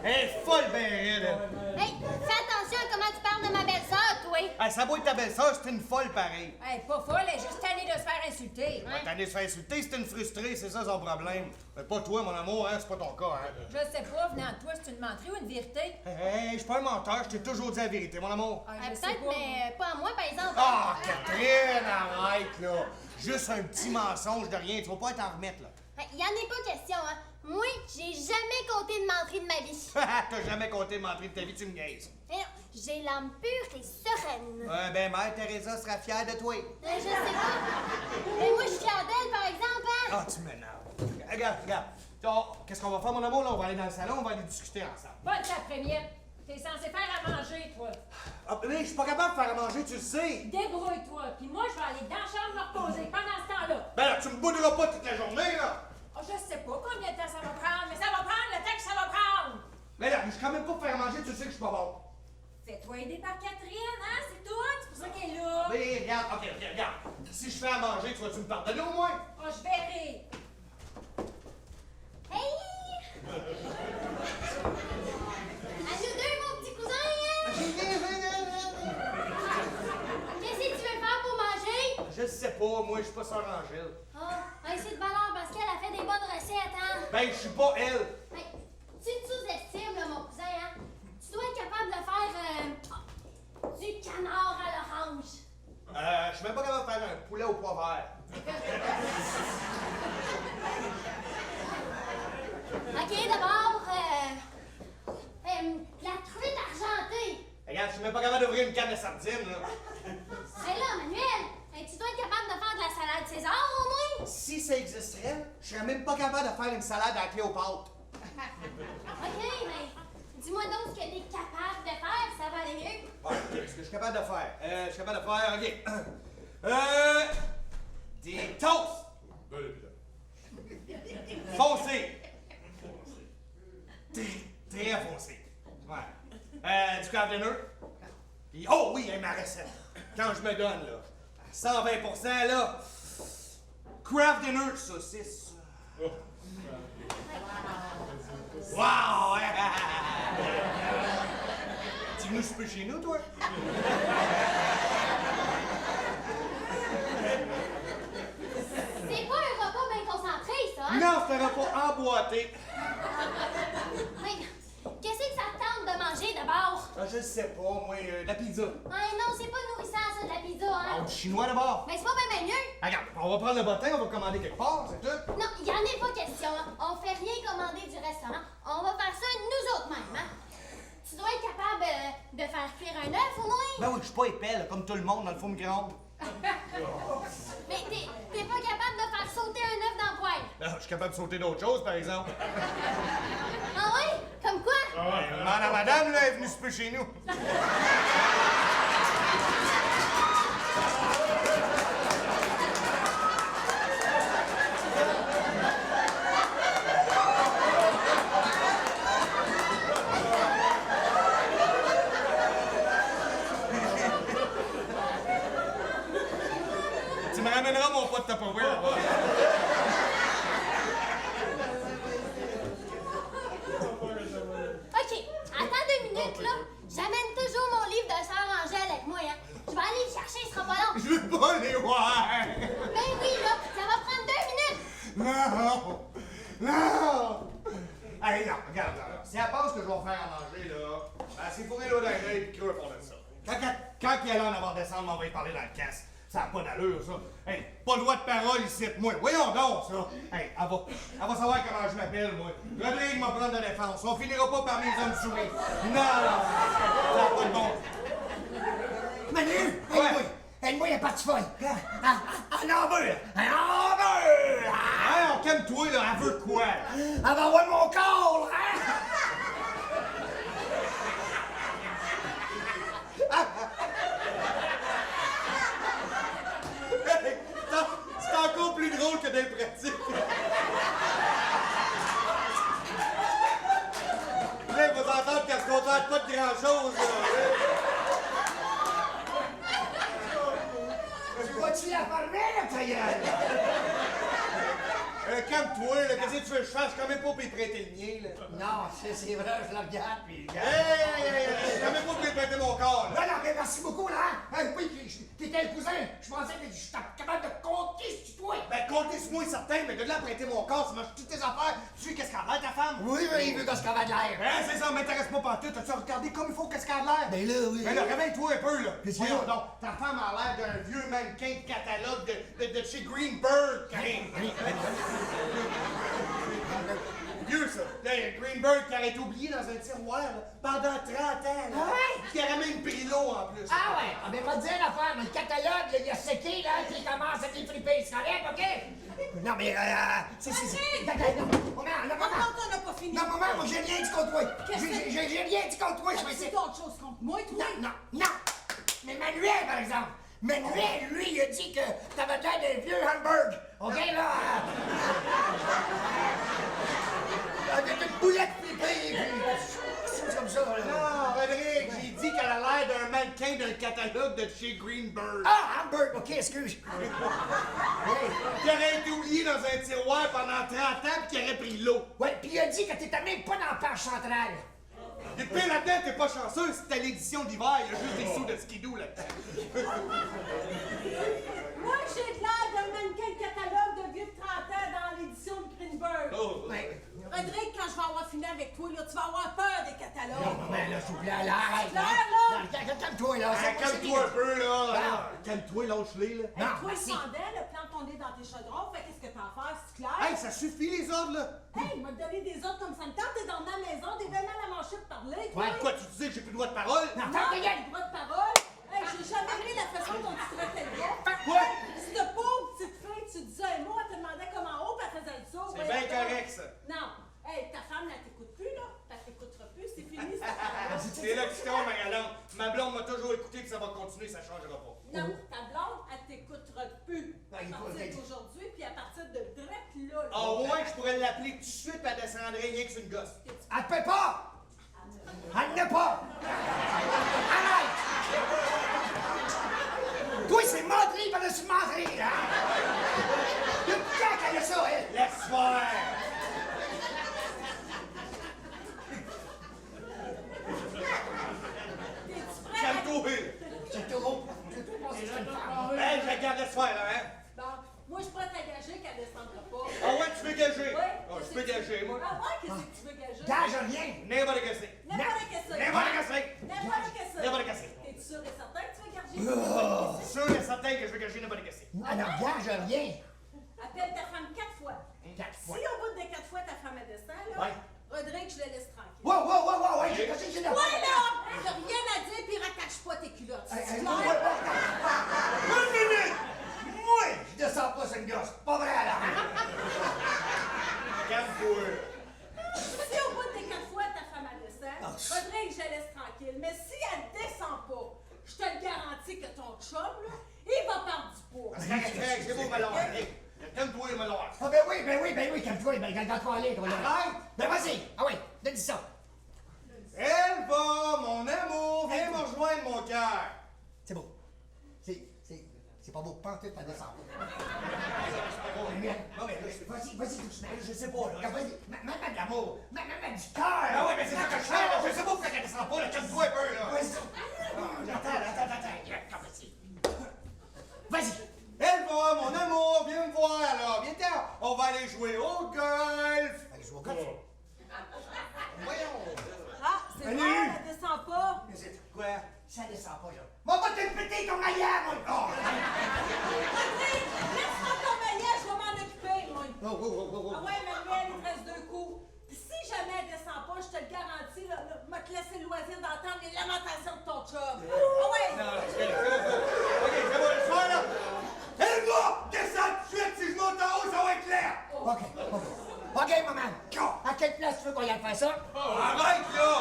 Speaker 4: Elle est folle, ben raide, elle.
Speaker 6: Hey, fais attention à comment tu parles de ma belle-sœur, toi.
Speaker 4: Ah, ça doit être ta belle-sœur, c'est une folle pareille.
Speaker 5: Elle est pas folle, elle est juste tannée de se faire insulter.
Speaker 4: T'en es se faire insulter, c'est une frustrée, c'est ça son problème. Mais pas toi, mon amour, hein, c'est pas ton cas, hein.
Speaker 5: Je sais pas, venant de toi, c'est une menterie ou une vérité?
Speaker 4: Hey, je suis pas un menteur, je t'ai toujours dit la vérité, mon amour.
Speaker 5: Ah, je sais
Speaker 6: Peut-être,
Speaker 5: pas.
Speaker 6: mais pas à moi, par exemple.
Speaker 4: Ah, Catherine, arrête, là. Juste un petit mensonge de rien, tu vas pas t'en remettre, là.
Speaker 6: Il y en est pas question, hein. Moi, j'ai jamais compté de menterie de ma vie.
Speaker 4: T'as jamais compté de menterie de ta vie, tu me niaises.
Speaker 6: Mais non, j'ai l'âme pure et sereine.
Speaker 4: Ouais, ben, Mère Teresa sera fière de toi.
Speaker 6: Je sais pas. Mais moi, je suis fière d'elle, par exemple, hein.
Speaker 4: Ah, tu m'énerves. Regarde. Qu'est-ce qu'on va faire, mon amour, là? On va aller dans le salon, on va aller discuter ensemble.
Speaker 5: Pas de ta première. T'es censé faire à manger, toi.
Speaker 4: Ah, mais je suis pas capable de faire à manger, tu le sais.
Speaker 5: Débrouille-toi, puis moi, je vais aller dans la chambre me reposer pendant ce temps-là.
Speaker 4: Ben là, tu me bouderas pas toute la journée, là.
Speaker 5: Oh, je sais pas combien de temps ça va prendre, mais ça va prendre le temps que ça va prendre.
Speaker 4: Mais là, je suis quand même pas pour faire à manger, tu sais que je suis pas bon.
Speaker 5: Fais-toi aider par Catherine, hein, c'est tout, c'est pour ça qu'elle est là.
Speaker 4: Mais regarde, ok, regarde. Si je fais à manger, tu vas-tu me pardonner au moins?
Speaker 5: Oh, je verrai.
Speaker 6: Hey! À nous deux, mon petit cousin, hein? Qu'est-ce que tu veux faire pour manger?
Speaker 4: Je sais pas, moi, je suis pas sœur Angèle.
Speaker 6: Ah, c'est de valeur parce qu'elle a fait des bonnes recettes, hein?
Speaker 4: Ben, je suis pas elle.
Speaker 6: Hey, tu te sous-estimes, là, mon cousin, hein? Tu dois être capable de faire du canard à l'orange.
Speaker 4: Je suis même pas capable de faire un poulet au pois vert.
Speaker 6: OK, d'abord, la truite argentée.
Speaker 4: Regarde, je suis même pas capable d'ouvrir une canne de sardines, là.
Speaker 6: Hey là, Manuel, tu dois être capable de faire de la salade César, au moins.
Speaker 4: Si ça existerait, je serais même pas capable de faire une salade à la Cléopâtre.
Speaker 6: OK, mais dis-moi donc ce que t'es capable de faire, ça va aller mieux.
Speaker 4: Ouais, ok, ce que je suis capable de faire. Je suis capable de faire, ok. Des toasts. Foncés. Très foncés. Ouais. Du craft dinner. Puis, oh oui, ma recette. Quand je me donne, là, à 120%, là, craft dinner saucisse. Wow! Tu venu souper chez nous, toi?
Speaker 6: C'est pas un repas bien concentré, ça, hein?
Speaker 4: Non, c'est un repas emboîté.
Speaker 6: Hey, qu'est-ce que ça te tente de manger d'abord? bord?
Speaker 4: Ah, je sais pas, moi, la pizza.
Speaker 6: Ah non, c'est pas nourrissant, ça, de la pizza,
Speaker 4: Ah,
Speaker 6: hein?
Speaker 4: du chinois d'abord.
Speaker 6: Mais c'est pas bien mieux.
Speaker 4: Regarde, on va prendre le bottin, on va commander quelque part, c'est tout.
Speaker 6: Non, il y en est pas question, hein. On fait rien commander du restaurant. On va faire ça nous autres mêmes, hein? Tu dois être capable de faire cuire un œuf, au moins.
Speaker 4: Ben oui, je suis pas épais, là, comme tout le monde dans le four micro-ondes.
Speaker 6: Mais t'es pas capable de faire sauter un œuf dans le poêle.
Speaker 4: Ben, je suis capable de sauter d'autres choses, par exemple.
Speaker 6: Ah oui? Comme quoi?
Speaker 4: Madame, là, est venue souper chez nous. Tu me ramèneras mon pot de Tupperware là-bas.
Speaker 6: OK, attends 2 minutes, là. J'amène toujours mon livre de sœur Angèle avec moi, hein. Je vais aller le chercher, ce sera pas long.
Speaker 4: Je veux pas les voir.
Speaker 6: Ben oui, là, ça va prendre 2 minutes.
Speaker 4: Non! Non! Allez, non, regarde, là. Si elle pense que je vais faire à manger, là, ben, c'est fourrer l'eau d'un œil et creux pour de ça. Quand il allait en avoir descendre, on va y parler dans le casse. Ça n'a pas d'allure, ça. Hey, pas le droit de parole ici de moi. Voyons donc, ça. Hey, elle va savoir comment je m'appelle, moi. Rodrigue m'a prendre de défense. On finira pas par mes hommes soumis. Non, ça n'a pas de bon.
Speaker 2: Manu,
Speaker 4: Ouais.
Speaker 2: aide-moi la partie folle. Un embeur! Un embeur!
Speaker 4: Hein, calme-toi, là. Elle veut quoi?
Speaker 2: Elle va avoir mon corps, hein?
Speaker 4: C'est encore plus drôle que d'être pratique. Là, il va s'entendre qu'elle se contente pas de grand-chose, là.
Speaker 2: Tu vas-tu la fermer, là, ta gueule?
Speaker 4: Calme-toi, là. Qu'est-ce que tu veux que je fasse? Je suis quand même pas pour y prêter le mien, là.
Speaker 2: Non, c'est vrai, je la regarde, puis
Speaker 4: Hey, je suis quand même pas pour y prêter mon corps, là.
Speaker 2: Non, non, mais merci beaucoup, là. Oui, t'étais le cousin. Je pensais que j'étais capable de compter sur toi.
Speaker 4: Ben, comptez sur moi, certain, mais de là à prêter mon corps, tu manges toutes tes affaires. Tu sais qu'est-ce qu'elle a l'air, ta femme?
Speaker 2: Oui, il veut qu'on se cavale de l'air.
Speaker 4: Hein, c'est ça, m'intéresse pas pantoute. T'as-tu regardé comme il faut qu'est-ce qu'elle a l'air?
Speaker 2: Ben là, oui.
Speaker 4: Mais là, réveille-toi un peu, là.
Speaker 2: Qu'est-ce
Speaker 4: Voyons
Speaker 2: qu'il y a?
Speaker 4: donc, ta femme a l'air d'un vieux mannequin de catalogue de chez Greenberg, Karine. Vieux, ça. Là, il y a Greenberg qui aurait été oublié dans un tiroir, là, pendant 30 ans, là.
Speaker 2: Ah ouais?
Speaker 4: Qui aurait même pris l'eau, en plus.
Speaker 2: Ah ouais, ah ben, va te dire l'affaire, mais le catalogue, là, il a séqué, là, qui commence à défriper, c'est correct, OK? Non, mais, c'est... Non, maman,
Speaker 3: Non, t'en as pas fini.
Speaker 2: Non, maman, moi, j'ai rien dit contre toi. J'ai rien dit contre toi, je vais essayer.
Speaker 3: C'est autre chose contre moi, toi.
Speaker 2: Non. Mais Manuel, par exemple. Manuel, lui, il a dit que t'avais l'air d'un vieux hamburg. OK, là? Avec une boulette pipée, puis... C'est comme ça, là.
Speaker 4: Non, Rodrigue, j'ai dit qu'elle a l'air d'un mannequin d'un catalogue de chez Greenberg.
Speaker 2: Ah, hamburg, OK, excuse.
Speaker 4: Qui aurait été oublié dans un tiroir pendant 30 ans puis qui aurait pris l'eau.
Speaker 2: Ouais, puis il a dit que t'étais même pas dans la page centrale.
Speaker 4: Et puis là-dedans, t'es pas chanceux, c'est à l'édition d'hiver, il y a juste des sous de skidoo là-dedans.
Speaker 3: Moi, j'ai de l'air d'un mannequin de catalogue de vieux de 30 ans dans l'édition de Greenberg.
Speaker 4: Oh.
Speaker 2: Ouais.
Speaker 3: Rodrigue, quand je vais avoir fini avec toi, là, tu vas avoir peur des catalogues.
Speaker 2: Non, maman, là, s'il vous plaît, là, arrête, là.
Speaker 3: Claire, là.
Speaker 2: Non, calme-toi, là.
Speaker 4: Ah, calme-toi un peu, là.
Speaker 2: Non.
Speaker 4: Calme-toi, lâche-les, là.
Speaker 2: Non,
Speaker 3: Toi,
Speaker 2: merci.
Speaker 3: Sandel, le plan tourné dans tes chaudrons, fait qu'est-ce que t'en fais, c'est clair?
Speaker 4: Hey, ça suffit, les ordres, là.
Speaker 3: Hey, il m'a donné des ordres comme ça me tente, t'es dans ma maison, t'es vraiment à la manchette de parler, toi.
Speaker 2: Ouais,
Speaker 4: Quoi, tu disais que j'ai plus le droit de parole?
Speaker 2: Non,
Speaker 3: Non,
Speaker 2: ferme ta
Speaker 3: t'as
Speaker 2: gueule.
Speaker 3: le droit de parole. Hey, j'ai jamais aimé la façon dont tu traitais le gars.
Speaker 4: Quoi?
Speaker 3: Cette pauvre petite fille, tu disais un mot, elle te demandait comment haut, puis elle faisait le saut.
Speaker 4: C'est bien correct, ça.
Speaker 3: Non. Hey, ta femme, elle t'écoute plus, là. Elle t'écoutera plus, c'est fini, cette affaire-là.
Speaker 4: C'est là que tu tombes, ma galante. Ma blonde m'a toujours écouté puis ça va continuer, ça changera pas.
Speaker 3: Non, ta blonde, elle t'écoutera plus.
Speaker 2: Non, il
Speaker 3: À
Speaker 2: faut
Speaker 3: partir
Speaker 2: le dire.
Speaker 3: d'aujourd'hui, puis à partir de direct là.
Speaker 4: Ah, au moins, je pourrais l'appeler tout de suite puis elle descendrait rien que sur une gosse.
Speaker 2: Elle te paie pas! Elle ne pas! Arrête! Toi, c'est menterie par-dessus menterie, hein? Depuis quand qu'elle a ça, elle?
Speaker 4: Laisse faire!
Speaker 3: T'es-tu prêt?
Speaker 4: Calme-toi!
Speaker 2: C'est tout gros. C'est tout bon, c'est une femme.
Speaker 4: Hey, je la garde, laisse faire, là, hein?
Speaker 3: Bon, moi, je pourrais t'engager qu'elle descendra pas.
Speaker 4: Ah ouais, tu veux gager?
Speaker 3: Ouais.
Speaker 4: Ah, je peux gager, moi.
Speaker 3: Ah ouais, qu'est-ce que tu veux gager?
Speaker 2: Gage rien.
Speaker 4: N'importe que c'est.
Speaker 3: N'importe quel ça.
Speaker 4: N'importe que c'est. veux que je vienne pas décaisser.
Speaker 2: Non, regarde, je reviens.
Speaker 3: Appelle ta femme 4 fois.
Speaker 2: 4
Speaker 3: Si
Speaker 2: fois.
Speaker 3: au bout des 4 fois ta femme elle descend, là,
Speaker 2: Ouais.
Speaker 3: Rodrigue, je le laisse tranquille.
Speaker 2: Ouais, j'ai caché chez la
Speaker 3: Ouais, là! J'ai rien à dire, puis rattache pas tes culottes. C'est clair?
Speaker 2: Une minute! Moi, je descends pas sur une gosse. Pas vrai, alors.
Speaker 4: Calme-toi.
Speaker 3: Si au bout des 4 fois ta femme elle descend, Rodrigue, je la laisse tranquille. Mais si elle descend pas, je te le garantis que ton chum, là, il va perdre du poids.
Speaker 4: C'est beau, Malon. Calme-toi, Malon.
Speaker 2: Ah, ben oui, calme-toi, ben, quand aller, toi, là.
Speaker 4: Arrête!
Speaker 2: Ben, vas-y. Ah oui, donne ça.
Speaker 4: Elle va, mon amour, viens me rejoindre, mon cœur.
Speaker 2: C'est beau. C'est pas beau, pas en tout, pas descendre. Non, mais vas-y, doucement, je sais pas, là. Vas-y, même de l'amour, même du cœur.
Speaker 4: Ah ouais, mais c'est ça que je fais, là. Je sais pas pourquoi elle descend pas, là. Calme-toi un peu, là.
Speaker 2: Vas-y. Attends. Vas-y.
Speaker 4: Elle va, mon amour, viens me voir, là. Viens-t'en. On va aller jouer au golf.
Speaker 2: Allez, joue au golf.
Speaker 4: Voyons.
Speaker 3: Ah, c'est
Speaker 2: Allez.
Speaker 3: bon, elle descend pas.
Speaker 2: Mais c'est quoi? Ça descend pas, là. Moi, va te le péter ton maillard, mon corps!
Speaker 3: Rodrigue, laisse-moi ton maillot, je vais m'en occuper, moi.
Speaker 2: Oh.
Speaker 3: Ah ouais, Manuel, il te reste 2 coups. Puis si jamais elle descend pas, je te le garantis, là, m'a te laisser le loisir d'entendre les lamentations de ton chum. Ah ouais!
Speaker 4: OK, c'est bon, le soir, là. Elle va descendre tout de suite. Si je monte en haut, ça va être clair.
Speaker 2: OK, maman. À quelle place tu veux qu'on aille faire ça?
Speaker 4: Arrête, là.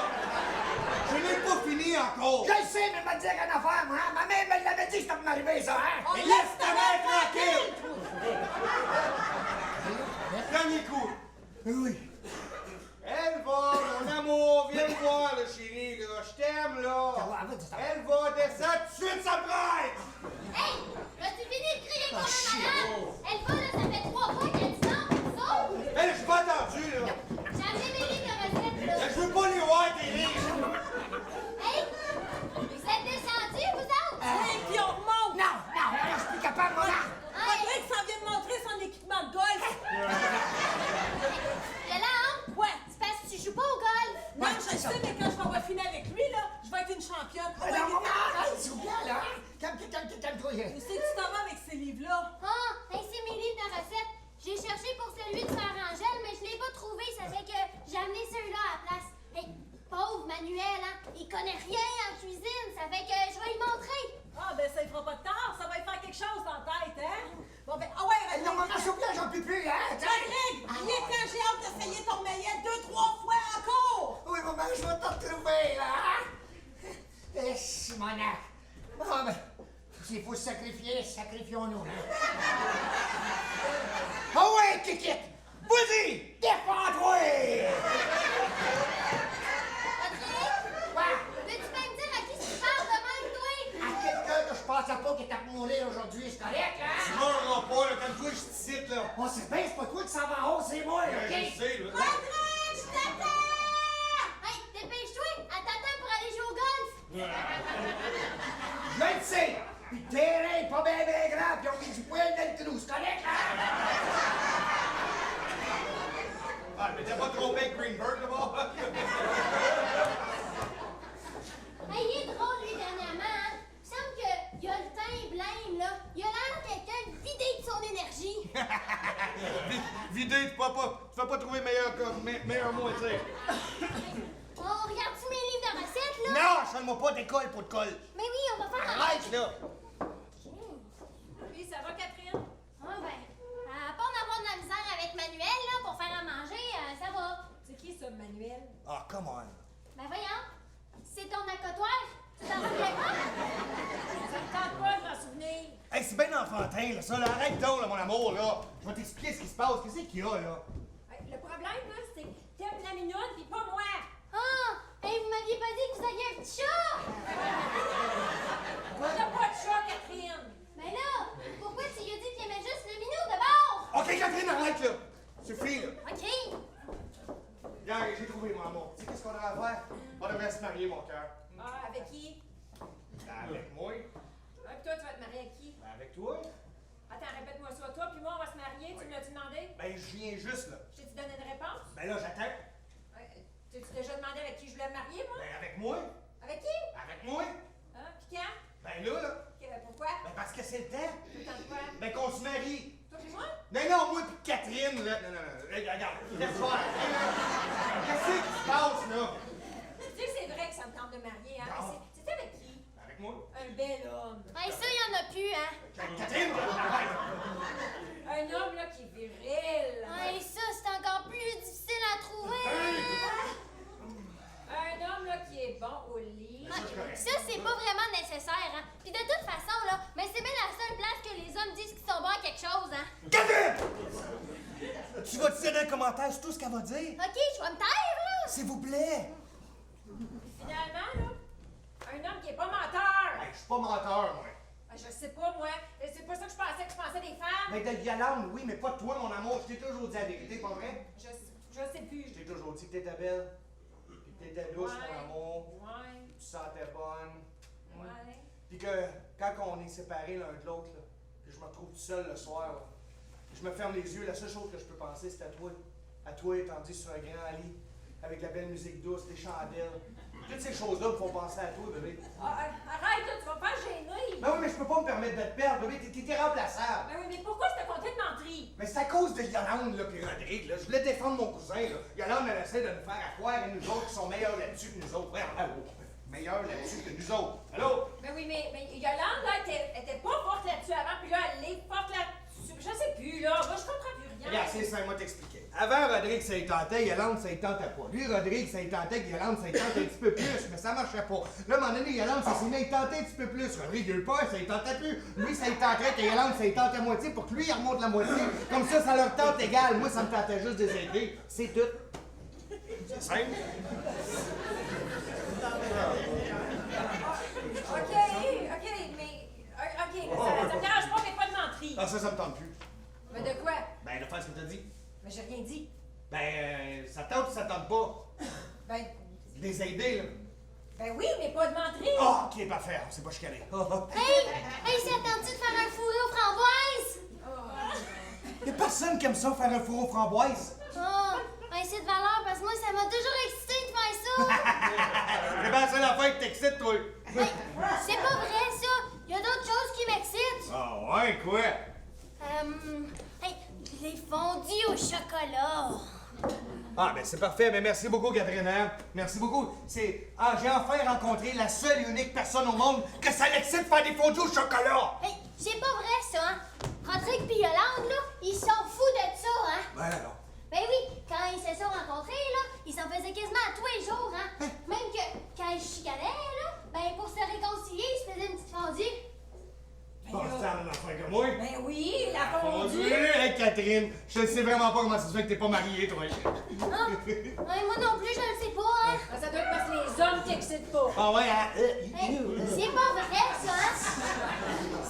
Speaker 4: Je n'ai pas fini encore.
Speaker 2: Je le sais, mais m'a dit rien à faire, moi. Ma mère me l'avait dit que ça peut m'arriver, ça, hein?
Speaker 3: On
Speaker 4: Mais
Speaker 3: laisse
Speaker 4: laisse ta
Speaker 3: ta
Speaker 4: mère
Speaker 3: mère
Speaker 4: tranquille.
Speaker 3: tranquille.
Speaker 4: Dernier coup.
Speaker 2: Oui.
Speaker 4: Elle va, mon amour, viens me voir, là, chérie, là. Je t'aime, là.
Speaker 2: Ça va.
Speaker 4: Elle va descendre tout de suite, ça prête.
Speaker 6: Hey! As-tu fini de crier comme un malade? Elle va, là, ça fait 3 fois qu'elle dit non, elle saute!
Speaker 4: Elle, je suis pas attendu, là.
Speaker 6: J'ai amené mes livres de recettes, là.
Speaker 4: Je veux pas les voir, tes livres.
Speaker 6: Hey! Vous êtes descendus, vous autres?
Speaker 3: Oui, puis on remonte.
Speaker 2: Non, je suis plus capable, maman.
Speaker 3: Rodrigue s'en vient de montrer son équipement de golf.
Speaker 6: Il a la honte?
Speaker 3: Ouais.
Speaker 6: C'est parce que tu joues pas au golf.
Speaker 3: Non, je le sais, mais quand je vais avoir fini avec lui, là, je vais être une championne. Ah ouais,
Speaker 2: Non,
Speaker 3: mais-
Speaker 2: maman, s'il vous plaît, là. Calme-toi.
Speaker 3: Où c'est que tu t'en vas avec ces livres-là?
Speaker 6: Ah, hey, c'est mes livres de recettes. J'ai cherché pour celui de Sœur Angèle, mais je l'ai pas trouvé. Ça fait que j'ai amené celui-là à la place. Hey, pauvre Manuel, hein. Il connaît rien en cuisine. Ça fait que je vais lui montrer.
Speaker 3: Ah, ben ça ne fera pas de tort, ça va lui faire quelque chose dans la tête, hein? Bon, ben, ah ouais,
Speaker 2: Non, maman, s'il vous plaît, j'en peux plus, hein?
Speaker 3: Rodrigue, viens quand j'ai hâte d'essayer ton maillet 2-3 fois encore!
Speaker 2: Oui, maman, je vais te retrouver, là. Eh, Simonac. Bon, ben, s'il faut se sacrifier, sacrifions-nous, hein? Ah ouais, Kikit! Vas-y! Défends-toi!
Speaker 6: Peux-tu même dire à qui tu parles de même, toi?
Speaker 2: À quelqu'un que je pensais pas qui était pour mourir aujourd'hui, c'est correct,
Speaker 4: Tu
Speaker 2: hein?
Speaker 4: m'auras pas, là. Calme-toi, je te cite, là.
Speaker 2: On sait bien, c'est pas toi qui s'en va en haut, c'est moi,
Speaker 4: Je
Speaker 2: OK?
Speaker 4: sais, là.
Speaker 3: Rodrigue, je t'attends!
Speaker 6: Hey, dépêche-toi! Elle t'attend pour aller jouer au golf!
Speaker 2: Je le sais! Puis le terrain est pas bien grand, puis on met du poil dans le trou, c'est correct, hein?
Speaker 4: Ah, mais t'as pas trompé avec Greenberg, d'abord?
Speaker 6: Hey, il est drôle, lui, dernièrement, hein? Il me semble qu'il a le teint blême, là. Il a l'air de quelqu'un vidé de son énergie.
Speaker 4: Vidé, tu vas pas trouver meilleur mot à dire.
Speaker 6: On regarde-tu mes livres de recettes, là?
Speaker 4: Non, change-moi pas d'école pour de colle.
Speaker 6: Mais oui, on va faire un...
Speaker 4: Arrête, là.
Speaker 5: Oui, ça va, Catherine?
Speaker 6: Ah ben, à part d'avoir de la misère avec Manuel, là, pour faire à manger, ça va.
Speaker 5: C'est qui, ça, Manuel?
Speaker 4: Ah, come on.
Speaker 6: Ben voyons, c'est ton accotoir. Tu t'en souviens pas?
Speaker 5: Ça me tente pas de m'en souvenir.
Speaker 4: Hey, c'est bien enfantin, là, ça, là. Arrête donc, là, mon amour, là. Je vais t'expliquer ce qui se passe. Qu'est-ce qu'il y a, là?
Speaker 5: Hey, le problème, là, c'est que t'aimes la minoune pis pas moi.
Speaker 6: Ah! Hey, vous m'aviez pas dit que vous aviez un petit chat!
Speaker 5: T'as pas de chat, Catherine.
Speaker 6: Ben là, pourquoi tu lui as dit qu'il aimait juste le minou d'abord?
Speaker 4: OK, Catherine, arrête, là. Suffit, là.
Speaker 6: OK.
Speaker 4: Regarde, j'ai trouvé, mon amour. Tu sais qu'est-ce qu'on devrait faire? On devrait se marier, mon cœur.
Speaker 5: Ah, avec qui?
Speaker 4: Ben, avec moi.
Speaker 5: Ah, pis toi, tu vas te marier avec qui?
Speaker 4: Ben, avec toi.
Speaker 5: Attends, répète-moi ça. Toi puis moi, on va se marier. Tu me l'as-tu demandé?
Speaker 4: Ben, je viens juste, là.
Speaker 5: Je t'ai-tu donné une réponse?
Speaker 4: Ben, là, j'attends.
Speaker 5: T'as-tu déjà demandé avec qui je voulais me marier, moi?
Speaker 4: Ben, avec moi.
Speaker 5: Avec qui?
Speaker 4: Ben, avec moi.
Speaker 5: Hein? Pis quand?
Speaker 4: Ben, là, là.
Speaker 5: Pourquoi?
Speaker 4: Ben, parce que c'est le temps. Catherine, arrête!
Speaker 5: Un homme, là, qui est viril.
Speaker 6: Hey, ça, c'est encore plus difficile à trouver.
Speaker 5: Un homme, là, qui est bon au lit.
Speaker 6: Ça, c'est pas vraiment nécessaire, hein. Puis de toute façon, là, mais c'est bien la seule place que les hommes disent qu'ils sont bons à quelque chose, hein.
Speaker 4: Catherine! Tu vas te tirer un commentaire sur tout ce qu'elle va dire?
Speaker 6: OK, je vais me taire, là.
Speaker 4: S'il vous plaît!
Speaker 5: Finalement, là, un homme qui est pas menteur.
Speaker 4: Hey, je suis pas menteur, moi.
Speaker 5: Je sais pas, moi. C'est pas ça que je pensais des femmes.
Speaker 4: Mais de Yolande, oui, mais pas de toi, mon amour. Je t'ai toujours dit la vérité, pas vrai?
Speaker 5: Je sais plus.
Speaker 4: Je t'ai toujours dit que t'étais belle, puis que t'étais douce,
Speaker 5: Ouais.
Speaker 4: mon amour,
Speaker 5: Ouais.
Speaker 4: tu sentais bonne.
Speaker 5: Ouais.
Speaker 4: Puis que quand on est séparés l'un de l'autre, là, que je me retrouve tout seul le soir, là, je me ferme les yeux, la seule chose que je peux penser, c'est à toi. À toi étendu sur un grand lit, avec la belle musique douce, les chandelles. Toutes ces choses-là me font penser à toi, bébé.
Speaker 5: Arrête, là, tu vas me faire gêner.
Speaker 4: Ben oui, mais je peux pas me permettre de te perdre, bébé, t'es irremplaçable.
Speaker 5: Ben oui, mais pourquoi je te comptais de mentir?
Speaker 4: Mais c'est à cause de Yolande, là, puis Rodrigue, là. Je voulais défendre mon cousin, là. Yolande, elle essaie de nous faire croire à nous autres qui sont meilleurs là-dessus que nous autres. Ouais, meilleurs là-dessus que nous autres. Allô?
Speaker 5: Ben oui, mais Yolande, là, était pas forte là-dessus avant, puis là, elle est forte là-dessus. Je sais plus, là. Moi, je comprends plus rien.
Speaker 4: Regarde, c'est ça, moi t'expliquer. Avant, Rodrigue, ça y tentait, Yolande, ça y tentait pas. Lui, Rodrigue, ça y tentait que Yolande, ça y tentait un petit peu plus, mais ça marchait pas. Là, à un moment donné, Yolande, ça s'est mis à y tenter un petit peu plus. Rodrigue, il a eu peur, ça y tentait plus. Lui, ça y tentait que Yolande, ça y tentait à moitié pour que lui, il remonte la moitié. Comme ça leur tente égal. Moi, ça me tentait juste de les aider. C'est tout. C'est simple.
Speaker 5: OK, mais... OK, ça me dérange pas, mais pas de mentir.
Speaker 4: Ah, ça me tente plus.
Speaker 5: Mais de quoi?
Speaker 4: Ben, de faire ce que t'as dit.
Speaker 5: Mais j'ai rien dit.
Speaker 4: Ben, ça tente ou ça tente pas?
Speaker 5: Ben
Speaker 4: Les aider, là.
Speaker 5: oui, mais pas de mentir.
Speaker 4: Ah, ok, parfait, on s'est pas chicané.
Speaker 6: Hey, ça tente-tu de faire un fourré aux framboises?
Speaker 4: Y'a personne qui aime ça, faire un four aux framboises.
Speaker 6: Oh, ben c'est de valeur parce que moi, ça m'a toujours excité de faire ça.
Speaker 4: C'est bien ça l'affaire que t'excites, toi.
Speaker 6: Hey, c'est pas vrai, ça. Il y a d'autres choses qui m'excitent.
Speaker 4: Ah ouais, quoi?
Speaker 6: Hey, les fondus au chocolat.
Speaker 4: Ah, ben c'est parfait. Ben merci beaucoup, Catherine. Hein? Merci beaucoup. J'ai enfin rencontré la seule et unique personne au monde que ça l'excite de faire des fondus au chocolat.
Speaker 6: Hey, c'est pas vrai, ça, hein. Rodrigue pis Yolande, là, ils s'en foutent de ça, hein.
Speaker 4: Ben non.
Speaker 6: Ben oui, quand ils se sont rencontrés, là, ils s'en faisaient quasiment à tous les jours, hein. Même que quand ils chicanaient, là, ben pour se réconcilier, ils se faisaient une petite fondue.
Speaker 4: Pas ça, la affaire que moi.
Speaker 5: Ben oui, la fondue.
Speaker 4: Hey, Catherine, je ne sais vraiment pas comment ça se fait que t'es pas mariée, toi.
Speaker 6: Ah, ouais, moi non plus, je le sais pas, hein.
Speaker 5: Ah, ça doit être parce que les hommes t'excitent pas.
Speaker 4: Ah ouais, hein?
Speaker 6: Hey, c'est pas vrai, ça, hein.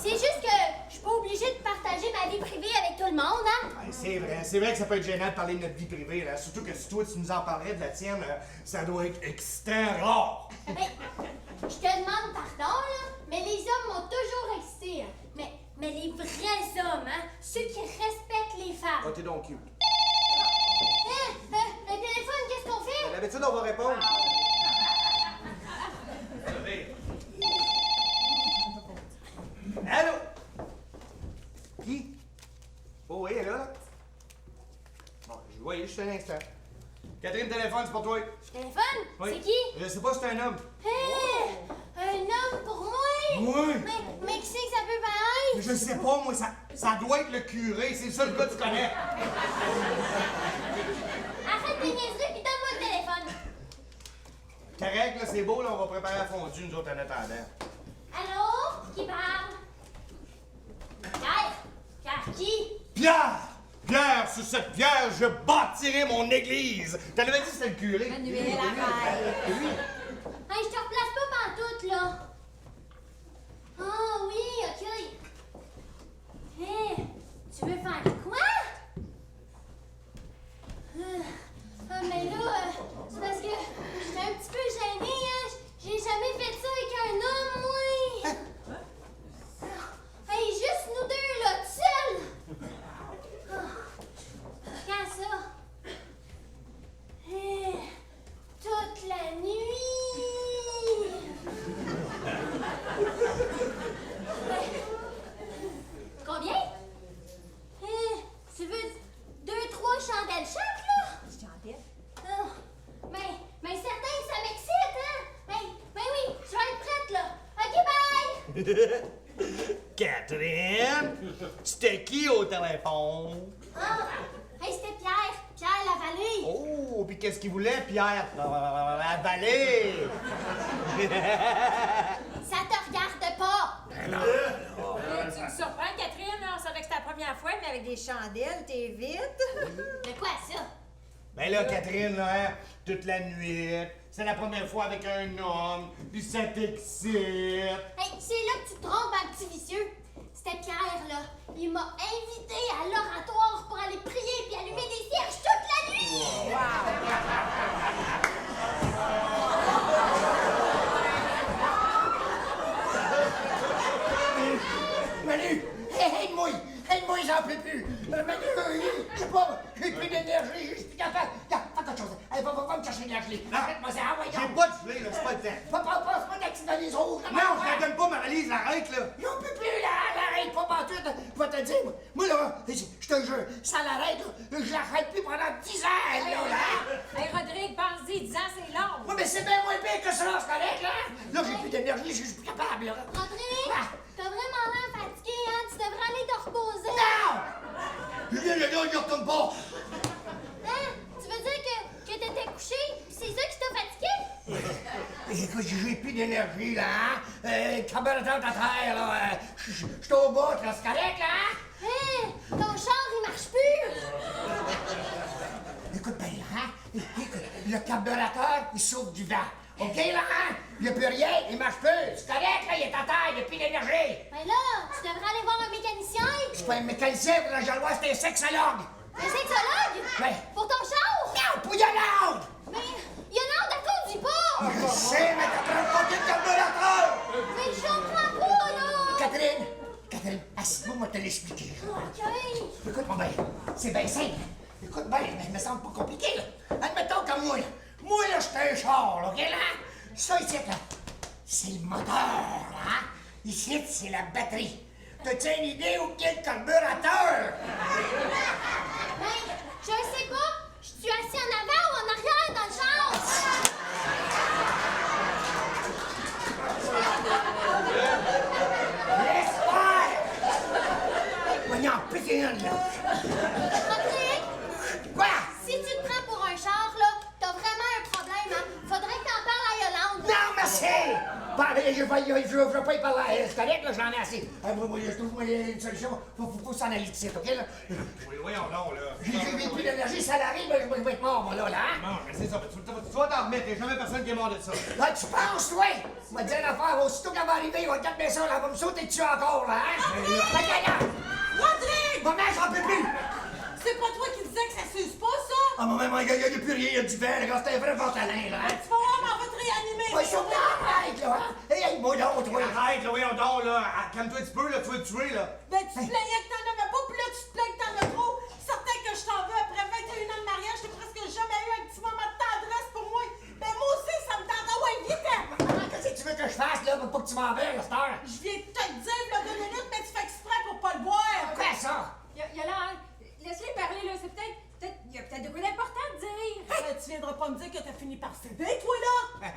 Speaker 6: C'est juste que je suis pas obligée de partager ma vie privée avec tout le monde, hein.
Speaker 4: Ouais, c'est vrai que ça peut être gênant de parler de notre vie privée, là. Surtout que si toi, tu nous en parlerais de la tienne, ça doit être excitant, rare.
Speaker 6: Hey, je te demande pardon, là, mais les hommes m'ont toujours excité, hein. Mais les vrais hommes, hein, ceux qui respectent les femmes.
Speaker 4: Ah, t'es donc cute.
Speaker 6: Le téléphone, qu'est-ce qu'on fait?
Speaker 4: D'habitude, on va répondre. Allô? Qui? Oh oui, elle est là, là. Bon, je voyais juste un instant. Catherine, téléphone, c'est pour toi.
Speaker 6: Téléphone?
Speaker 4: Oui.
Speaker 6: C'est qui?
Speaker 4: Je sais pas si c'est un homme.
Speaker 6: Hey, un homme pour moi?
Speaker 4: Oui.
Speaker 6: Mais qui c'est que ça peut paraître?
Speaker 4: Je sais pas, moi, ça doit être le curé. C'est le seul gars que tu connais.
Speaker 6: Arrête tes niaiseries puis donne-moi le téléphone.
Speaker 4: Correct, là, c'est beau, là, on va préparer la fondue, nous autres, en attendant.
Speaker 6: Allô? Qui parle? Pierre? Pierre qui?
Speaker 4: Pierre! Pierre, sur cette pierre, je bâtirai mon église! T'en avais dit que c'était le curé?
Speaker 5: Manuel, arrête.
Speaker 6: Hey, je te replace pas pantoute, là. Ah oui, ok. Hé, tu veux faire quoi? Mais là, c'est parce que j'étais un petit peu gênée, hein. J'ai jamais fait ça avec un homme, moi. Hey, juste nous deux, là, tout seuls. Quand ça? Hé, toute la nuit. Combien? Tu veux 2-3 chandelles chaque, là?
Speaker 5: Chandelle?
Speaker 6: Ah, mais certain que ça m'excite, hein? Mais oui, je vais être prête, là. OK, bye!
Speaker 4: Catherine, c'était qui au téléphone?
Speaker 6: Ah! Hey, c'était Pierre! Pierre Lavallée!
Speaker 4: Oh, puis qu'est-ce qu'il voulait, Pierre? Avaler!
Speaker 6: Ça te regarde pas!
Speaker 5: Tu me surprends, Catherine, là. On savait que c'était la première fois, mais avec des chandelles, t'es vite.
Speaker 6: De quoi ça?
Speaker 4: Ben là, Catherine, là, hein, toute la nuit, c'est la première fois avec un homme, puis ça t'excite.
Speaker 6: Hey, c'est là que tu te trompes, un petit vicieux. C'était Pierre, là. Il m'a invité à l'oratoire pour aller prier puis allumer des cierges toute la nuit!
Speaker 2: Manu! Aide-moi, j'en peux plus! Manu, je sais pas, j'ai plus d'énergie, je suis plus capable. Fais quelque chose. Allez, va me chercher de la gelée. Arrête-moi ça, voyons.
Speaker 4: J'ai pas de gelée, là, c'est pas le temps.
Speaker 2: Passe pas d'accident rouges.
Speaker 4: Non, je la donne pas, ma valise, arrête, là.
Speaker 2: J'en peux plus, là, l'arrête pas pantoute. Je vais te dire, moi, là, je te jure, ça l'arrête, là, je l'arrête plus pendant 10 ans, là.
Speaker 5: Hey, Rodrigue, pense-y, 10 ans, c'est long.
Speaker 2: Oui, mais c'est bien moins pire que ça, c'est correct, là. Là, j'ai plus d'énergie, je suis plus capable, là.
Speaker 6: Rodrigue, t'as vraiment l'air fatigué, hein? Tu devrais aller te reposer.
Speaker 2: Non! Je retourne pas.
Speaker 6: Hein? Tu veux dire que t'étais couché, pis c'est ça qui t'a fatigué?
Speaker 2: Écoute, j'ai plus d'énergie, là, hein? Carburateur à terre, là. Je suis au bout, là, c'est correct, là, hein?
Speaker 6: Hein? Ton char, il marche plus!
Speaker 2: Écoute bien, hein? Écoute, le carburateur, il souffle du vent. OK, là, hein? Il n'y a plus rien, il marche plus. C'est correct, là, il est à terre, il n'y a plus d'énergie.
Speaker 6: Ben là, tu devrais aller voir un mécanicien!
Speaker 2: Je suis pas un mécanicien, là, je le vois, c'est un sexologue.
Speaker 6: Un sexologue?
Speaker 2: Ouais.
Speaker 6: Pour ton char?
Speaker 2: Non, pour Yolande!
Speaker 6: Mais Yolande, elle conduit pas!
Speaker 2: Je sais, mais t'as pris un côté de carburateur!
Speaker 6: Mais je comprends pas, là!
Speaker 2: Catherine, assieds-moi, moi te l'expliquer.
Speaker 6: OK.
Speaker 2: Écoute-moi bien, c'est bien simple. Écoute bien, mais il me semble pas compliqué, là. Admettons comme moi, là. Moi, là, j'étais un char, là, OK, là? Ça, ici, là, c'est le moteur, là. Ici, c'est la batterie. T'as-tu une idée où est le carburateur?
Speaker 6: Ben, je sais pas. Je suis assis en avant ou en arrière dans le char?
Speaker 2: Laisse faire! Voyons, pété une, là.
Speaker 6: Rodrigue,
Speaker 2: Quoi?
Speaker 6: si tu te prends pour un char, là, t'as vraiment un problème, hein? Faudrait que t'en parles à Yolande.
Speaker 2: Non, merci! Bon, mais je veux pas y parler. C'est correct, là, j'en ai assez. Moi, je trouve une solution. Faut s'en aller ici, OK, là?
Speaker 4: Oui, voyons donc, là.
Speaker 2: J'ai plus d'énergie, ça l'arrive, je vais être mort, moi, là, hein?
Speaker 4: Non, mais c'est ça, tu vas t'en remettre, il n'y a jamais personne qui est mort de ça.
Speaker 2: Là, tu penses, toi? M'a dit une affaire, aussitôt qu'elle va arriver, il va te garder ça, là, elle va me sauter dessus encore, là, hein?
Speaker 3: Rodrigue!
Speaker 2: Maman, j'en peux plus!
Speaker 3: C'est pas toi qui disais que ça s'use pas, ça?
Speaker 2: Ah, maman, il n'y a plus rien, il y a du vent, là, c'est un vrai pantalon, là, hein?
Speaker 3: Tu vas voir, mais on va te réanimer.
Speaker 2: Va sur arrête, là, hein? Hey, moi, donc, toi!
Speaker 4: Arrête, là, voyons donc, là. Calme-toi un petit peu, là, tu vas te tuer, là.
Speaker 3: Ben, tu te plaignais que t'en avais pas, puis là, tu te plains que t'en as trop. Certain que je t'en veux. Après 21 ans de mariage, j'ai presque jamais eu un petit moment de tendresse pour moi. Ben, moi aussi, ça me tente. Ah ouais, vite!
Speaker 2: Qu'est-ce que tu veux que je fasse, là, pour pas que tu m'en verres, cette heure?
Speaker 3: Je viens de te le dire, là, 2 minutes, mais tu fais exprès pour pas le boire.
Speaker 2: Quoi, ça?
Speaker 5: Yolande, laisse-les parler, là. C'est peut-être. Il y a peut-être de quoi d'important à dire.
Speaker 3: Tu viendras pas me dire que t'as fini par céder, toi, là?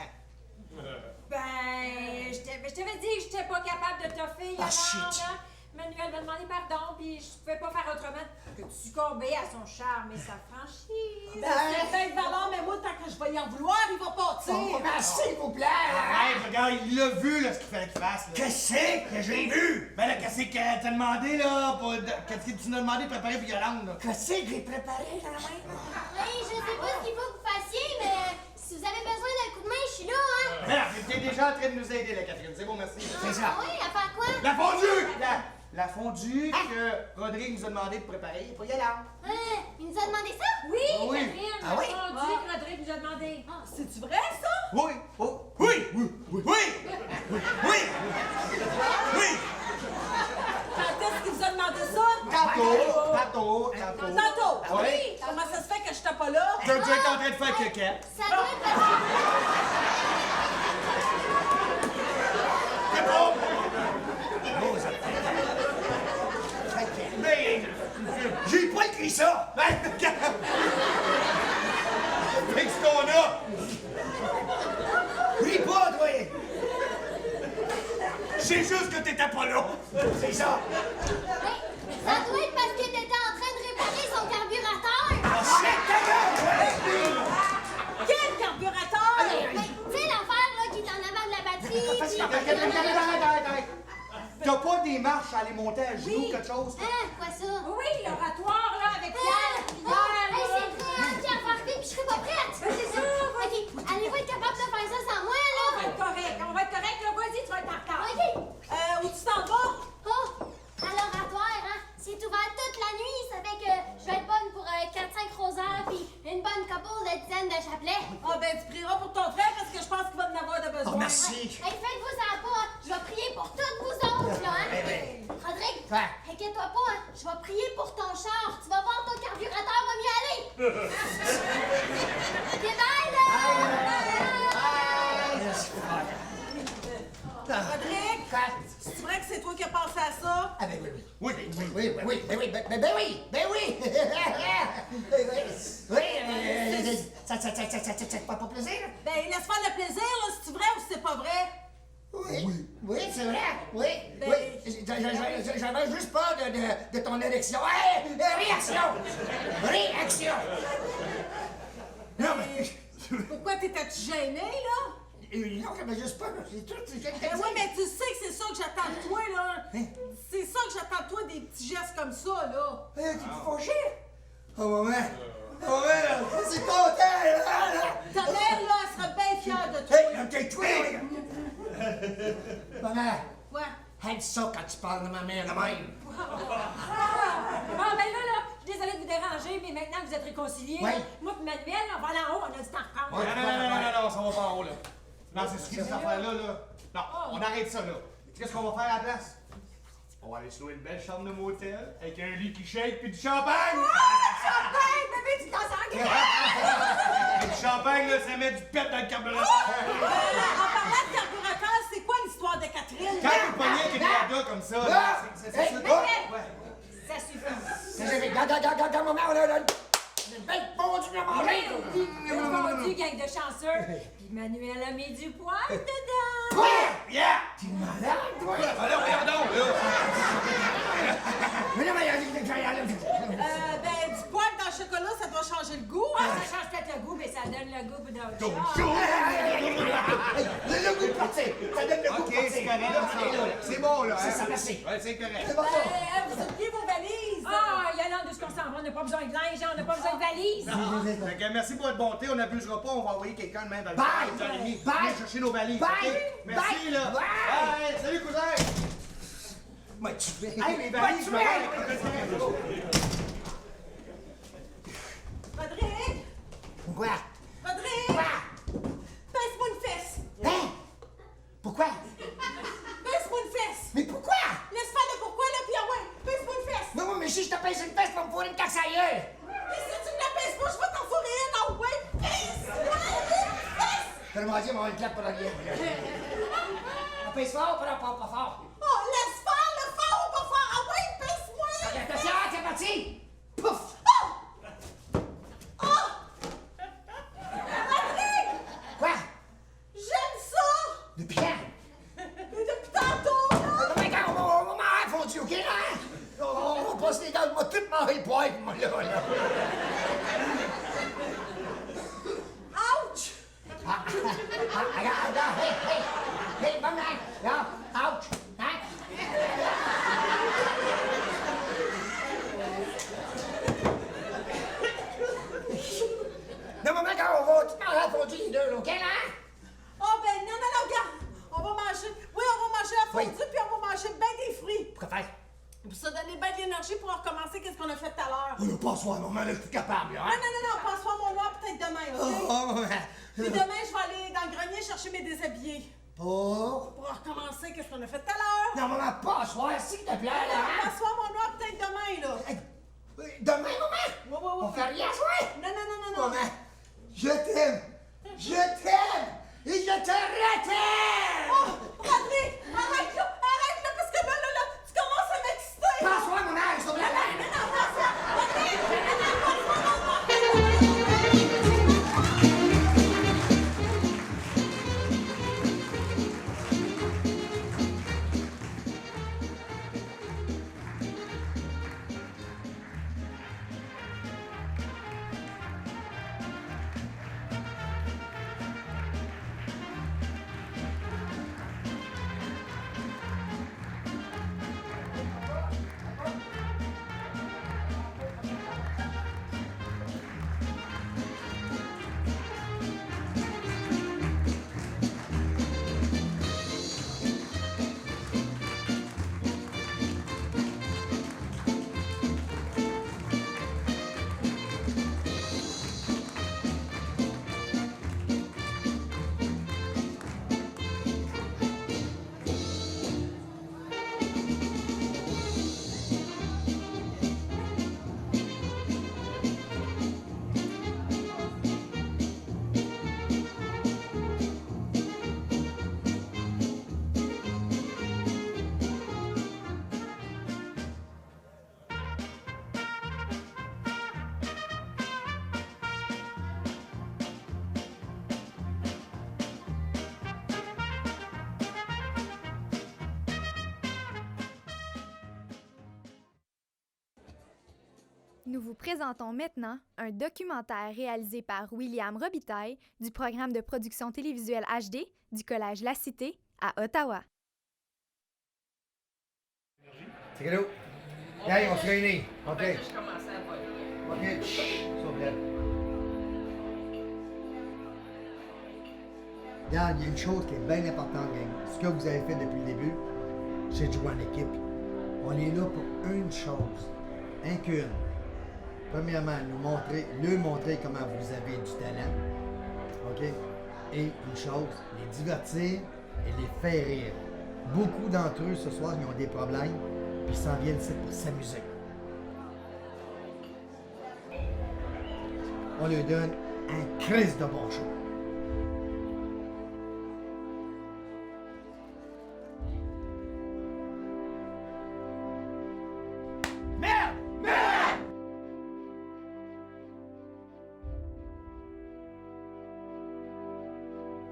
Speaker 5: Ben, je t'avais dit que j'étais pas capable de t'offrir,
Speaker 2: Ah,
Speaker 5: Yolande,
Speaker 2: shit.
Speaker 5: là. Manuel m'a demandé pardon, puis je pouvais pas faire autrement que de succomber à son charme et sa franchise.
Speaker 3: Ben, c'est peut-être valable, mais moi, tant que je vais y en vouloir, il va partir.
Speaker 2: Oh, ben, s'il vous plaît!
Speaker 4: Arrête, regarde, il l'a vu, là, ce qu'il fallait qu'il fasse, là.
Speaker 2: Qu'est-ce que j'ai vu?
Speaker 4: Ben là, qu'est-ce que t'as demandé, là? Qu'est-ce que tu nous as demandé de préparer pour Yolande, là?
Speaker 2: Qu'est-ce que j'ai préparé, là, même?
Speaker 6: Oui, je sais pas ce qu'il faut que vous fassiez, mais si vous avez besoin d'un coup de main, je suis là, hein?
Speaker 4: Ben là, t'es déjà en train de nous aider, là, Catherine. C'est bon, merci.
Speaker 2: C'est ça.
Speaker 6: Ah oui, à faire quoi?
Speaker 4: La fondue! La fondue que Rodrigue nous a demandé de préparer pour Yolande.
Speaker 6: Hein? Il nous a demandé ça?
Speaker 5: Oui,
Speaker 4: Oui.
Speaker 5: Catherine,
Speaker 2: Ah oui?
Speaker 5: la fondue que Rodrigue nous a demandé.
Speaker 3: Ah, c'est-tu vrai, ça?
Speaker 4: Oui! Oh, oui! Oui! Oui! Oui! Oui! Oui!
Speaker 3: Quand est-ce qu'il vous a demandé ça?
Speaker 4: Tantôt!
Speaker 3: Tantôt.
Speaker 4: Ah oui?
Speaker 3: Comment ça se fait que j'étais pas là?
Speaker 4: Tu es en train de faire coquette.
Speaker 6: Ça doit être parce que...
Speaker 4: C'est bon!
Speaker 2: Mais j'ai pas écrit ça!
Speaker 4: Fais ce qu'on a!
Speaker 2: Ris pas, toi!
Speaker 4: C'est juste que t'étais pas là.
Speaker 2: C'est ça.
Speaker 6: Oui, ça doit être parce que t'étais en train de réparer son carburateur.
Speaker 2: Arrête ta gueule!
Speaker 3: Quel carburateur?
Speaker 6: Ben, tu sais l'affaire là qui est en avant de la batterie.
Speaker 4: Arrête. T'as pas des marches à aller monter à genoux, quelque chose?
Speaker 6: Hein, quoi ça?
Speaker 5: Oui, l'oratoire, là, avec
Speaker 6: Ah,
Speaker 5: Pierre.
Speaker 6: hey, c'est vrai, hein, Pierre Parfait, puis je serais pas prête. C'est ça. OK, allez-vous être capable de faire ça sans moi, là?
Speaker 5: On va être correct, là. Vas-y, tu vas être en retard.
Speaker 6: OK.
Speaker 3: Où tu t'en vas?
Speaker 6: Oh, à l'oratoire, hein, c'est ouvert toute la nuit, ça fait que je vais être bonne pour 4-5 rosaires, puis une bonne couple de dizaines de chapelets.
Speaker 3: Ah, ben, tu prieras pour ton frère parce que je pense qu'il va en avoir de besoin.
Speaker 2: Oh, merci.
Speaker 6: Hey, faites-vous ça pas, hein. Je vais prier pour toutes vous autres, là, hein. Rodrigue,
Speaker 2: Quoi?
Speaker 6: inquiète-toi pas, hein. Je vais prier pour ton char. Tu vas voir, ton carburateur va mieux aller. OK, bye, là!
Speaker 3: Rodrigue,
Speaker 2: Quoi?
Speaker 3: c'est vrai que c'est toi qui as pensé à ça?
Speaker 2: Ah ben oui.
Speaker 4: Oui. Ça te fait pas plaisir?
Speaker 3: Ben, laisse faire le plaisir, là, si c'est vrai ou si c'est pas vrai.
Speaker 2: Oui, c'est vrai. Oui.
Speaker 3: Ben-
Speaker 2: J'avais juste peur de ton érection. Hey, réaction. Non, mais...
Speaker 3: Pourquoi t'étais-tu gêné, là?
Speaker 2: Non, j'avais juste peur. C'est tout.
Speaker 3: Ben oui, mais tu sais que c'est ça que j'attends de toi, là. C'est ça que j'attends de toi, des petits gestes comme ça, là.
Speaker 2: Tu te fâché? Oh, maman, là, je suis content, là.
Speaker 3: Ta mère, là, elle serait bien fière de toi.
Speaker 2: Hey, toi, maman,
Speaker 3: Ouais.
Speaker 2: aide ça quand tu parles de ma mère de même.
Speaker 5: Ah, ben là, je suis désolée de vous déranger, mais maintenant que vous êtes réconciliés,
Speaker 2: Oui.
Speaker 5: là, moi et Manuel, on va aller en haut, on a du temps à reprendre.
Speaker 4: Non, ça va pas en haut, là. Non, c'est ce qui cette affaire-là, là. Non, on arrête ça, là. Qu'est-ce qu'on va faire à la place? On va aller se louer une belle chambre de motel, avec un lit qui shake puis du champagne!
Speaker 5: Champagne, bébé, tu t'en sens.
Speaker 4: Du champagne, là, ça met du pet dans le carburateur!
Speaker 3: En parlant de carburateur, c'est quoi l'histoire de Catherine?
Speaker 4: Quand t'es pogné avec une gars comme ça, là, c'est ça. Ouais.
Speaker 5: Ça suffit.
Speaker 2: Regarde, maman, on a une belle fondue à manger.
Speaker 5: Fondu, gang de chanceux. Puis Manuel a mis du poil dedans.
Speaker 4: Yeah!
Speaker 2: T'es malade, toi?
Speaker 4: Alors, regardons, là!
Speaker 2: Mais non, mais...
Speaker 3: Ben, du poivre dans le chocolat, ça doit changer le goût.
Speaker 5: Ah, ça change peut-être le goût, mais ça donne le goût d'autre chose.
Speaker 2: Le goût de partir. Ça donne le goût
Speaker 4: Ok,
Speaker 2: de partir.
Speaker 4: c'est correct, ça. C'est bon, là.
Speaker 2: C'est
Speaker 4: hein?
Speaker 2: ça, merci.
Speaker 4: Ouais, c'est correct.
Speaker 2: C'est bon, ça.
Speaker 3: Vous oubliez vos valises.
Speaker 5: Ah, il y a là d'où est-ce qu'on s'en va, on n'a pas besoin de linge, on n'a pas besoin de valise.
Speaker 4: Fait que merci pour votre bonté, on n'abusera pas, on va envoyer quelqu'un de même dans le
Speaker 2: Bye!
Speaker 4: char, 8h30.
Speaker 2: Bye!
Speaker 4: Venez chercher nos valises.
Speaker 2: Bye!
Speaker 4: ok? Merci,
Speaker 2: Bye!
Speaker 4: là.
Speaker 2: Bye!
Speaker 4: Bye! Salut, cousin!
Speaker 2: Moi, tu fais...
Speaker 4: Hey, les valises, je me
Speaker 3: Rodrigue,
Speaker 2: Quoi?
Speaker 3: Rodrigue,
Speaker 2: Quoi?
Speaker 3: pince-moi une fesse.
Speaker 2: Hein? Pourquoi?
Speaker 3: Pince-moi une fesse.
Speaker 2: Mais pourquoi?
Speaker 3: Laisse faire le pourquoi, là, puis ah ouais, pince-moi une fesse.
Speaker 2: Non, mais si je te pèse une fesse, tu vas me fourrer une taxe ailleurs.
Speaker 3: Mais si tu me la pinces pas, je vais t'en fourrer une. Ah ouais, pince-moi une fesse.
Speaker 2: Fais-le-moi dire, on va une clap pour la vie. On pèse fort, pas fort.
Speaker 3: Oh, laisse faire le fort ou pas fort. Ah ouais, pince-moi.
Speaker 2: Attention, c'est parti! Pouf!
Speaker 3: Rodrigue,
Speaker 2: Quoi?
Speaker 3: j'aime ça.
Speaker 2: Depuis quand?
Speaker 3: Mais depuis tantôt, là.
Speaker 2: Non, mais quand on va m'en fondu, OK, là? On va passer les gars, on va tout manger le poivre, moi, là.
Speaker 3: Ouch.
Speaker 2: Regarde, hey, maman, là, ouch, hein? Non, maman, quand on va tout manger fondu, les deux, OK, là?
Speaker 3: Oh, ben non, regarde. On va manger. Oui, on va manger la fondue,
Speaker 2: Oui.
Speaker 3: puis on va manger bien des fruits.
Speaker 2: Pourquoi faire?
Speaker 3: Pour se donner bien de l'énergie pour recommencer qu'est-ce qu'on a fait tout à l'heure.
Speaker 2: On n'a pas soin, maman, là, je suis plus capable, là,
Speaker 3: Non,
Speaker 2: hein?
Speaker 3: non, passe-moi mon noir peut-être demain, OK? Puis demain, je vais aller dans le grenier chercher mes déshabillés.
Speaker 2: Pour?
Speaker 3: Pour recommencer qu'est-ce qu'on a fait tout à l'heure.
Speaker 2: Non, maman, pas soir, s'il te plaît, là, hein?
Speaker 3: Passe-moi mon noir peut-être demain, là.
Speaker 2: Demain, maman?
Speaker 3: Ouais.
Speaker 2: On fait rien à soir?
Speaker 3: Non.
Speaker 2: Maman, je t'aime! Je t'aime! Et je te ret'aime!
Speaker 3: Oh, Rodrigue, arrête là, parce que là, tu commences à m'exciter.
Speaker 2: Passe-moi, maman, je t'ouvre la main!
Speaker 1: Nous vous présentons maintenant un documentaire réalisé par William Robitaille du programme de production télévisuelle HD du Collège La Cité à Ottawa.
Speaker 7: C'est cadeau. Allez, on se réunit. OK. OK. Chut, s'il vous plaît. Regarde, il y a une chose qui est bien importante, gang. Ce que vous avez fait depuis le début, c'est de jouer en équipe. On est là pour une chose. Un qu'une. Premièrement, leur montrer comment vous avez du talent. OK? Et une chose, les divertir et les faire rire. Beaucoup d'entre eux, ce soir, ils ont des problèmes, puis ils s'en viennent ici pour s'amuser. On leur donne un crise de bon show.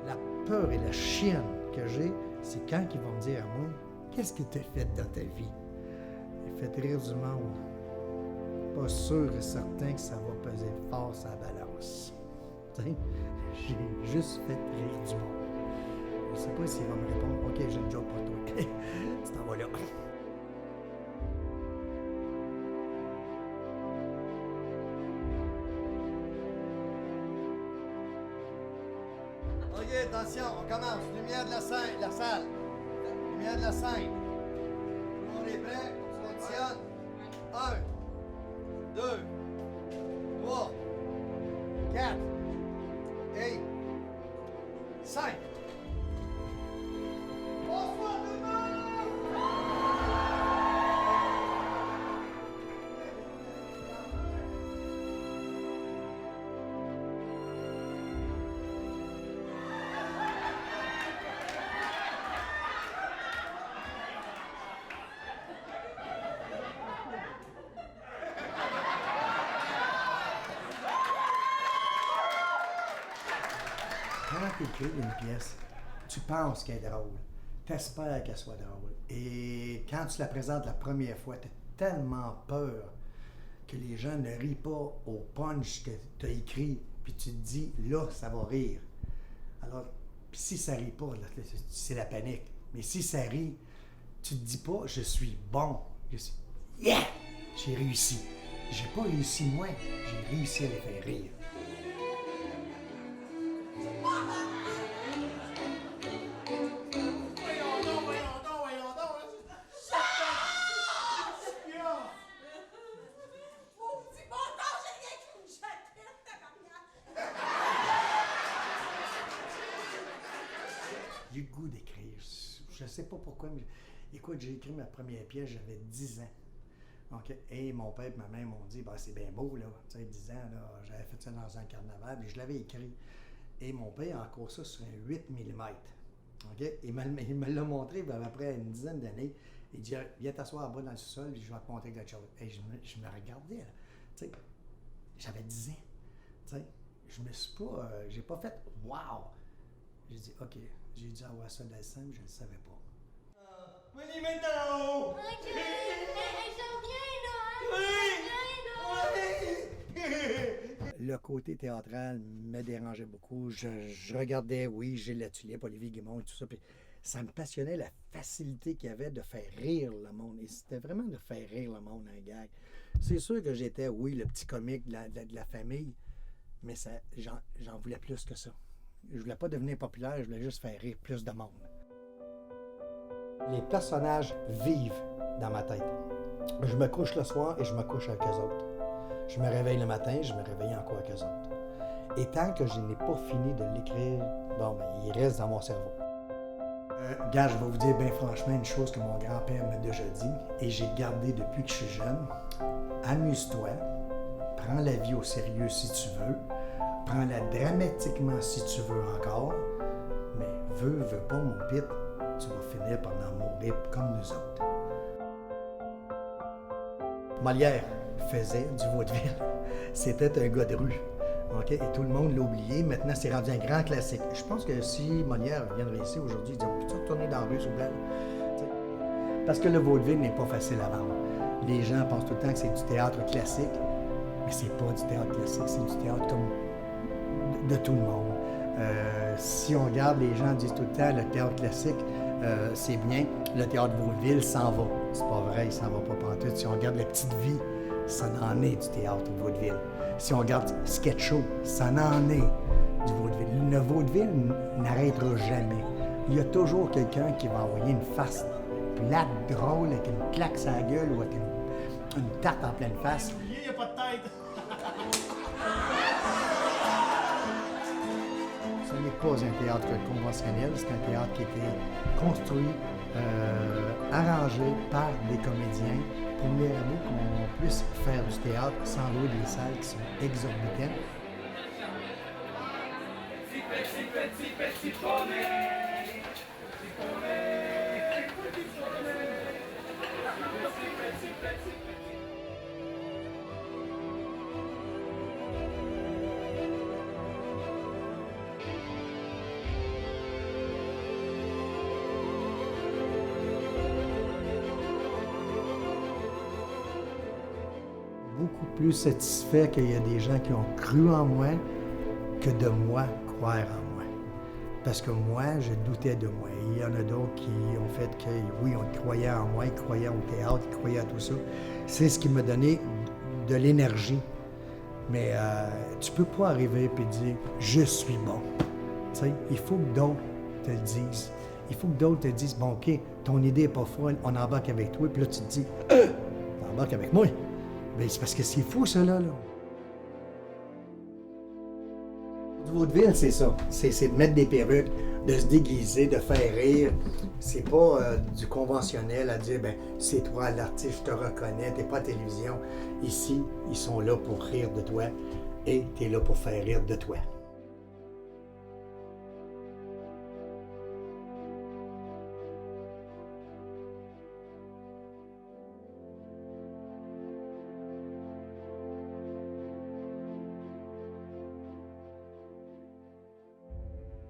Speaker 7: La peur et la chienne que j'ai, c'est quand ils vont me dire à moi, qu'est-ce que tu as fait dans ta vie? J'ai fait rire du monde. Pas sûr et certain que ça va peser fort sur la balance. T'sais, j'ai juste fait rire du monde. Je sais pas s'il va me répondre, OK, j'ai une joke pour toi. Tu t'en vas là. OK, attention, on commence. Lumière de la salle. Lumière de la scène. Tout le monde est prêt? On se conditionne. 1, 2, 3, 4, et 5. Bonsoir tout le monde! Quand tu écris une pièce, tu penses qu'elle est drôle, tu espères qu'elle soit drôle. Et quand tu la présentes la première fois, tu as tellement peur que les gens ne rient pas au punch que tu as écrit, puis tu te dis, là, ça va rire. Alors, puis si ça rit pas, là, c'est la panique. Mais si ça rit, tu te dis pas, je suis bon. Je suis, yeah! J'ai réussi. J'ai pas réussi moi, j'ai réussi à les faire rire. J'ai le goût d'écrire. Je sais pas pourquoi, mais écoute, j'ai écrit ma première pièce, j'avais 10 ans. OK? Et mon père et ma mère m'ont dit, ben, c'est bien beau, là. Tu sais, 10 ans, là, j'avais fait ça dans un carnaval, mais je l'avais écrit. Et mon père a encore ça sur un 8 mm. OK? Il me l'a montré après une dizaine d'années. Il dit, viens t'asseoir en bas dans le sous-sol, puis je vais te montrer quelque chose. Et je me regardais, là. Tu sais, j'avais 10 ans. Tu sais, je me suis pas, j'ai pas fait « wow ». J'ai dit « OK ». J'ai dû avoir ça dans le sein, mais je ne le savais pas. Willy maintenant!
Speaker 6: OK! Je reviens, là!
Speaker 7: Le côté théâtral me dérangeait beaucoup. Je regardais, oui, Gilles Latulippe, Olivier Guimond et tout ça, puis ça me passionnait la facilité qu'il y avait de faire rire le monde. Et c'était vraiment de faire rire le monde, un gag. C'est sûr que j'étais, oui, le petit comique de la famille, mais j'en voulais plus que ça. Je voulais pas devenir populaire, je voulais juste faire rire plus de monde. Les personnages vivent dans ma tête. Je me couche le soir et je me couche avec eux autres. Je me réveille le matin, je me réveille encore avec eux autres. Et tant que je n'ai pas fini de l'écrire, bon, ben, il reste dans mon cerveau. Gars, je vais vous dire bien franchement une chose que mon grand-père m'a déjà dit et j'ai gardé depuis que je suis jeune. Amuse-toi, prends la vie au sérieux si tu veux, prends-la dramatiquement si tu veux encore, mais veux pas, mon pit, tu vas finir par en mourir comme nous autres. Molière faisait du vaudeville. C'était un gars de rue. Okay? Et tout le monde l'a oublié. Maintenant, c'est rendu un grand classique. Je pense que si Molière viendrait ici aujourd'hui, il dirait « Peux-tu retourner dans la rue, s'il vous plaît? » Parce que le vaudeville n'est pas facile à vendre. Les gens pensent tout le temps que c'est du théâtre classique, mais c'est pas du théâtre classique, c'est du théâtre comme de tout le monde. Si on regarde, les gens disent tout le temps, le théâtre classique, c'est bien, le théâtre vaudeville s'en va. C'est pas vrai, il s'en va pas pantoute. Si on regarde La Petite Vie, ça en est du théâtre vaudeville. Si on regarde Sketch Show, ça en est du vaudeville. Le vaudeville n'arrêtera jamais. Il y a toujours quelqu'un qui va envoyer une face plate, drôle, avec une claque sur la gueule ou avec une tarte en pleine face.
Speaker 4: Il n'y a pas de tête.
Speaker 7: Ce n'est pas un théâtre conventionnel, c'est un théâtre qui a été construit, arrangé par des comédiens pour venir à bout qu'on puisse faire du théâtre sans louer des salles qui sont exorbitantes. Beaucoup plus satisfait qu'il y a des gens qui ont cru en moi que de moi croire en moi. Parce que moi, je doutais de moi. Il y en a d'autres qui ont fait que, oui, on croyait en moi, ils croyaient au théâtre, ils croyaient à tout ça. C'est ce qui m'a donné de l'énergie. Mais tu peux pas arriver et dire « je suis bon ». Tu sais, il faut que d'autres te le disent. Il faut que d'autres te disent « bon, OK, ton idée n'est pas folle, on embarque avec toi ». Puis là, tu te dis « on embarque avec moi ». Bien, c'est parce que c'est fou, ça, là. Du vaudeville, c'est ça. C'est de mettre des perruques, de se déguiser, de faire rire. C'est pas du conventionnel à dire, ben c'est toi l'artiste, je te reconnais, t'es pas à la télévision. Ici, ils sont là pour rire de toi et t'es là pour faire rire de toi.